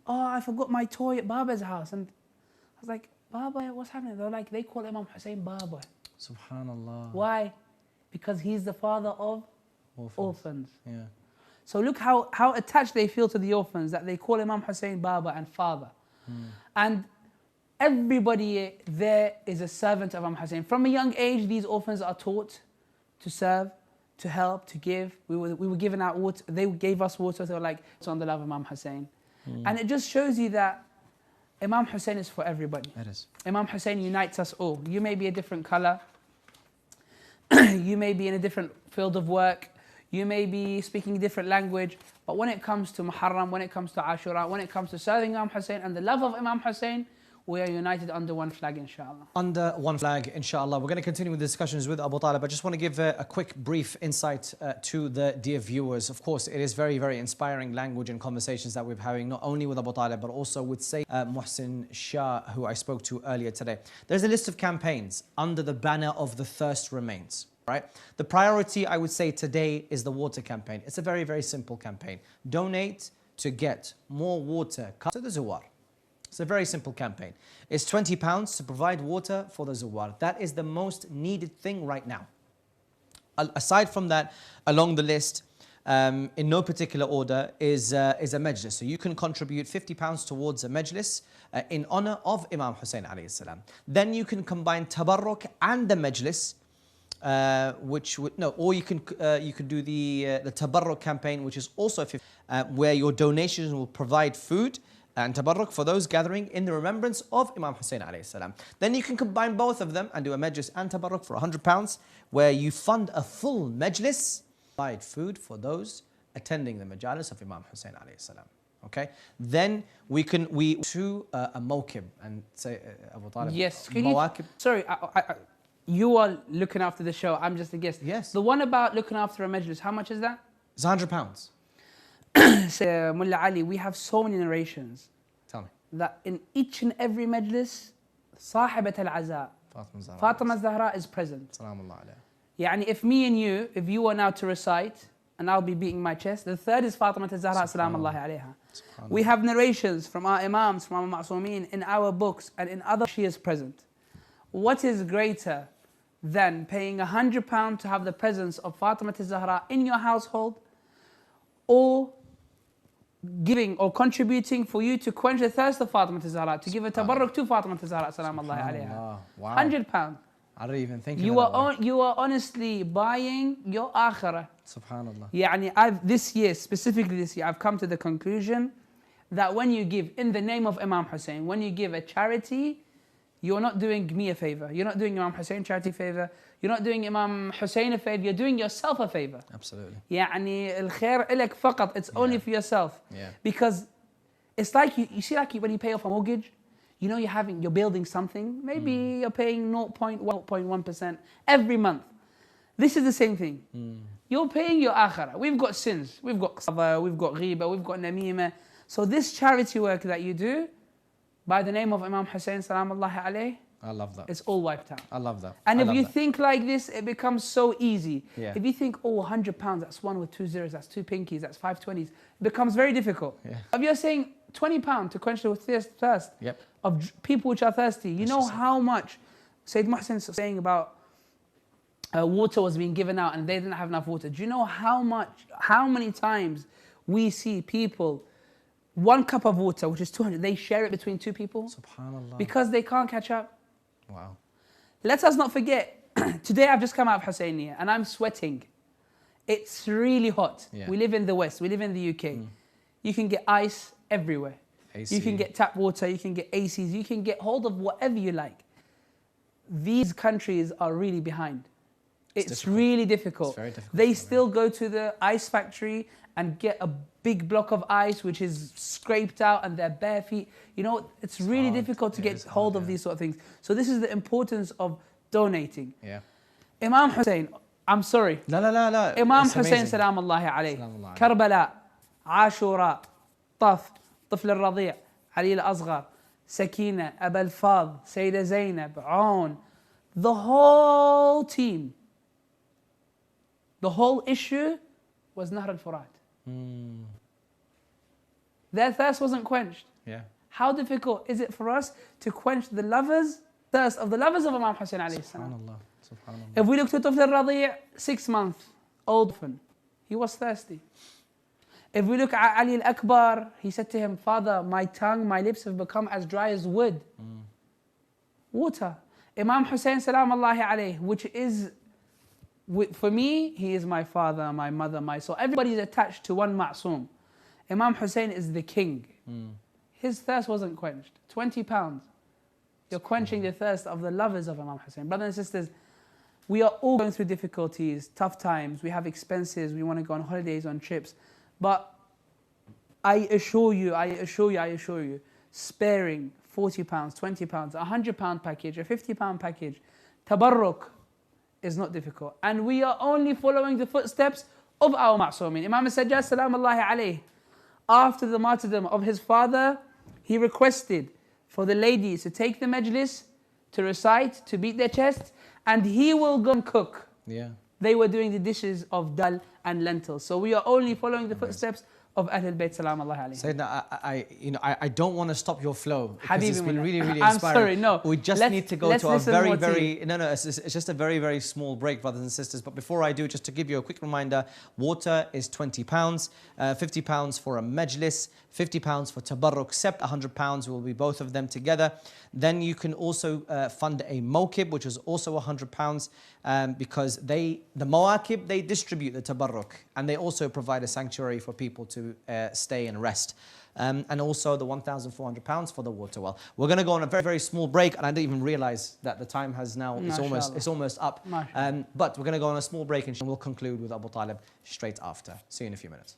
Oh, I forgot my toy at Baba's house. And I was like, Baba, what's happening? They're like, they call Imam Hussein Baba. Subhanallah. Why? Because he's the father of orphans. Yeah. So look how attached they feel to the orphans, that they call Imam Hussein Baba and father. And everybody there is a servant of Imam Hussein. From a young age, these orphans are taught to serve, to help, to give. We were given out water. They gave us water. They were like, it's on the love of Imam Hussein. And it just shows you that Imam Hussein is for everybody. It is. Imam Hussein unites us all. You may be a different color. You may be in a different field of work. You may be speaking a different language. But when it comes to Muharram, when it comes to Ashura, when it comes to serving Imam Hussein and the love of Imam Hussein, we are united under one flag, inshallah. Under one flag, inshallah. We're going to continue with discussions with Abu Talib. I just want to give a quick, brief insight to the dear viewers. Of course, it is very, very inspiring language and conversations that we're having, not only with Abu Talib, but also with Sayyid Muhsin Shah, who I spoke to earlier today. There's a list of campaigns under the banner of The Thirst Remains. Right? The priority, I would say, today is the water campaign. It's a very, very simple campaign. Donate to get more water to the Zuwar. It's a very simple campaign. It's £20 to provide water for the Zuwar. That is the most needed thing right now. Aside from that, along the list, in no particular order, is a majlis. So you can contribute £50 towards a majlis in honor of Imam Hussein alayhi salam. Then you can combine tabarruk and the majlis, or you can do the tabarruk campaign, which is also where your donations will provide food and tabarruk for those gathering in the remembrance of Imam Hussein alayhi salam. Then you can combine both of them and do a majlis and tabarruk for £100, where you fund a full majlis, provide food for those attending the majalis of Imam Hussein alayhi salam. Okay, then we to a mawkib and say Abu Talib. Yes, sorry. You are looking after the show. I'm just a guest. Yes. The one about looking after a majlis, how much is that? It's £100. So, Mullah Ali, we have so many narrations. Tell me. That in each and every majlis, Sahibat al-Aza, Fatima Zahra is present. Salamullah alayha. Yani if me and you, if you are now to recite, and I'll be beating my chest, the third is Fatima Zahra, Salamullahi alayha. We have narrations from our Imams, from our Ma'soomeen, in our books, and in other, she is present. What is greater than paying £100 to have the presence of Fatima Zahra in your household, or giving or contributing for you to quench the thirst of Fatima Zahra, to give a tabarruk to Fatima Zahra, salamullahi alayha. Wow. £100. I don't even think you are honestly buying your akhirah. Subhanallah. Yani specifically this year, I've come to the conclusion that when you give in the name of Imam Hussein, when you give a charity, you're not doing me a favor. You're not doing Imam Hussein charity favor. You're not doing Imam Hussein a favor. You're doing yourself a favor. Absolutely. يعني الخير إلك فقط. It's only for yourself. Yeah. Because it's like you see, like when you pay off a mortgage, you know you're building something. Maybe you're paying 0.1% every month. This is the same thing. You're paying your akhirah. We've got sins. We've got qadha, we've got ghiba, we've got namima. So this charity work that you do, by the name of Imam Hussein, salamullahi alayhi, I love that. It's all wiped out. I love that. And if you think like this, it becomes so easy. Yeah. If you think, oh, £100, that's one with 2 zeros, that's 2 pinkies, that's 5 20s, it becomes very difficult. Yeah. If you're saying £20 to quench the thirst of people which are thirsty, you know how much Sayyid Muhsin is saying about water was being given out and they didn't have enough water. Do you know how many times we see people, 1 cup of water, which is 200, they share it between 2 people? Subhanallah. Because they can't catch up. Wow. Let us not forget, today I've just come out of Husseini and I'm sweating. It's really hot. Yeah. We live in the West, we live in the UK. You can get ice everywhere. AC. You can get tap water, you can get ACs, you can get hold of whatever you like. These countries are really behind. It's really difficult. It's very difficult. They still go to the ice factory and get a big block of ice which is scraped out and their bare feet. You know, it's really difficult to get hold of these sort of things. So this is the importance of donating. Yeah. Imam Hussein, I'm sorry. لا لا لا لا. Imam Hussein سلام الله عليه. كربلاء، عاشوراء، طف، طفل الرضيع، علي الأصغر، سكينة، أبا الفاض، سيدة زينب، عون. The whole team. The whole issue was Nahr al-Furat. Their thirst wasn't quenched. Yeah. How difficult is it for us to quench the thirst of the lovers of Imam Hussein alayhi salam? Subhanallah. If we look at Tufl al-Radi', 6 months old, he was thirsty. If we look at Ali al-Akbar, he said to him, Father, my tongue, my lips have become as dry as wood. Water. Imam Hussein salam Allahi alayhi, which is, for me, he is my father, my mother, my soul. Everybody is attached to one ma'soom. Imam Hussein is the king. His thirst wasn't quenched. 20 pounds. You're quenching the thirst of the lovers of Imam Hussein. Brothers and sisters, we are all going through difficulties, tough times. We have expenses. We want to go on holidays, on trips. But I assure you, sparing 40 pounds, 20 pounds, a 100 pound package, a 50 pound package, tabarruk is not difficult. And we are only following the footsteps of our ma'sumin. Imam Sajjad salam Allahi alayhi, after the martyrdom of his father, he requested for the ladies to take the majlis, to recite, to beat their chests, and he will go and cook. Yeah. They were doing the dishes of dal and lentils. So we are only following the footsteps of Ahlul Bayt salam Allah alayhi. Sayyidina, I don't want to stop your flow because it's been really, really I'm inspiring. sorry, no. We just need to go to a it's just a very, very small break, brothers and sisters. But before I do, just to give you a quick reminder, water is 20 pounds, 50 pounds for a majlis, 50 pounds for tabarruk, except 100 pounds will be both of them together. Then you can also fund a mawkib, which is also 100 pounds, because the mawakib, they distribute the tabarruk, and they also provide a sanctuary for people to stay and rest. And also the 1,400 pounds for the water well. We're going to go on a very, very small break, and I didn't even realize that the time has now, it's almost up. But we're going to go on a small break and we'll conclude with Abu Talib straight after. See you in a few minutes.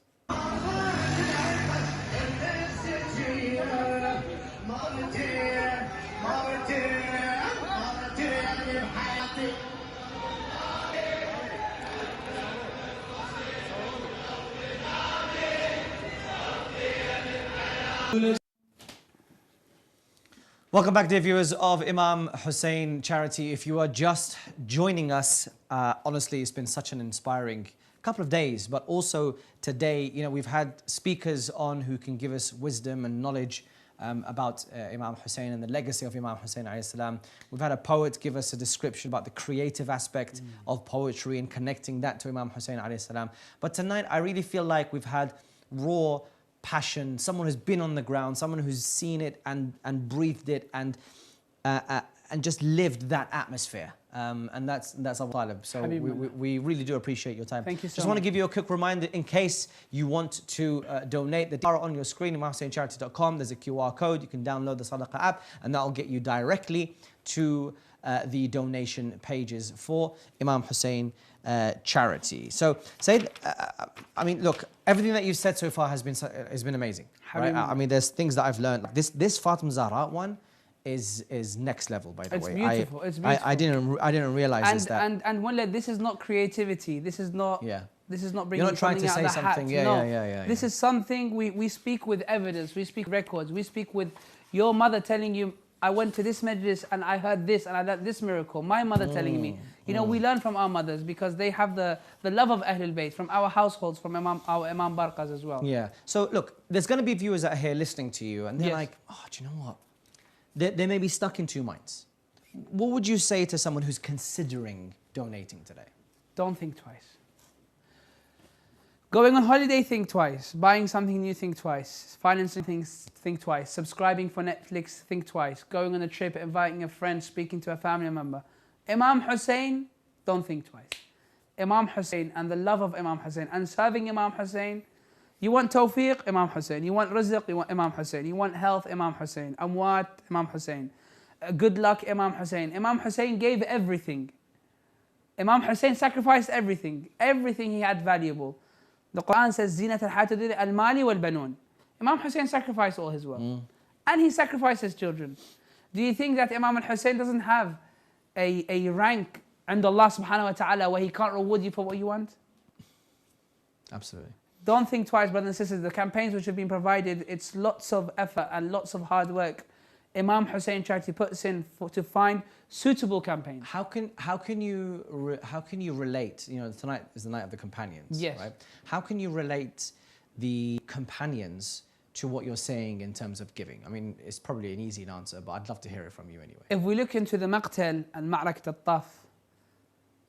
Welcome back, dear viewers of Imam Hussein Charity. If you are just joining us, honestly, it's been such an inspiring couple of days, but also today, you know, we've had speakers on who can give us wisdom and knowledge about Imam Hussein and the legacy of Imam Hussein alayhi salam. We've had a poet give us a description about the creative aspect of poetry and connecting that to Imam Hussein alayhi salam. But tonight, I really feel like we've had raw passion, someone who's been on the ground, someone who's seen it and breathed it and just lived that atmosphere. And that's Abu Talib. So we really do appreciate your time. Thank you so Just want to give you a quick reminder in case you want to donate. The details are on your screen, imamhusseincharity.com. There's a QR code. You can download the Sadaqah app and that'll get you directly to the donation pages for Imam Hussein Charity. So, Sayyid, I mean, look, everything that you've said so far has been amazing. Right? I mean, there's things that I've learned. This Fatima Zahra one is next level, by the way. It's beautiful. It's beautiful. I didn't realize that. And Wallah, this is not creativity. This is not. Yeah. This is not bringing You're not trying to say something. Yeah. This is something we speak with evidence. We speak records. We speak with your mother telling you, I went to this majlis and I heard this and I heard this miracle. My mother telling me. You know, we learn from our mothers because they have the love of Ahlul Bayt from our households, from our Imam Barqas as well. Yeah. So look, there's going to be viewers out here listening to you and they're like, oh, do you know what? They may be stuck in two minds. What would you say to someone who's considering donating today? Don't think twice. Going on holiday, think twice. Buying something new, think twice. Financing things, think twice. Subscribing for Netflix, think twice. Going on a trip, inviting a friend, speaking to a family member. Imam Hussein, don't think twice. Imam Hussein and the love of Imam Hussein and serving Imam Hussein. You want tawfiq, Imam Hussein. You want rizq, you want Imam Hussein. You want health, Imam Hussein. Amwat, Imam Hussein. Good luck, Imam Hussein. Imam Hussein gave everything. Imam Hussein sacrificed everything. Everything he had valuable. The Quran says, زِينَةَ الْحَيَاةِ الدُّنْيَا الْمَالِ وَالْبَنُونَ. Imam Hussein sacrificed all his wealth. And he sacrificed his children. Do you think that Imam Hussein doesn't have a rank and Allah subhanahu wa ta'ala where he can't reward you for what you want? Absolutely. Don't think twice, brothers and sisters. The campaigns which have been provided, it's lots of effort and lots of hard work. Imam Hussein Charity puts in to find suitable campaigns. How can you relate? You know, tonight is the night of the companions. Yes. Right? How can you relate the companions to what you're saying in terms of giving? I mean, it's probably an easy answer, but I'd love to hear it from you anyway. If we look into the Maqtal and Ma'rakat al-Taf,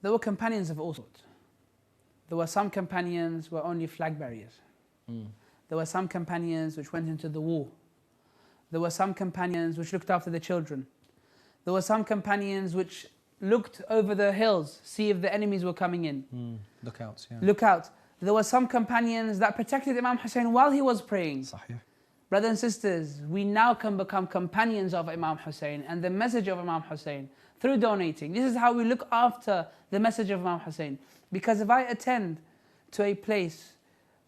there were companions of all sorts. There were some companions who were only flag bearers. There were some companions which went into the war. There were some companions which looked after the children. There were some companions which looked over the hills, see if the enemies were coming in. Lookouts, yeah. Look out. There were some companions that protected Imam Hussein while he was praying. Sahih. Brothers and sisters, we now can become companions of Imam Hussein and the message of Imam Hussein through donating. This is how we look after the message of Imam Hussein. Because if I attend to a place,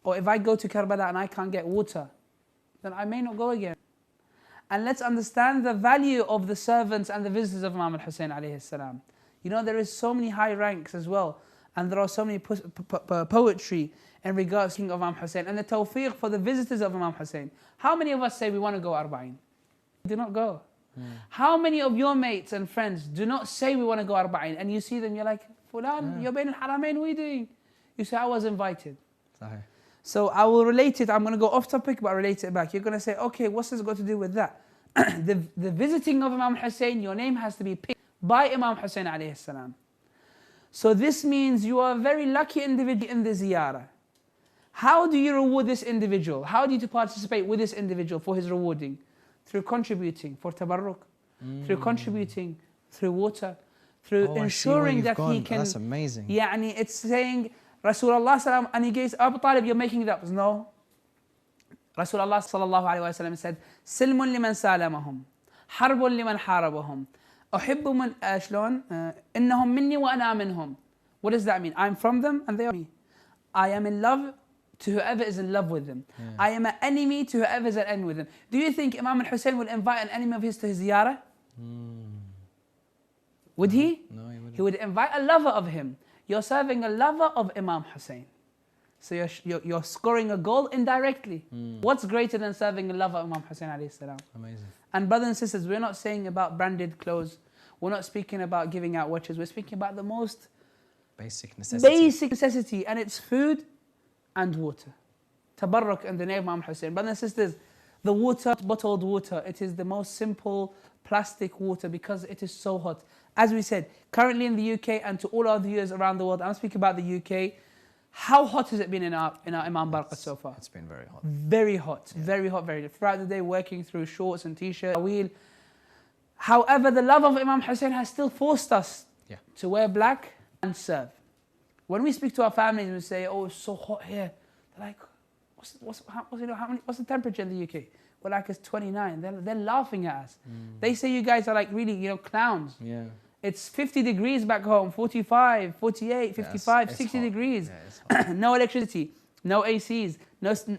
or if I go to Karbala and I can't get water, then I may not go again. And let's understand the value of the servants and the visitors of Imam al-Hussein alayhi salam. You know, there is so many high ranks as well. And there are so many poetry in regards to Imam Hussein. And the tawfiq for the visitors of Imam Hussein. How many of us say we want to go Arba'in? Do not go. How many of your mates and friends do not say we want to go Arba'in? And you see them, you're like, Fulan, you're Bain al-Haramain, what are you doing? You say, I was invited. Sahih. So I will relate it, I'm going to go off topic, but I'll relate it back. You're going to say, okay, what's this got to do with that? the visiting of Imam Hussein, your name has to be picked by Imam Hussein alayhi salam. So this means you are a very lucky individual in the ziyarah. How do you reward this individual? How do you participate with this individual for his rewarding? Through contributing for tabarruk, through contributing through water, through ensuring that he can... That's amazing. Yani it's saying, Rasulullah salam, and he goes, Abu Talib, you're making it up. No. Rasulullah sallallahu alayhi wa sallam said, Silmun liman salamahum, harbun liman harabahum, uhibbu man, shlon, innahum minni wa ana minhum. What does that mean? I'm from them and they are me. I am in love to whoever is in love with them. I am an enemy to whoever is an enemy with them. Do you think Imam al-Hussein would invite an enemy of his to his ziyarah? Would he? No, he wouldn't. He would invite a lover of him. You're serving a lover of Imam Hussein. So you're scoring a goal indirectly. What's greater than serving a lover of Imam Hussein alayhi salam? Amazing. And brothers and sisters, we're not saying about branded clothes. We're not speaking about giving out watches. We're speaking about the most basic necessity. Basic necessity, and it's food and water. Tabarruk in the name of Imam Hussein. Brothers and sisters, the water, bottled water, it is the most simple plastic water because it is so hot. As we said, currently in the UK and to all our viewers around the world, I'm speaking about the UK, how hot has it been in our Imam Barqat so far? It's been very hot. Very hot, very hot, very hot. Throughout the day working through shorts and t-shirts, however, the love of Imam Hussein has still forced us to wear black and serve. When we speak to our families and we say, oh, it's so hot here, they're like, what's the temperature in the UK? We're like, it's 29. They're laughing at us. They say you guys are like really, clowns. Yeah. It's 50 degrees back home, 45, 48, 55, 60 degrees. No electricity, no ACs,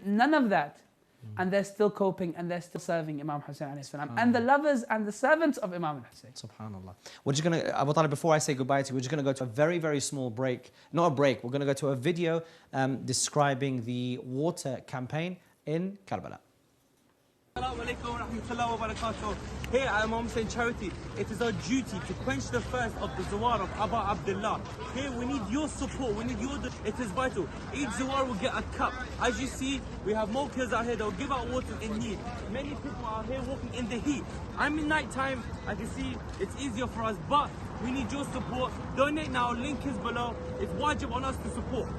none of that. And they're still coping and they're still serving Imam Hussein alayhi salam. And the lovers and the servants of Imam Hussein. Subhanallah. We're just going to, Abu Talib, before I say goodbye to you, we're just going to go to a very, very small break. Not a break, we're going to go to a video describing the water campaign in Karbala. Assalamu alaikum wa rahmatullahi wa barakatuh. Here at Imam Hussein Charity, it is our duty to quench the thirst of the Zawar of Abba Abdullah. Here we need your support, we need your... It is vital. Each Zawar will get a cup. As you see, we have more kids out here that will give out water in need. Many people are here walking in the heat. I'm in night time, I can see it's easier for us, but we need your support. Donate now, link is below. It's wajib on us to support.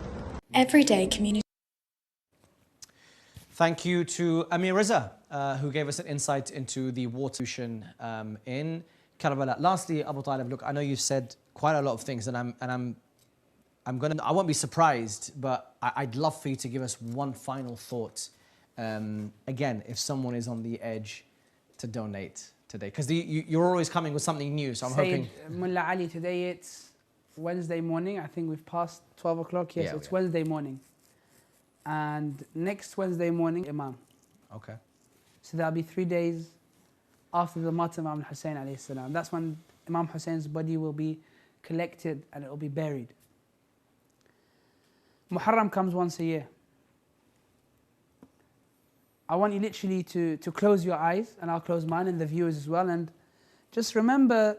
Everyday community. Thank you to Amir Reza, who gave us an insight into the water solution in Karbala. Lastly, Abu Talib, look, I know you've said quite a lot of things, and I won't be surprised, but I'd love for you to give us one final thought. Again, if someone is on the edge to donate today, because you're always coming with something new, so I'm hoping. Mullah Ali, today it's Wednesday morning. I think we've passed 12 o'clock. Yes, Yeah, it's yeah. Wednesday morning. And next Wednesday morning, Imam. Okay. So that'll be 3 days after the martyrdom of Imam Hussein alayhi salam. That's when Imam Hussein's body will be collected and it will be buried. Muharram comes once a year. I want you literally to close your eyes, and I'll close mine and the viewers as well, and just remember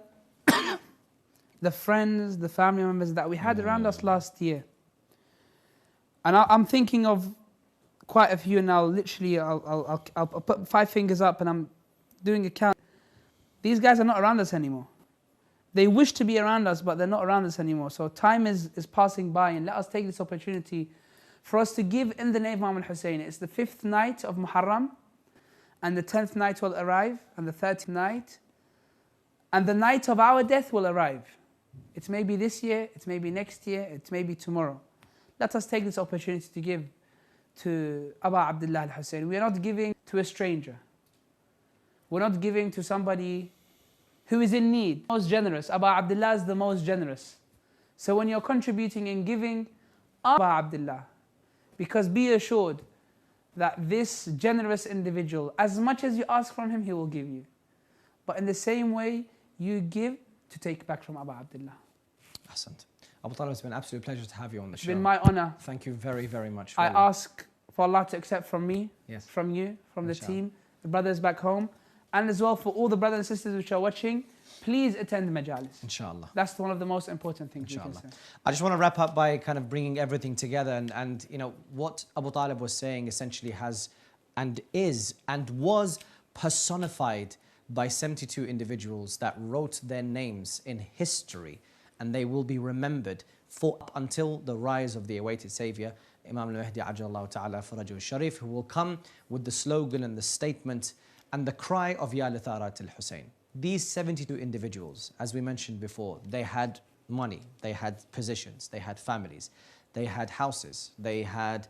the friends, the family members that we had around us last year. And I'm thinking of quite a few now. Literally, I'll put 5 fingers up and I'm doing a count. These guys are not around us anymore. They wish to be around us, but they're not around us anymore. So time is passing by, and let us take this opportunity for us to give in the name of Imam Hussein. It's the 5th night of Muharram, and the 10th night will arrive, and the 13th night, and the night of our death will arrive. It may be this year, it may be next year, it may be tomorrow. Let us take this opportunity to give to Abu Abdullah al-Hussein. We are not giving to a stranger. We're not giving to somebody who is in need. Most generous. Abu Abdullah is the most generous. So when you're contributing and giving, Abu Abdullah, because be assured that this generous individual, as much as you ask from him, he will give you. But in the same way, you give to take back from Abu Abdullah. Ahsant. Abu Talib, it's been an absolute pleasure to have you on the show. It's been my honor. Thank you very, very much. I ask for Allah to accept from me, Yes. from you, from the Inshallah. team, the brothers back home, and as well for all the brothers and sisters which are watching, please attend the majalis. Inshallah. That's one of the most important things we can say. I just want to wrap up by kind of bringing everything together, and you know what Abu Talib was saying essentially has and is and was personified by 72 individuals that wrote their names in history, and they will be remembered for up until the rise of the awaited Savior, Imam al-Mahdi Ajjallahu Ta'ala Farajahu Sharif, who will come with the slogan and the statement and the cry of Ya Litharat al-Hussein. These 72 individuals, as we mentioned before, they had money, they had positions, they had families, they had houses, they had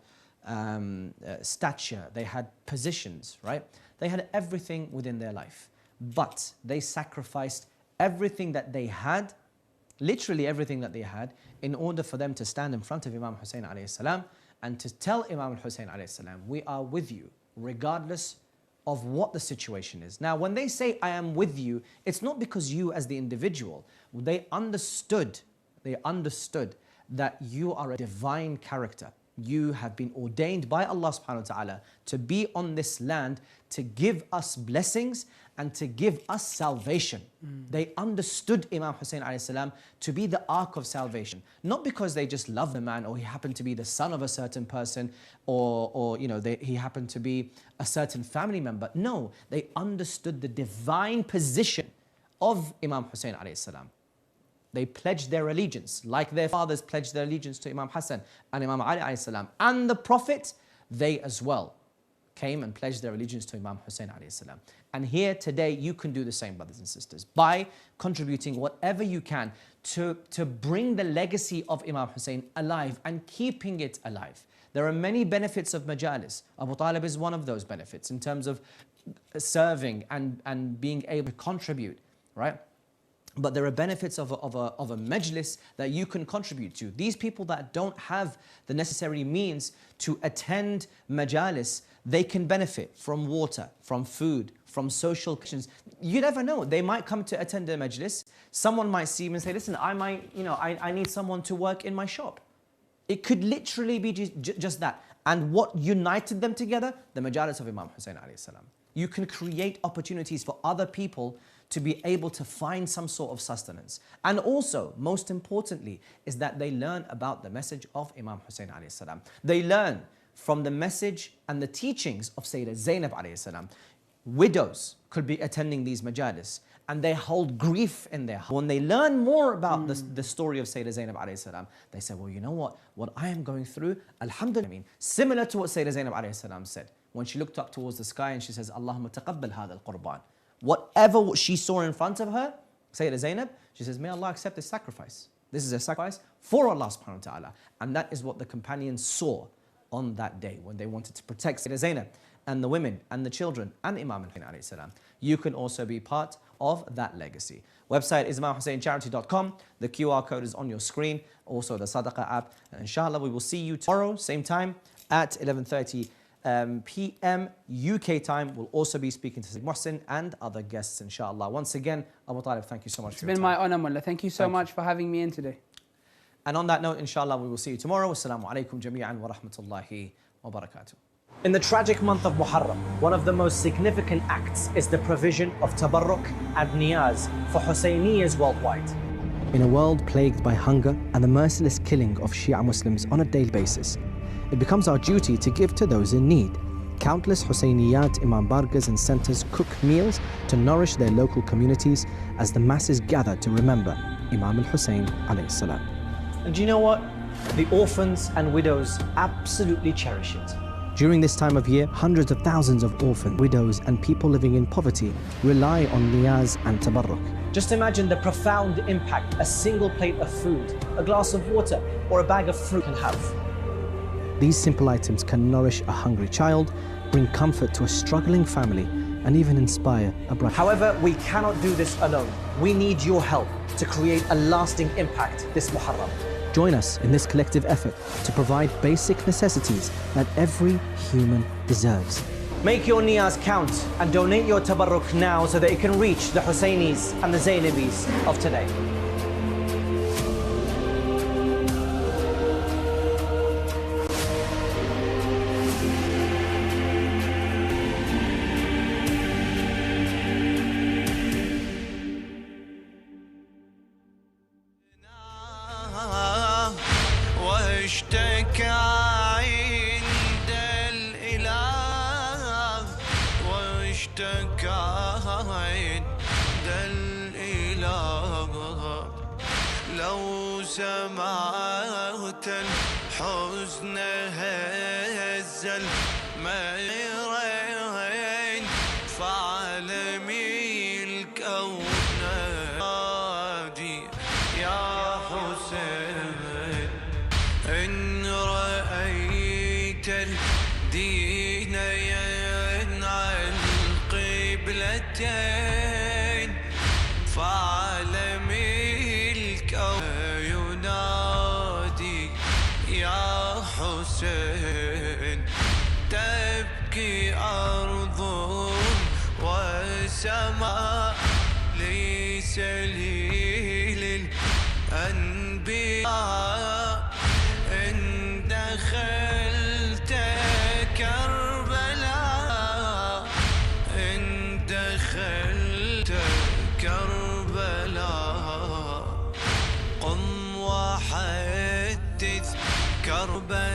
stature, they had positions, right? They had everything within their life. But they sacrificed everything that they had, literally everything that they had, in order for them to stand in front of Imam Hussein alayhi salam and to tell Imam Hussein alayhi salam, we are with you, regardless of what the situation is. Now, when they say, I am with you, it's not because you as the individual, they understood that you are a divine character. You have been ordained by Allah subhanahu wa ta'ala to be on this land, to give us blessings and to give us salvation. They understood Imam Hussein alayhi salam to be the ark of salvation. Not because they just love the man, or he happened to be the son of a certain person, or you know, he happened to be a certain family member. No, they understood the divine position of Imam Hussein alayhi salam. They pledged their allegiance, like their fathers pledged their allegiance to Imam Hassan and Imam Ali alayhi salam, and the Prophet. They as well came and pledged their allegiance to Imam Hussein alayhi salam. And here today you can do the same, brothers and sisters, by contributing whatever you can to bring the legacy of Imam Hussein alive and keeping it alive. There are many benefits of majalis. Abu Talib is one of those benefits in terms of serving and being able to contribute, right? But there are benefits of a majlis that you can contribute to. These people that don't have the necessary means to attend majalis, they can benefit from water, from food, from social connections. You never know. They might come to attend a majlis. Someone might see him and say, listen, I need someone to work in my shop. It could literally be just that. And what united them together? The majalis of Imam Hussein alayhi salam. You can create opportunities for other people to be able to find some sort of sustenance. And also, most importantly, is that they learn about the message of Imam Hussein alayhi salam. They learn from the message and the teachings of Sayyidah Zainab alayhi salam. Widows could be attending these majalis, and they hold grief in their heart. When they learn more about the story of Sayyidah Zainab alayhi salam, they say, well, you know what I am going through, alhamdulillah, similar to what Sayyidah Zainab alayhi salam said, when she looked up towards the sky and she says, Allahumma taqabbal hadha al-qurban. Whatever she saw in front of her, Sayyidah Zainab, she says, may Allah accept this sacrifice. This is a sacrifice for Allah subhanahu wa ta'ala. And that is what the companions saw on that day when they wanted to protect Sayyidah Zainab. and the women and the children and Imam Hussein alayhi salam, you can also be part of that legacy. Website is imamhusseincharity.com. The QR code is on your screen, also the Sadaqah app. And inshallah, we will see you tomorrow, same time at 11:30 p.m. UK time. We'll also be speaking to Sayyid Muhsin and other guests, inshallah. Once again, Abu Talib, thank you so much for your time. It's been my honor, Mullah. Thank you so much for having me in today. And on that note, inshallah, we will see you tomorrow. Wassalamu alaikum jami'an wa rahmatullahi wa barakatuh. In the tragic month of Muharram, one of the most significant acts is the provision of tabarruk and niyaz for Husseiniyas worldwide. In a world plagued by hunger and the merciless killing of Shia Muslims on a daily basis, it becomes our duty to give to those in need. Countless Husseiniyat, Imam Bargas and centers cook meals to nourish their local communities as the masses gather to remember Imam al-Hussein alayhi salam. And do you know what? The orphans and widows absolutely cherish it. During this time of year, hundreds of thousands of orphans, widows and people living in poverty rely on niyaz and tabarruk. Just imagine the profound impact a single plate of food, a glass of water or a bag of fruit can have. These simple items can nourish a hungry child, bring comfort to a struggling family, and even inspire a brother. However, we cannot do this alone. We need your help to create a lasting impact this Muharram. Join us in this collective effort to provide basic necessities that every human deserves. Make your niyaz count and donate your tabarruk now so that it can reach the Husseinis and the Zainabis of today. لو سمعت الحزن هز الميرين فعلمي الكون نادي يا حسين إن رأيت الدين ينعى القبلتين فعلمي ينادي يا حسين تبكي أرض وسماء لسليل الأنبياء إن دخلت كربلاء إن دخلت كربلاء قم وحدث كربلاء